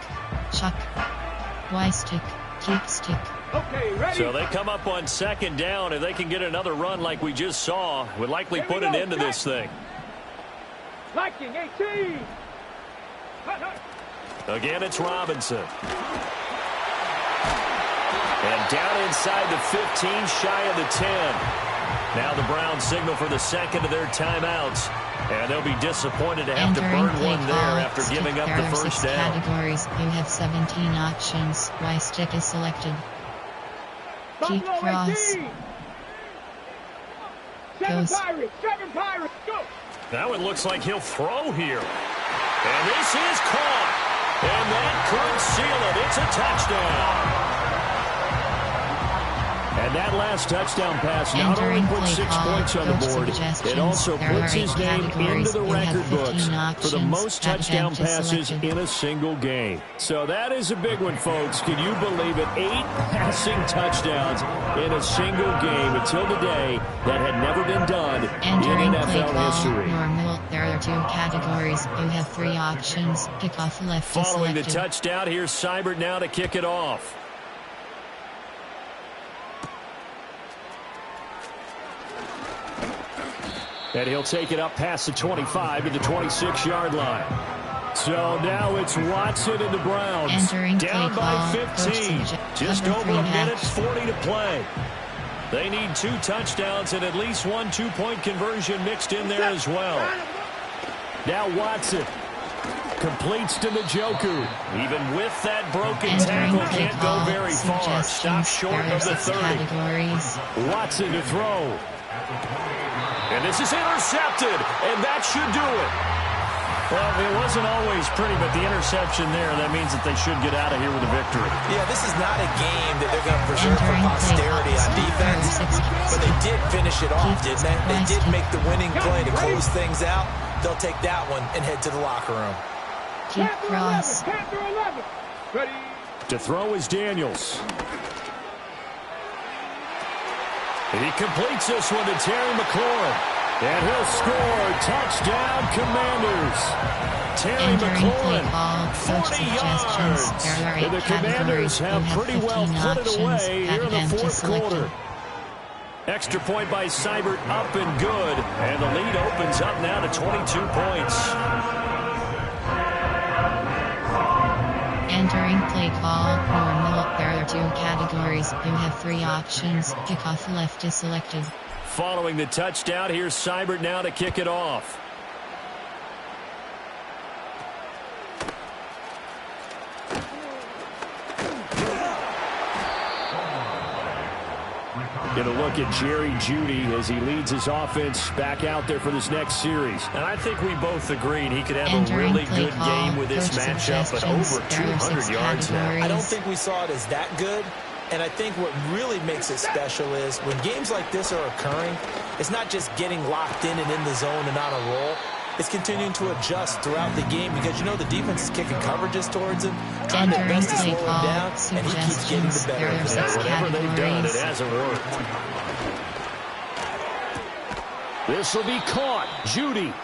Chuck. Y stick. Keep stick. Okay, ready? So they come up on 2nd down. If they can get another run like we just saw, would likely put an end to this thing. Liking 18. Again, it's Robinson. And down inside the 15, shy of the 10. Now the Browns signal for the second of their timeouts. And they'll be disappointed to have to burn one there after giving up the first down. Categories. You have 17 options. Y stick is selected. Keep cross. Seven Pirates, go! Now it looks like he'll throw here. And this is caught. And that could seal it. It's a touchdown. And that last touchdown pass not only puts 6 points on the board, it also puts his name into the record books for the most touchdown passes in a single game. So that is a big one, folks. Can you believe it? 8 passing touchdowns in a single game until today that had never been done in NFL history. There are 2 categories. You have 3 options. Kickoff left. Following the touchdown, here's Seibert now to kick it off. And he'll take it up past the 25 to the 26-yard line. So now it's Watson and the Browns. Down by 15. Just over a minute, 40 to play. They need 2 touchdowns and at least 1 2-point conversion mixed in there as well. Now Watson completes to Njoku. Even with that broken tackle, can't go very far. Stop short of the 30. Watson to throw. And this is intercepted, and that should do it. Well, it wasn't always pretty, but the interception there, that means that they should get out of here with a victory. Yeah, this is not a game that they're going to preserve for posterity on defense, but they did finish it off, didn't they? They did make the winning play to close things out. They'll take that one and head to the locker room. Keep cross. Ready? To throw is Daniels. And he completes this one to Terry McLaurin. And he'll score. Touchdown, Commanders. Terry McLaurin, 40 yards. And the Commanders have pretty well put it away here in the 4th quarter. Extra point by Seibert, up and good. And the lead opens up now to 22 points. Entering play call. There are 2 categories. You have 3 options. Kickoff left is selected. Following the touchdown, here's Seibert now to kick it off. Get a look at Jerry Jeudy as he leads his offense back out there for this next series. And I think we both agreed he could have a really good game with this matchup, but over 200 yards now. I don't think we saw it as that good. And I think what really makes it special is when games like this are occurring, it's not just getting locked in and in the zone and on a roll. It's continuing to adjust throughout the game because, you know, the defense is kicking coverages towards him, trying their best to slow him down, and he keeps getting the better of it. Whatever they've done, it hasn't worked. This will be caught. Jeudy.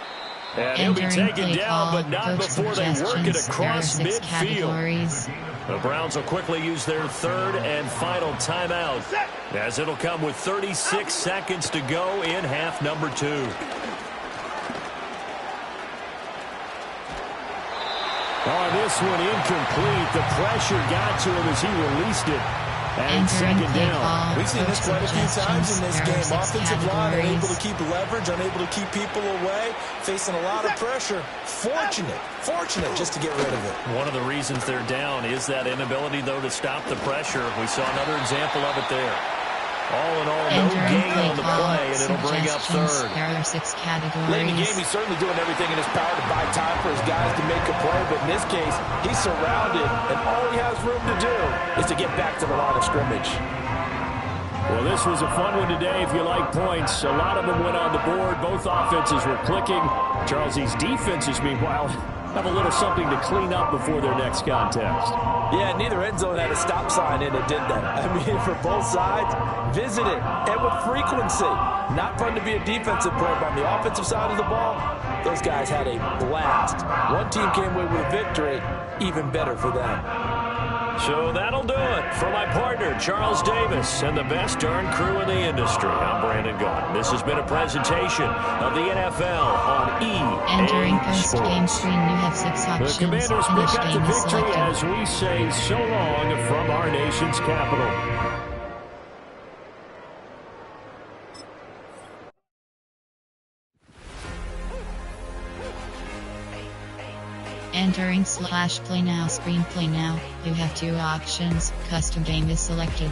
And he'll be taken down, but not before they work it across midfield. The Browns will quickly use their third and final timeout, as it'll come with 36 seconds to go in half number 2. Oh, this one incomplete. The pressure got to him as he released it. And second down. We've seen this quite a few times in this game. Offensive line unable to keep leverage, unable to keep people away, facing a lot of pressure. Fortunate just to get rid of it. One of the reasons they're down is that inability, though, to stop the pressure. We saw another example of it there. All in all, no gain on the play, and it'll bring up third. There are 6 categories. Late in the game, he's certainly doing everything in his power to buy time for his guys to make a play, but in this case, he's surrounded, and all he has room to do is to get back to the line of scrimmage. Well, this was a fun one today if you like points. A lot of them went on the board. Both offenses were clicking. Charles, these defenses, meanwhile, have a little something to clean up before their next contest. Yeah, neither end zone had a stop sign in it, did they? I mean, for both sides, visit it, and with frequency. Not fun to be a defensive player, but on the offensive side of the ball, those guys had a blast. One team came away with a victory, even better for them. So that'll do it for my partner, Charles Davis, and the best darn crew in the industry. I'm Brandon Gaughan. This has been a presentation of the NFL on EA And during post-game screen, you have 6 options. The Commanders pick up the victory as we say so long from our nation's capital. Entering /play now screen play now, you have 2 options, custom game is selected.